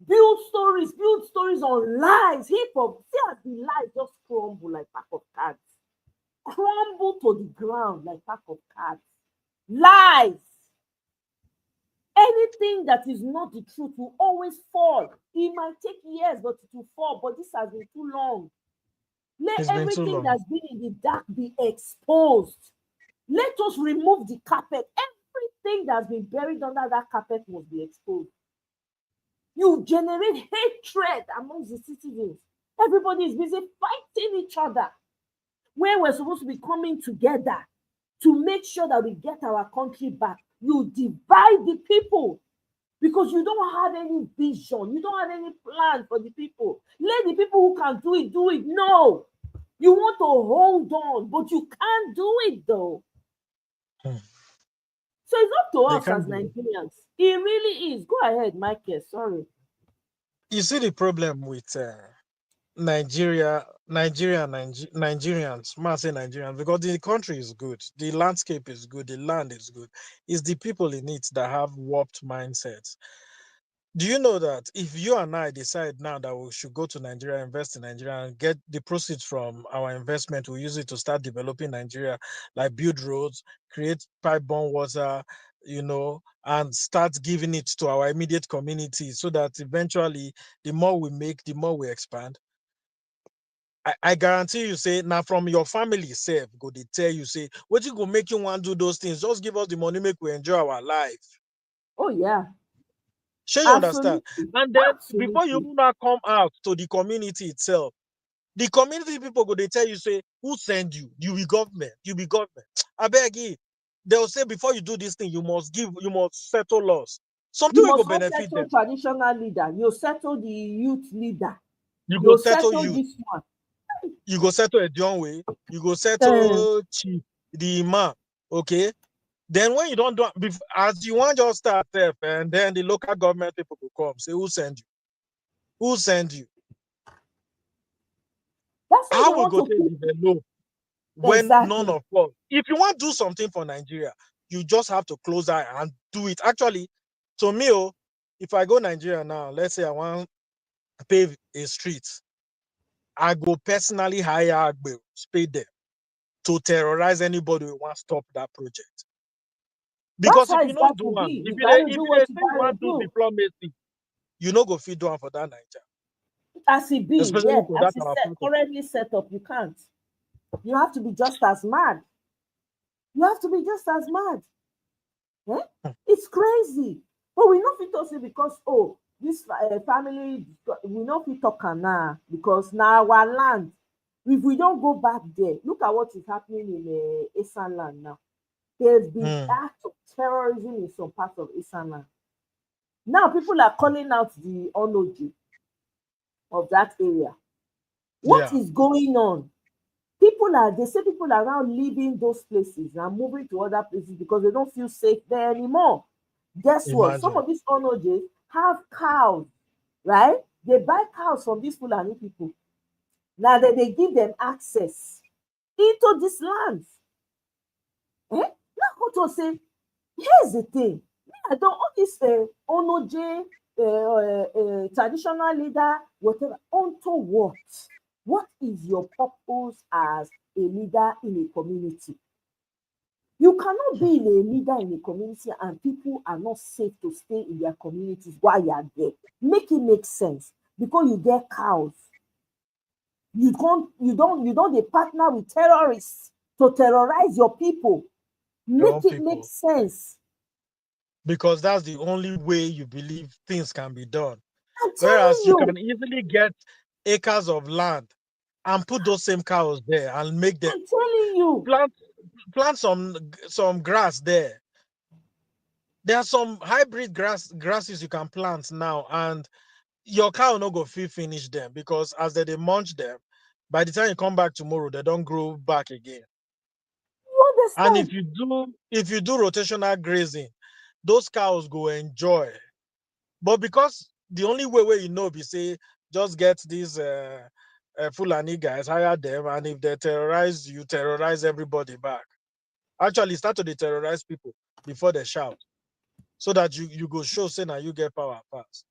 Build stories on lies. Hip hop, see as the lies just crumble like pack of cards. Crumble to the ground like pack of cards. Lies. Anything that is not the truth will always fall. It might take years, but it will fall. But this has been too long. Let everything that's been in the dark be exposed. Let us remove the carpet. Everything that's been buried under that carpet must be exposed. You generate hatred amongst the citizens. Everybody is busy fighting each other. Where we're supposed to be coming together to make sure that we get our country back. You divide the people because you don't have any vision. You don't have any plan for the people. Let the people who can do it. No. You want to hold on, but you can't do it though. So it's up to us as Nigerians. It really is. Go ahead, Michael. Sorry. You see the problem with Nigerians, must say Nigerians, because the country is good, the landscape is good, the land is good. It's the people in it that have warped mindsets. Do you know that if you and I decide now that we should go to Nigeria, invest in Nigeria, and get the proceeds from our investment, we use it to start developing Nigeria, like build roads, create pipe-borne water, and start giving it to our immediate community so that eventually the more we make, the more we expand. I guarantee you, say, now from your family self, go they tell you, say, what you go make you want to do those things? Just give us the money, make we enjoy our life. Oh, yeah. Sure, you understand? And then before you do not come out to the community itself, the community people go they tell you, say, who send you? You be government. I beg you. They'll say before you do this thing, you must settle laws. Something you will must benefit settle them. Traditional leader. You settle the youth leader. You go settle this one. You go settle a John way. You go settle chief, the imam. Okay. Then when you don't do as you want just start there, and then the local government people will come. Say, who send you? Who send you? That's how we go to develop when none of us. If you want to do something for Nigeria, you just have to close eye and do it. Actually, to me, if I go Nigeria now, let's say I want to pave a street, I go personally hire Agbe, pay them to terrorize anybody who wants to stop that project. Because if you don't do one, if you want to do diplomacy, you no go fit do one for that Nigeria. As it be, yeah, as it's currently set up, you can't. You have to be just as mad. You have to be just as mad. It's crazy. But we know fit talk say because this family we know fit talk am now because now our land. If we don't go back there, look at what is happening in Esan land now. There's been acts of terrorism in some parts of Esan land. Now people are calling out the Onoji of that area. What is going on? They say people are now leaving those places and moving to other places because they don't feel safe there anymore. Guess what? Some of these Onojis have cows, right? They buy cows from these Fulani people. Now that they give them access into this land. Now what to say, here's the thing. I don't all this Onoje, traditional leader, whatever, onto what? What is your purpose as a leader in a community? You cannot be a leader in a community and people are not safe to stay in their communities while you are there. Make it make sense because you get cows. You don't they partner with terrorists to terrorize your people. Make it make sense. Because that's the only way you believe things can be done. Whereas you can easily get acres of land and put those same cows there and make them plant some grass there. There are some hybrid grasses you can plant now, and your cow no go finish them because as they munch them, by the time you come back tomorrow, they don't grow back again. And if you do rotational grazing, those cows go enjoy. But because the only way be say just get these Fulani guys, hire them, and if they terrorize you, terrorize everybody back. Actually, start to terrorize people before they shout, so that you go show say now you get power fast.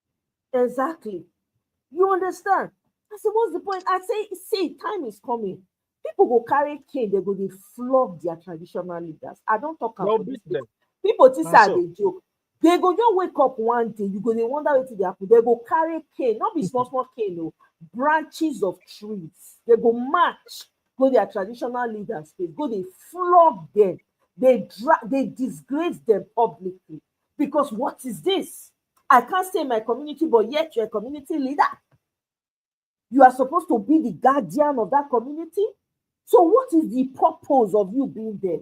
Exactly. You understand? I said, what's the point? I say, see, time is coming. People go carry cane, they go they flog their traditional leaders. I don't talk about this. People think they joke. They go just wake up one day, you go they wonder what they happen. They go carry cane, not be small cane, no, branches of trees. They go march, go their traditional leaders, they go they flog them, they disgrace them publicly. Because what is this? I can't stay in my community, but yet you're a community leader. You are supposed to be the guardian of that community. So what is the purpose of you being there?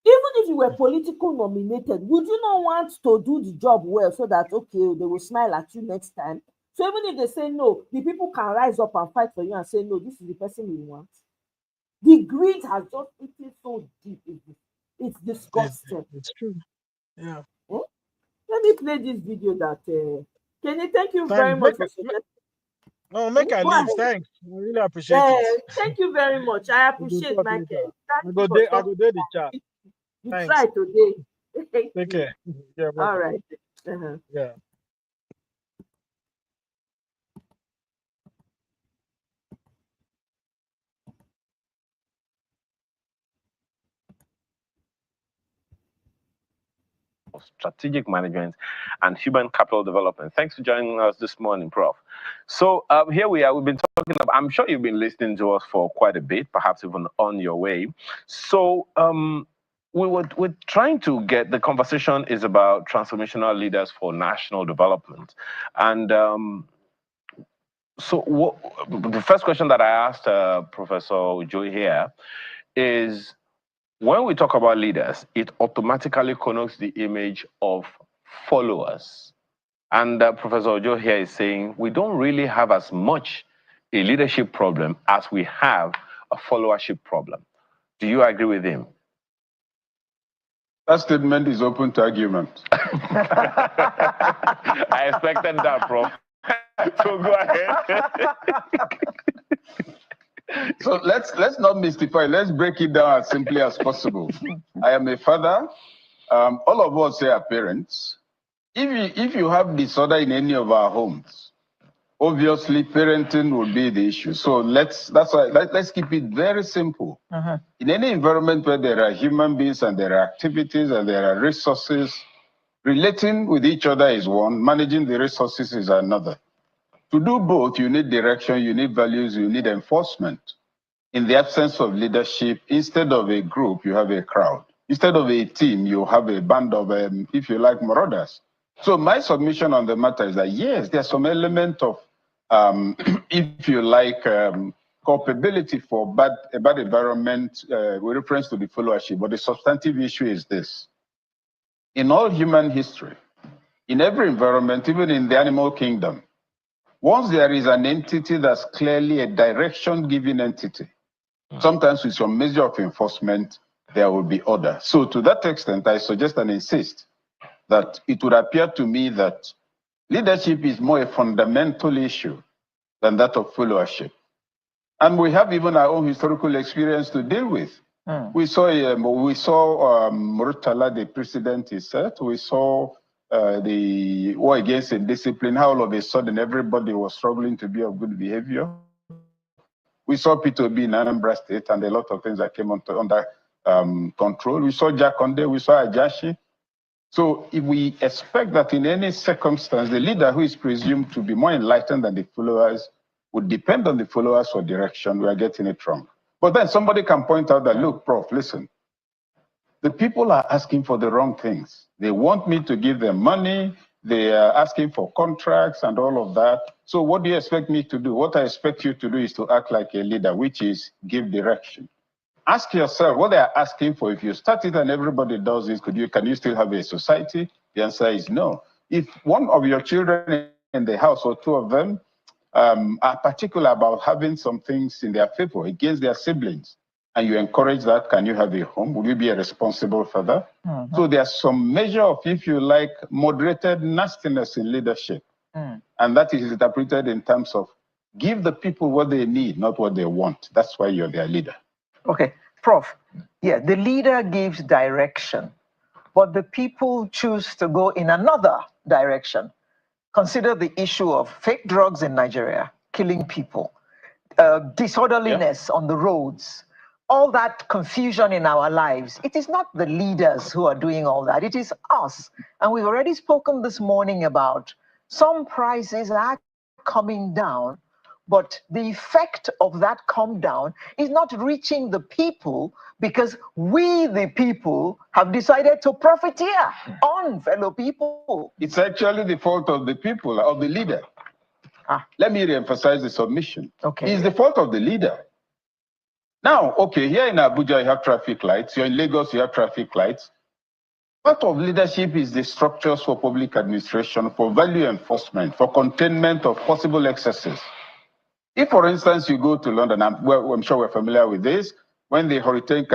Even if you were political nominated, would you not want to do the job well so that, okay, they will smile at you next time? So even if they say no, the people can rise up and fight for you and say, no, this is the person we want. The greed has just eaten so deep. It's disgusting. It's true. Yeah. Let me play this video that Kenny, thank you very much for suggesting. No, make I leave. Thanks. I really appreciate it. Thank you very much. I appreciate Michael. I go do the chat. You try today. Take care. Yeah, all right. Yeah. Strategic management and human capital development. Thanks for joining us this morning, Prof. So here we are. We've been talking about, I'm sure you've been listening to us for quite a bit, perhaps even on your way. So we're trying to get, the conversation is about transformational leaders for national development. And the first question that I asked Professor Joy here is, when we talk about leaders, it automatically connotes the image of followers. And Professor Ojo here is saying we don't really have as much a leadership problem as we have a followership problem. Do you agree with him? That statement is open to argument. I expected that, Prof. So go ahead. So let's not mystify. Let's break it down as simply as possible. I am a father. All of us here are parents. If you have disorder in any of our homes, obviously parenting will be the issue. So let's keep it very simple. In any environment where there are human beings and there are activities and there are resources, relating with each other is one, managing the resources is another. To do both, you need direction, you need values, you need enforcement. In the absence of leadership, instead of a group, you have a crowd. Instead of a team, you have a band of, if you like, marauders. So my submission on the matter is that, yes, there's some element of, if you like, culpability for a bad environment with reference to the followership. But the substantive issue is this. In all human history, in every environment, even in the animal kingdom, once there is an entity that's clearly a direction-giving entity, sometimes with some measure of enforcement, there will be order. So to that extent, I suggest and insist that it would appear to me that leadership is more a fundamental issue than that of followership. And we have even our own historical experience to deal with. We saw Murtala, the president, is set. We saw the war against indiscipline, how all of a sudden everybody was struggling to be of good behavior. We saw P2B in Anambra State and a lot of things that came under control. We saw Jakonde, we saw Ajashi. So if we expect that in any circumstance, the leader who is presumed to be more enlightened than the followers would depend on the followers for direction, we are getting it wrong. But then somebody can point out that, look, Prof, listen, the people are asking for the wrong things. They want me to give them money. They are asking for contracts and all of that. So what do you expect me to do? What I expect you to do is to act like a leader, which is give direction. Ask yourself what they are asking for. If you start it and everybody does this, can you still have a society? The answer is no. If one of your children in the house or two of them are particular about having some things in their favor against their siblings, and you encourage that, can you have a home? Will you be a responsible father? So there's some measure of, if you like, moderated nastiness in leadership. And that is interpreted in terms of give the people what they need, not what they want. That's why you're their leader. Okay, Prof. Yeah, the leader gives direction, but the people choose to go in another direction. Consider the issue of fake drugs in Nigeria, killing people, disorderliness on the roads, all that confusion in our lives. It is not the leaders who are doing all that, it is us. And we've already spoken this morning about some prices are coming down, but the effect of that come down is not reaching the people because we, the people, have decided to profiteer on fellow people. It's actually the fault of the people, of the leader. Let me reemphasize the submission. Okay. It's the fault of the leader. Now, okay, here in Abuja, you have traffic lights. You're in Lagos, you have traffic lights. Part of leadership is the structures for public administration, for value enforcement, for containment of possible excesses. If, for instance, you go to London, I'm sure we're familiar with this, when the Hurricane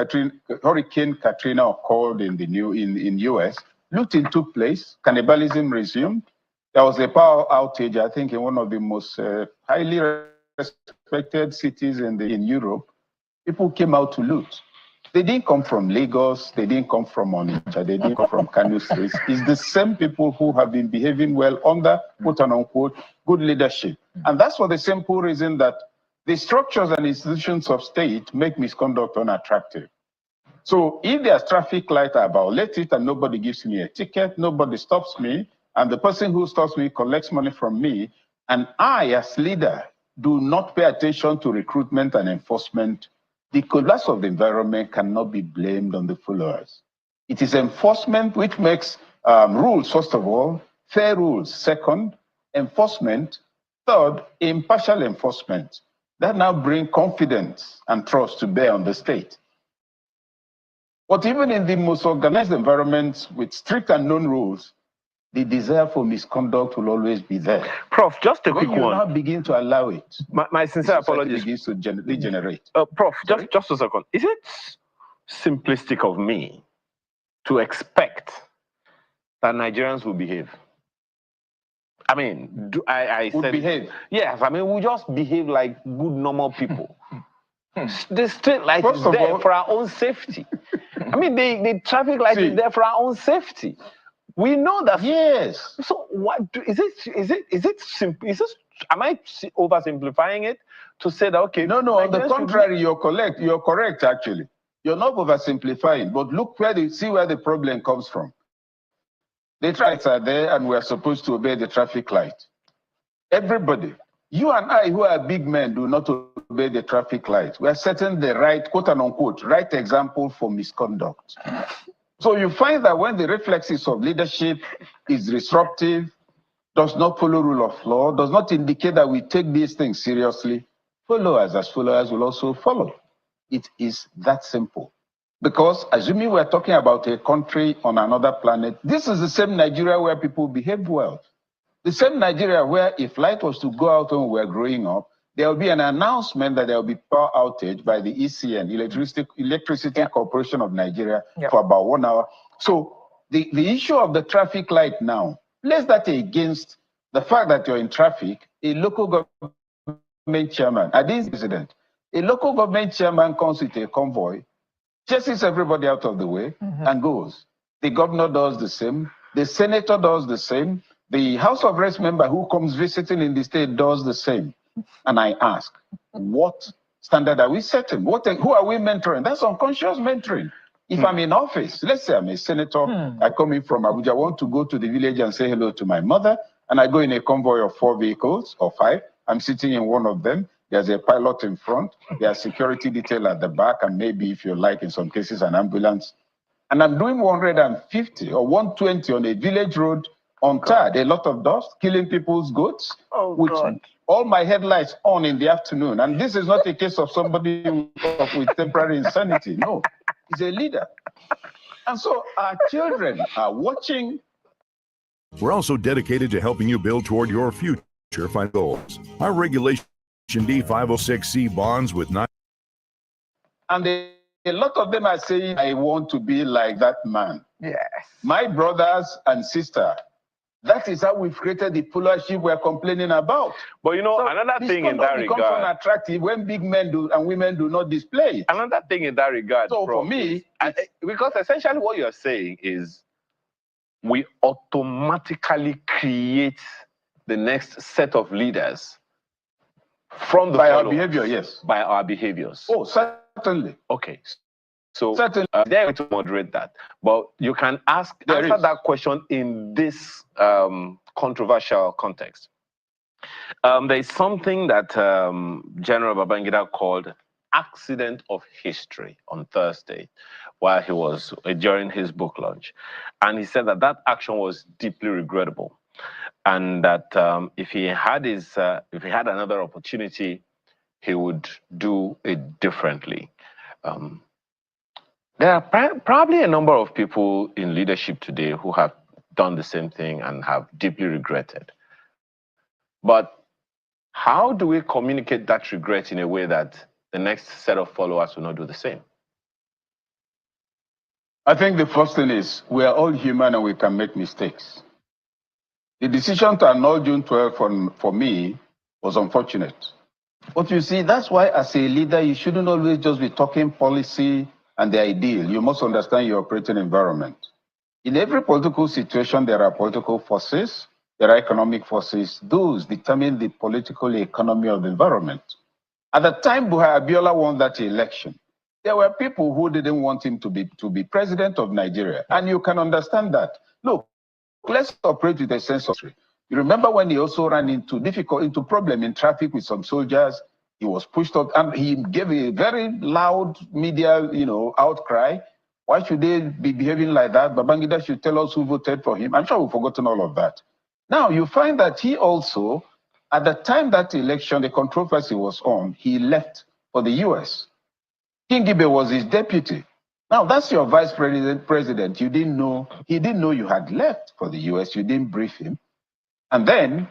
Katrina occurred in the US, looting took place, cannibalism resumed. There was a power outage, I think, in one of the most highly respected cities in Europe. People came out to loot. They didn't come from Lagos, they didn't come from Onitsha, they didn't come from Kano Street. It's the same people who have been behaving well under, quote unquote, good leadership. And that's for the simple reason that the structures and institutions of state make misconduct unattractive. So if there's traffic light, I violate it and nobody gives me a ticket, nobody stops me, and the person who stops me collects money from me, and I, as leader, do not pay attention to recruitment and enforcement, the collapse of the environment cannot be blamed on the followers. It is enforcement which makes rules, first of all, fair rules, second, enforcement, third, impartial enforcement. That now bring confidence and trust to bear on the state. But even in the most organized environments with strict and known rules, the desire for misconduct will always be there. Prof, just a quick one. When you one. now begin to allow it, my sincere apologies. Begins to degenerate. Prof, just a second. Is it simplistic of me to expect that Nigerians will behave? I mean, I said behave. Yes, I mean we just behave like good normal people. The street light First is of there all, for our own safety. I mean, the traffic light is there for our own safety. We know that. Yes. So what is it simple? Is this, am I oversimplifying it to say that okay? No, on the contrary, you're correct. You're correct actually. You're not oversimplifying, but look see where the problem comes from. The lights are there and we're supposed to obey the traffic light. Everybody. You and I, who are big men, do not obey the traffic lights. We are setting the right, quote and unquote, right example for misconduct. So you find that when the reflexes of leadership is disruptive, does not follow rule of law, does not indicate that we take these things seriously, followers will also follow. It is that simple. Because assuming we're talking about a country on another planet, this is the same Nigeria where people behave well. The same Nigeria where if light was to go out when we were growing up, there will be an announcement that there will be power outage by the ECN, Electricity Corporation of Nigeria, for about 1 hour. So the issue of the traffic light now, place that against the fact that you're in traffic, a local government chairman, a president, a local government chairman comes with a convoy, chases everybody out of the way and goes. The governor does the same. The senator does the same. The House of Reps member who comes visiting in the state does the same. And I ask, what standard are we setting? Who are we mentoring? That's unconscious mentoring. If I'm in office, let's say I'm a senator, I come in from Abuja, I want to go to the village and say hello to my mother, and I go in a convoy of 4 vehicles or 5. I'm sitting in one of them. There's a pilot in front. There's security detail at the back, and maybe, if you like, in some cases, an ambulance. And I'm doing 150 or 120 on a village road, untarred, a lot of dust, killing people's goats, with all my headlights on in the afternoon. And this is not a case of somebody with temporary insanity. No, he's a leader. And so our children are watching. We're also dedicated to helping you build toward your future financial goals. Our Regulation D 506C bonds with And a lot of them are saying, I want to be like that man. Yes. My brothers and sisters, that is how we've created the followership we're complaining about. But you know, another thing in that regard, becomes unattractive when big men do and women do not display it. Another thing in that regard, so for me, because essentially what you're saying is we automatically create the next set of leaders from the by our behavior, yes. By our behaviors. Oh, certainly. Okay. So certainly, they're going to moderate that. But you can answer that question in this controversial context. There is something that General Babangida called accident of history on Thursday while he was during his book launch. And he said that that action was deeply regrettable. And that if he had another opportunity, he would do it differently. There are probably a number of people in leadership today who have done the same thing and have deeply regretted. But how do we communicate that regret in a way that the next set of followers will not do the same? I think the first thing is we are all human and we can make mistakes. The decision to annul June 12 for me was unfortunate. But you see, that's why as a leader, you shouldn't always just be talking policy and the ideal. You must understand your operating environment. In every political situation, there are political forces, there are economic forces. Those determine the political economy of the environment. At the time Buhari Abiola won that election, there were people who didn't want him to be president of Nigeria. And you can understand that. Look, let's operate with a sense of history. You remember when he also ran into problem in traffic with some soldiers. He was pushed out and he gave a very loud media, outcry. Why should they be behaving like that? Babangida should tell us who voted for him. I'm sure we've forgotten all of that. Now you find that he also, at the time that election, the controversy was on, he left for the US. Kingibe was his deputy. Now that's your vice president. He didn't know you had left for the US. You didn't brief him. And then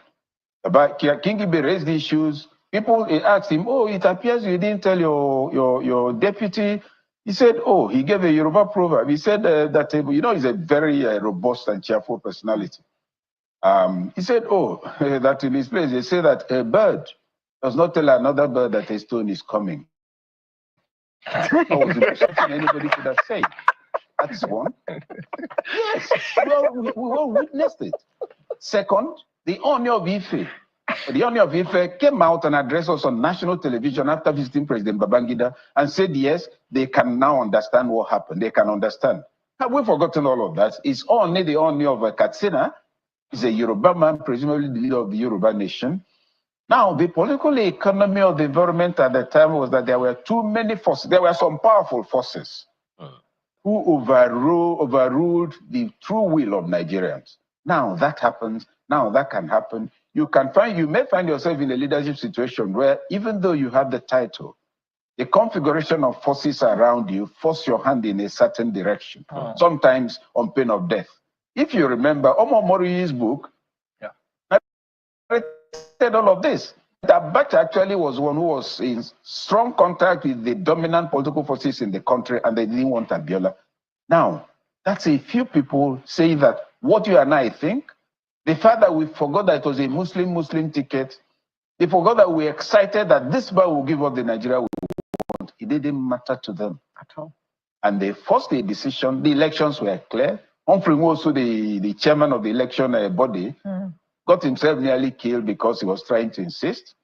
Kingibe raised the issues. People asked him, oh, it appears you didn't tell your deputy. He said, oh, he gave a Yoruba proverb. He said that, he's a very robust and cheerful personality. He said, oh, that in his place, they say that a bird does not tell another bird that a stone is coming. That was something anybody could have said. That's one. Yes, we all witnessed it. Second, the Ooni of Ife. The Ooni of Ife came out and addressed us on national television after visiting President Babangida and said, yes, they can now understand what happened. They can understand. Have we forgotten all of that? It's only the Ooni of Katsina. He's a Yoruba man, presumably the leader of the Yoruba nation. Now, the political economy of the environment at the time was that there were too many forces. There were some powerful forces who overruled the true will of Nigerians. Now that happens. Now that can happen. You may find yourself in a leadership situation where even though you have the title, the configuration of forces around you force your hand in a certain direction, sometimes on pain of death. If you remember, Omar Mori's book, said all of this. Abacha actually was one who was in strong contact with the dominant political forces in the country, and they didn't want Abiola. Now, that's a few people saying that what you and I think, the fact that we forgot that it was a Muslim ticket, they forgot that we were excited that this man will give us the Nigeria we want. It didn't matter to them at all. And they forced a decision. The elections were clear. Humphrey, also the chairman of the election body, got himself nearly killed because he was trying to insist.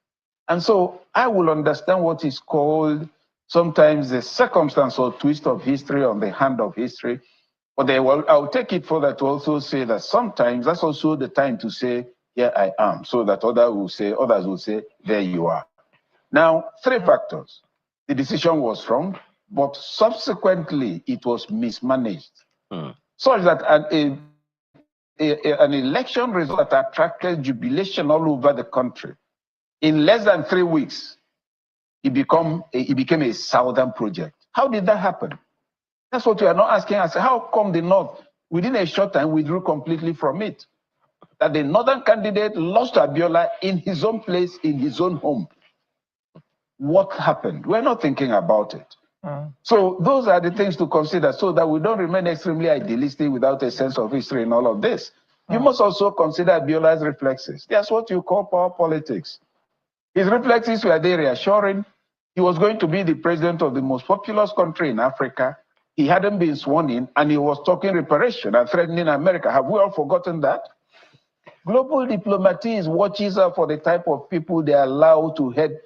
And so I will understand what is called sometimes the circumstance or twist of history on the hand of history. But I'll take it further to also say that sometimes that's also the time to say, here I am, so that others will say, there you are. Now, three factors. The decision was wrong, but subsequently it was mismanaged. Such that an election result that attracted jubilation all over the country. In less than 3 weeks, it became a southern project. How did that happen? That's what we are not asking us. How come the North, within a short time, withdrew completely from it? That the northern candidate lost to Abiola in his own place, in his own home. What happened? We're not thinking about it. So those are the things to consider so that we don't remain extremely idealistic without a sense of history in all of this. You must also consider Abiola's reflexes. That's what you call power politics. His reflexes, were they reassuring? He was going to be the president of the most populous country in Africa. He hadn't been sworn in, and he was talking reparation and threatening America. Have we all forgotten that? Global diplomacy watches out for the type of people they allow to head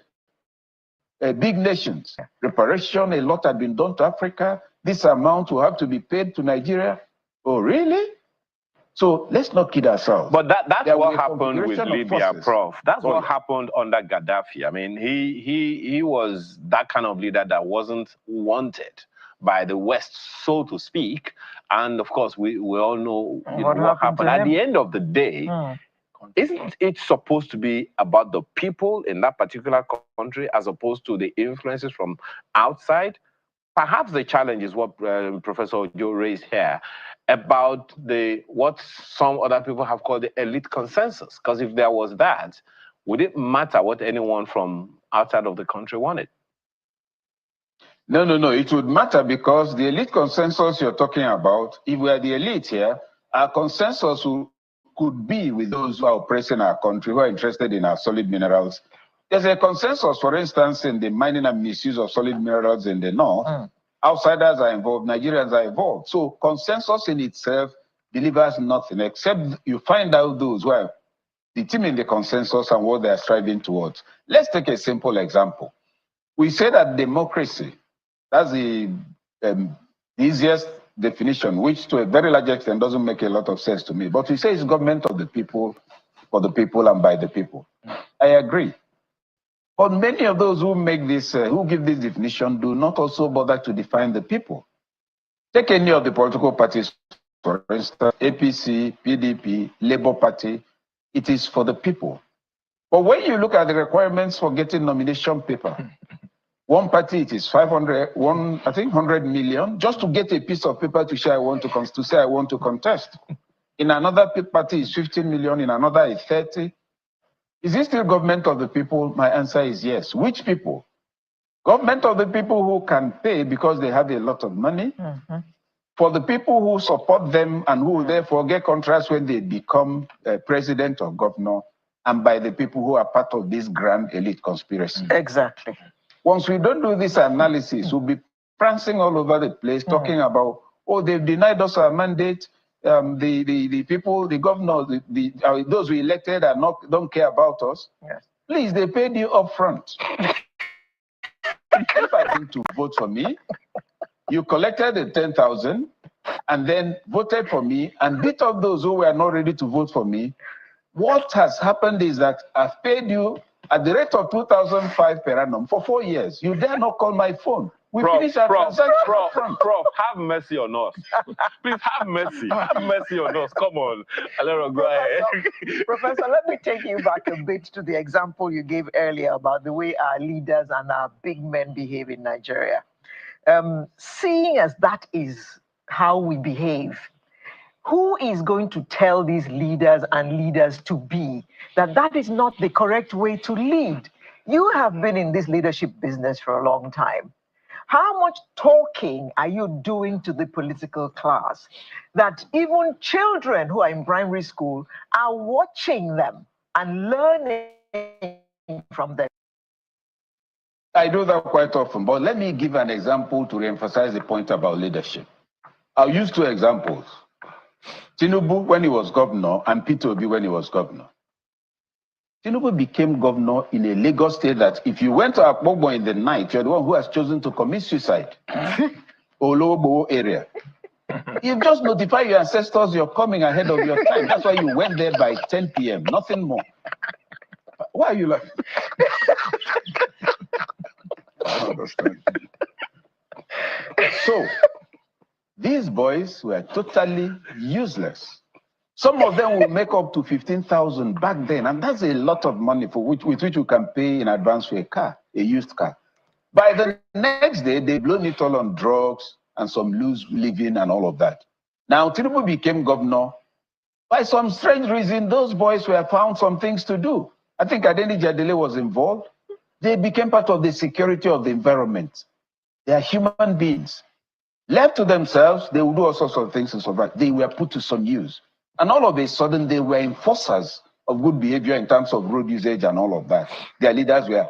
big nations. Reparation, a lot had been done to Africa. This amount will have to be paid to Nigeria. Oh, really? So let's not kid ourselves. But that's what happened with Libya, Prof. That's what happened under Gaddafi. I mean, he was that kind of leader that wasn't wanted by the West, so to speak. And of course, we all know what happened. At the end of the day, isn't it supposed to be about the people in that particular country as opposed to the influences from outside? Perhaps the challenge is what Professor Joe raised here about what some other people have called the elite consensus. Because if there was that, would it matter what anyone from outside of the country wanted? No. It would matter because the elite consensus you're talking about, if we are the elite here, our consensus could be with those who are oppressing our country, who are interested in our solid minerals. There's a consensus, for instance, in the mining and misuse of solid minerals in the north. Outsiders are involved, Nigerians are involved. So consensus in itself delivers nothing except you find out those who are the team in the consensus and what they are striving towards. Let's take a simple example. We say that democracy, that's the easiest definition, which to a very large extent doesn't make a lot of sense to me. But we say it's government of the people, for the people, and by the people. I agree. But many of those who make this, who give this definition, do not also bother to define the people. Take any of the political parties, for instance, APC, PDP, Labour Party. It is for the people. But when you look at the requirements for getting nomination paper, one party it is 100 million just to get a piece of paper to say I want to contest. In another party is 15 million, in another is 30. Is it still government of the people? My answer is yes. Which people? Government of the people who can pay because they have a lot of money. For the people who support them and who therefore get contracts when they become president or governor, and by the people who are part of this grand elite conspiracy. Exactly. Once we don't do this analysis, we'll be prancing all over the place, talking about, oh, they've denied us our mandate. The people, the governor, those we elected don't care about us. Yes. Please, they paid you up front. If I think to vote for me, you collected the 10,000 and then voted for me and beat up those who were not ready to vote for me. What has happened is that I've paid you at the rate of 2,005 per annum for 4 years. You dare not call my phone. We finish our transaction. Prof, have mercy on us. Please have mercy. Have mercy on us. Come on. Alero, go ahead. Professor, let me take you back a bit to the example you gave earlier about the way our leaders and our big men behave in Nigeria. Seeing as that is how we behave, who is going to tell these leaders and leaders to be that that is not the correct way to lead? You have been in this leadership business for a long time. How much talking are you doing to the political class that even children who are in primary school are watching them and learning from them? I do that quite often, but let me give an example to reemphasize the point about leadership. I'll use 2 examples. Tinubu when he was governor and Peter Obi when he was governor. Tinubu became governor in a Lagos state that if you went to Akpogbo in the night, you're the one who has chosen to commit suicide. Olobo area. You just notify your ancestors you're coming ahead of your time. That's why you went there by 10 p.m., nothing more. Why are you laughing? I don't understand. So, these boys were totally useless. Some of them will make up to 15,000 back then, and that's a lot of money with which you can pay in advance for a car, a used car. By the next day, they've blown it all on drugs and some loose living and all of that. Now, Tinubu became governor. By some strange reason, those boys were found some things to do. I think Adeni Jadele was involved. They became part of the security of the environment. They are human beings. Left to themselves, they will do all sorts of things and so on. They were put to some use. And all of a sudden, they were enforcers of good behavior in terms of road usage and all of that. Their leaders were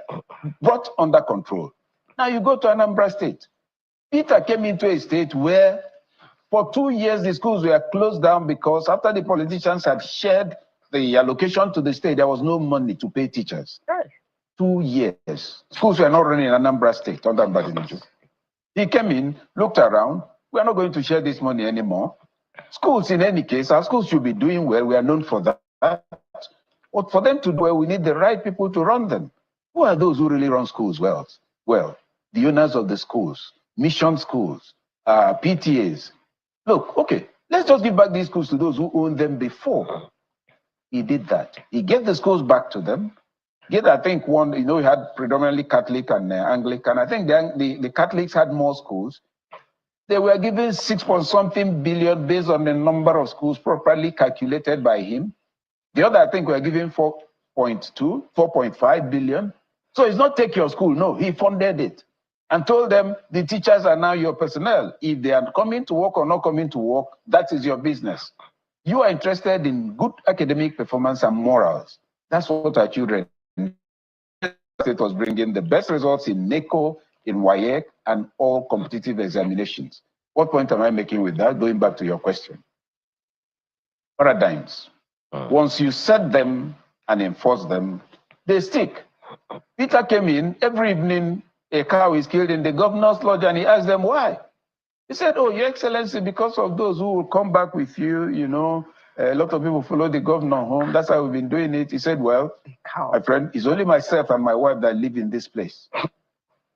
brought under control. Now you go to Anambra State. Peter came into a state where for 2 years, the schools were closed down because after the politicians had shared the allocation to the state, there was no money to pay teachers. 2 years. Schools were not running in Anambra State under Mbadinuju. He came in, looked around. We are not going to share this money anymore. Schools, in any case, our schools should be doing well. We are known for that. But for them to do well, we need the right people to run them. Who are those who really run schools well? Well, the owners of the schools, mission schools, PTAs. Look, okay, let's just give back these schools to those who owned them before. He did that. He gave the schools back to them. I think one, he had predominantly Catholic and Anglican. I think the Catholics had more schools. They were given 6-point-something billion based on the number of schools properly calculated by him. The other, I think, were given 4.5 billion. So it's not take your school. No, he funded it and told them the teachers are now your personnel. If they are coming to work or not coming to work, that is your business. You are interested in good academic performance and morals. That's what our children. It was bringing the best results in NECO, in WAEC, and all competitive examinations. What point am I making with that? Going back to your question. Paradigms. Once you set them and enforce them, they stick. Peter came in, every evening a cow is killed in the governor's lodge, and he asked them why. He said, oh, Your Excellency, because of those who will come back with you, a lot of people follow the governor home. That's how we've been doing it. He said, well, my friend, it's only myself and my wife that live in this place.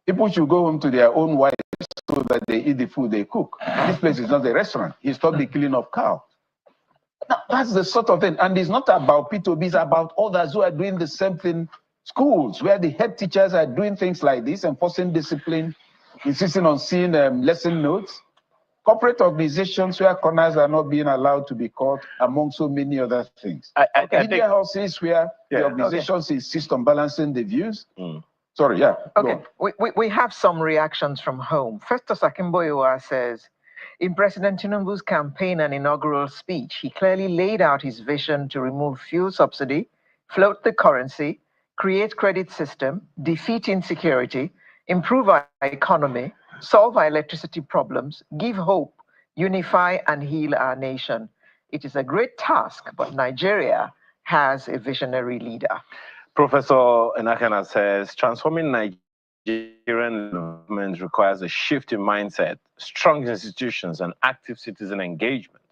People should go home to their own wives so that they eat the food they cook. This place is not a restaurant. He stopped the killing of cows. Now, that's the sort of thing. And it's not about P2B, it's about others who are doing the same thing. Schools where the head teachers are doing things like this, enforcing discipline, insisting on seeing lesson notes. Corporate organizations where corners are not being allowed to be caught, among so many other things. Media houses where the organizations insist on balancing the views. Sorry, yeah. Okay, we have some reactions from home. Festus Akimboyowa says, in President Tinubu's campaign and inaugural speech, he clearly laid out his vision to remove fuel subsidy, float the currency, create credit system, defeat insecurity, improve our economy, solve our electricity problems, give hope, unify and heal our nation. It is a great task, but Nigeria has a visionary leader. Professor Enakana says, transforming Nigerian government requires a shift in mindset, strong institutions, and active citizen engagement.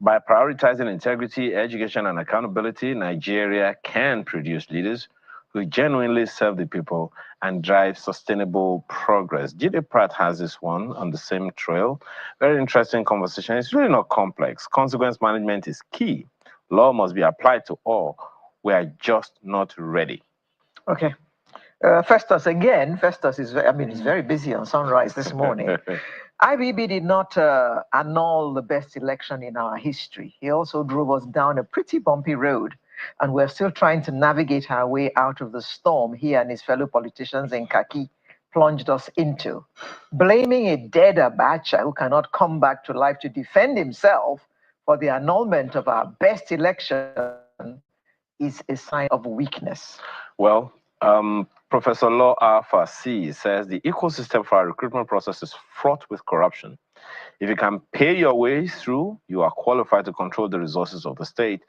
By prioritizing integrity, education, and accountability, Nigeria can produce leaders who genuinely serve the people and drive sustainable progress. Jide Pratt has this one on the same trail. Very interesting conversation. It's really not complex. Consequence management is key. Law must be applied to all. We are just not ready. Okay. Festus again. Festus is, he's very busy on Sunrise this morning. IBB did not annul the best election in our history. He also drove us down a pretty bumpy road, and we're still trying to navigate our way out of the storm he and his fellow politicians in khaki plunged us into. Blaming a dead Abacha who cannot come back to life to defend himself for the annulment of our best election is a sign of weakness. Well, Professor Law Alpha C says the ecosystem for our recruitment process is fraught with corruption. If you can pay your way through, you are qualified to control the resources of the state.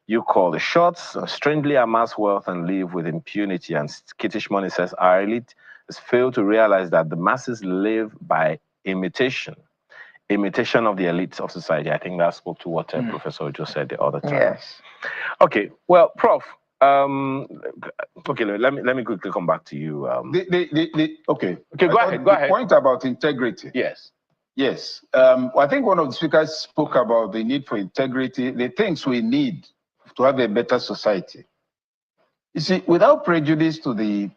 You call the shots, strangely amass wealth and live with impunity. And Skittish Money says our elite has failed to realize that the masses live by imitation. Imitation of the elites of society. I think that spoke to what Professor just said the other time. Yes. Okay, well, Prof, okay, let me quickly come back to you. Okay, go ahead. The point about integrity. Yes. Yes. I think one of the speakers spoke about the need for integrity, the things we need to have a better society. You see, without prejudice to the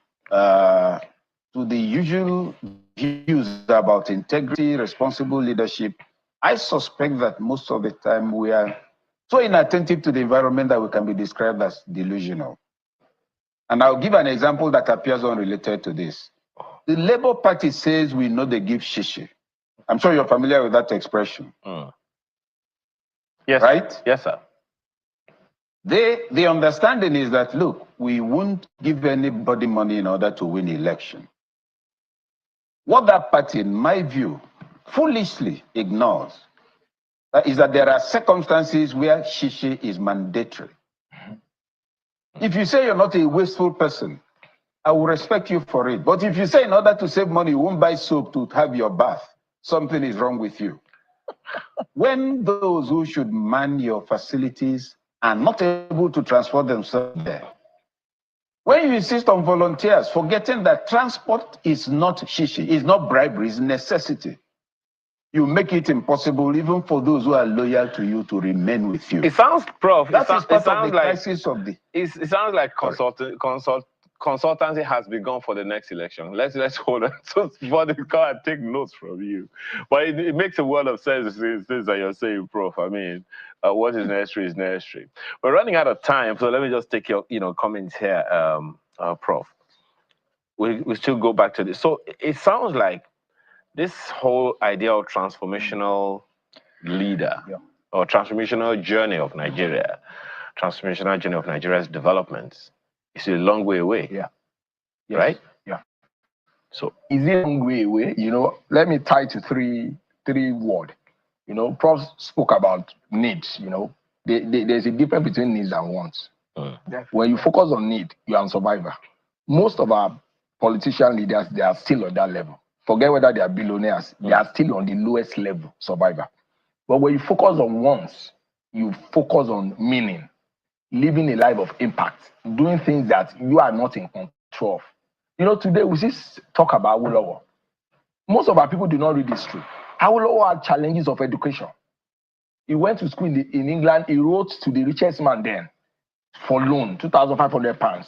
usual views about integrity, responsible leadership, I suspect that most of the time we are so inattentive to the environment that we can be described as delusional. And I'll give an example that appears unrelated to this. The Labour Party says we know they give shishi. I'm sure you're familiar with that expression. Yes. Right? Yes, sir. The understanding is that, look, we won't give anybody money in order to win election. What that party, in my view, foolishly ignores is that there are circumstances where shishi is mandatory. If you say you're not a wasteful person, I will respect you for it. But if you say in order to save money, you won't buy soap to have your bath, something is wrong with you. When those who should man your facilities are not able to transport themselves there, when you insist on volunteers, forgetting that transport is not shishi, is not bribery, it's necessity, you make it impossible even for those who are loyal to you to remain with you. It sounds, Prof. It sounds like crisis of the. It sounds like consultancy has begun for the next election. Let's hold on to before they come and take notes from you. But it makes a world of sense. Things that you're saying, Prof. I mean, what is necessary is necessary. We're running out of time, so let me just take your comments here, Prof. We still go back to this. So it sounds like this whole idea of transformational leader or transformational journey of Nigeria, transformational journey of Nigeria's development is a long way away. Yes. Right? Yeah. So is it a long way away? Let me tie to three words. Prof spoke about needs. There's a difference between needs and wants. When you focus on need, you are a survivor. Most of our politician leaders, they are still on that level. Forget whether they are billionaires, they are still on the lowest level, survivor. But when you focus on wants, you focus on meaning, living a life of impact, doing things that you are not in control of. Today we just talk about Awolowo. Most of our people do not read history. Awolowo had challenges of education. He went to school in England, he wrote to the richest man then for loan, £2,500.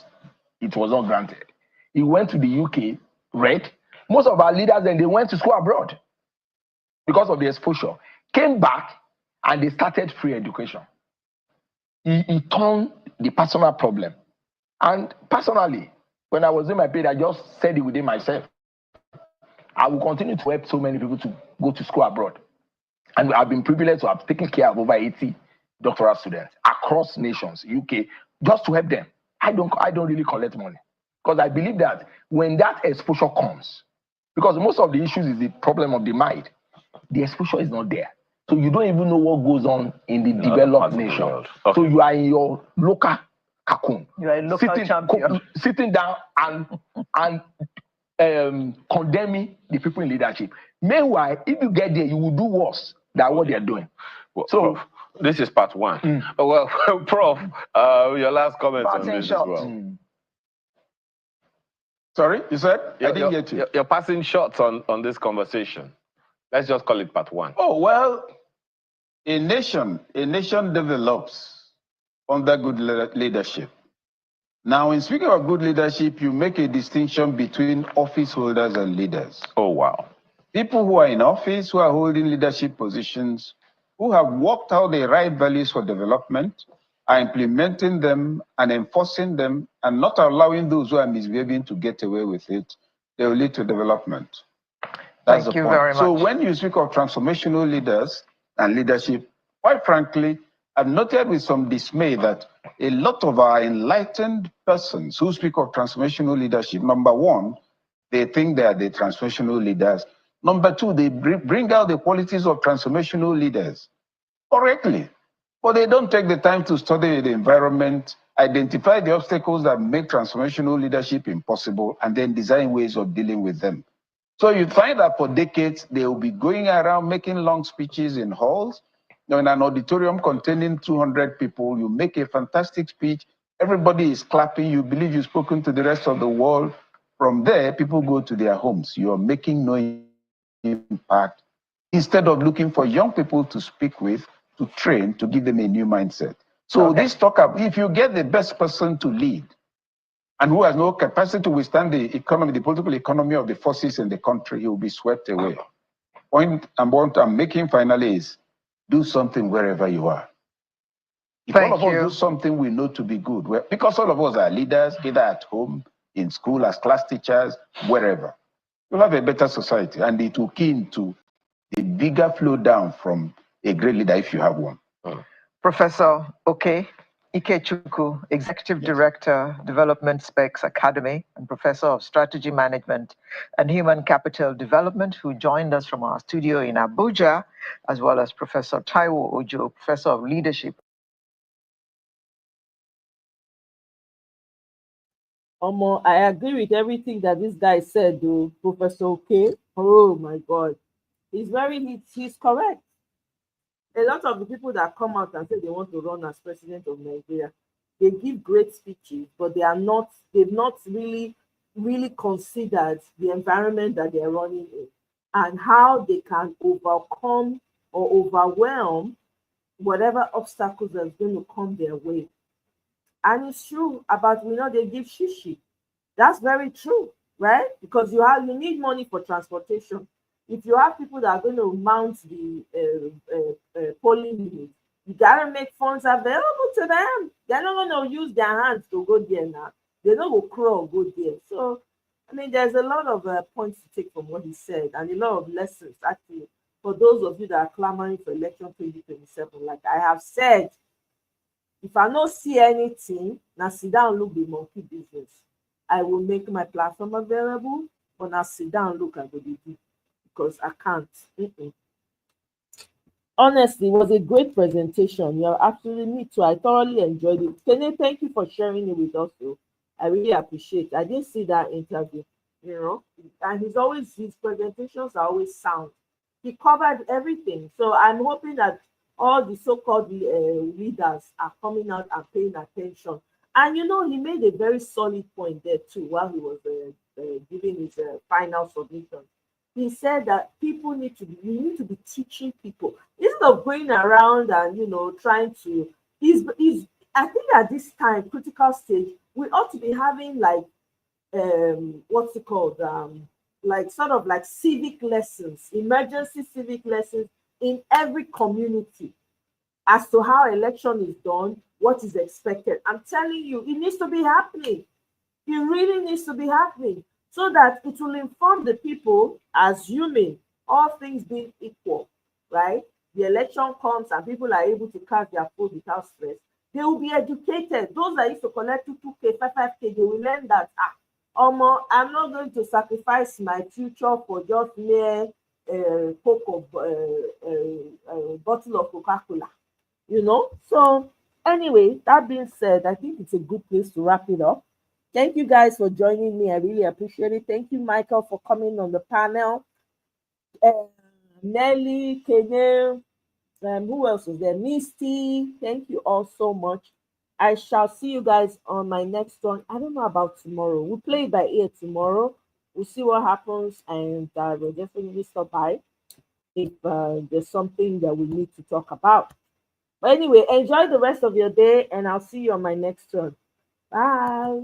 It was not granted. He went to the UK, read. Most of our leaders then, they went to school abroad because of the exposure. Came back and they started free education. He turned the personal problem. And personally, when I was in my period, I just said it within myself. I will continue to help so many people to go to school abroad. And I've been privileged to have taken care of over 80 doctoral students across nations, UK, just to help them. I don't really collect money because I believe that when that exposure comes, because most of the issues is the problem of the mind, the exposure is not there. So you don't even know what goes on in the developed nation. Okay. So you are in your local cocoon. You are a local champion. Sitting down and condemning the people in leadership. Meanwhile, if you get there, you will do worse than what they are doing. Well, so Prof, this is part one. Well, Prof, your last comment on this as well. Sorry, you said? I didn't get you. You're passing shots on this conversation. Let's just call it part one. Oh, well, a nation develops under good leadership. Now, in speaking of good leadership, you make a distinction between office holders and leaders. Oh, wow. People who are in office, who are holding leadership positions, who have worked out the right values for development, are implementing them and enforcing them and not allowing those who are misbehaving to get away with it, they will lead to development. That's Thank the you point. very much. So when you speak of transformational leaders and leadership, quite frankly, I've noted with some dismay that a lot of our enlightened persons who speak of transformational leadership, number one, they think they are the transformational leaders. Number two, they bring out the qualities of transformational leaders correctly, but they don't take the time to study the environment, identify the obstacles that make transformational leadership impossible, and then design ways of dealing with them. So you find that for decades, they will be going around making long speeches in halls. You know, in an auditorium containing 200 people, you make a fantastic speech, everybody is clapping, you believe you've spoken to the rest of the world. From there, people go to their homes. You are making no impact instead of looking for young people to speak with, to train, to give them a new mindset. So this talk up, if you get the best person to lead and who has no capacity to withstand the economy, the political economy of the forces in the country, he will be swept away. Point and what I'm making finally is do something wherever you are. If all of us do something we know to be good, because all of us are leaders, either at home, in school, as class teachers, wherever, you'll have a better society, and it will key into a bigger flow down from a great leader if you have one. Professor Ikechukwu, Executive Director, Development Specs Academy, and Professor of Strategy Management and Human Capital Development, who joined us from our studio in Abuja, as well as Professor Taiwo Ojo, Professor of Leadership. I agree with everything that this guy said, though, Professor OK. Oh my God. He's correct. A lot of the people that come out and say they want to run as president of Nigeria, they give great speeches, but they've not really considered the environment that they're running in and how they can overcome or overwhelm whatever obstacles that's going to come their way. And it's true about, they give shishi. That's very true, right? Because you need money for transportation. If you have people that are going to mount the polling unit, you got to make funds available to them. They're not going to use their hands to go there now. They're not going to crawl, go there. So, there's a lot of points to take from what he said and a lot of lessons, actually, for those of you that are clamoring for election 2027. Like I have said, if I don't see anything, now sit down, look the monkey business. I will make my platform available, but now sit down, look at what they do. Because I can't. Honestly, it was a great presentation. You're absolutely me too. I thoroughly enjoyed it. Kene, thank you for sharing it with us. Too. I really appreciate it. I didn't see that interview, and his presentations are always sound. He covered everything. So I'm hoping that all the so-called leaders are coming out and paying attention. And he made a very solid point there too while he was giving his final submission. He said that you need to be teaching people instead of going around and trying to. I think at this time, critical stage, we ought to be having like what's it called? Like sort of like civic lessons, emergency civic lessons in every community as to how election is done, what is expected. I'm telling you, it needs to be happening. It really needs to be happening so that it will inform the people, assuming all things being equal, right? The election comes and people are able to cast their vote without stress. They will be educated. Those that used to collect 2K, 5K, they will learn that, I'm not going to sacrifice my future for just mere bottle of Coca-Cola, So anyway, that being said, I think it's a good place to wrap it up. Thank you guys for joining me. I really appreciate it. Thank you, Michael, for coming on the panel. Nelly, Kene, who else was there? Misty. Thank you all so much. I shall see you guys on my next one. I don't know about tomorrow. We'll play it by ear tomorrow. We'll see what happens, and we'll definitely stop by if there's something that we need to talk about. But anyway, enjoy the rest of your day, and I'll see you on my next one. Bye.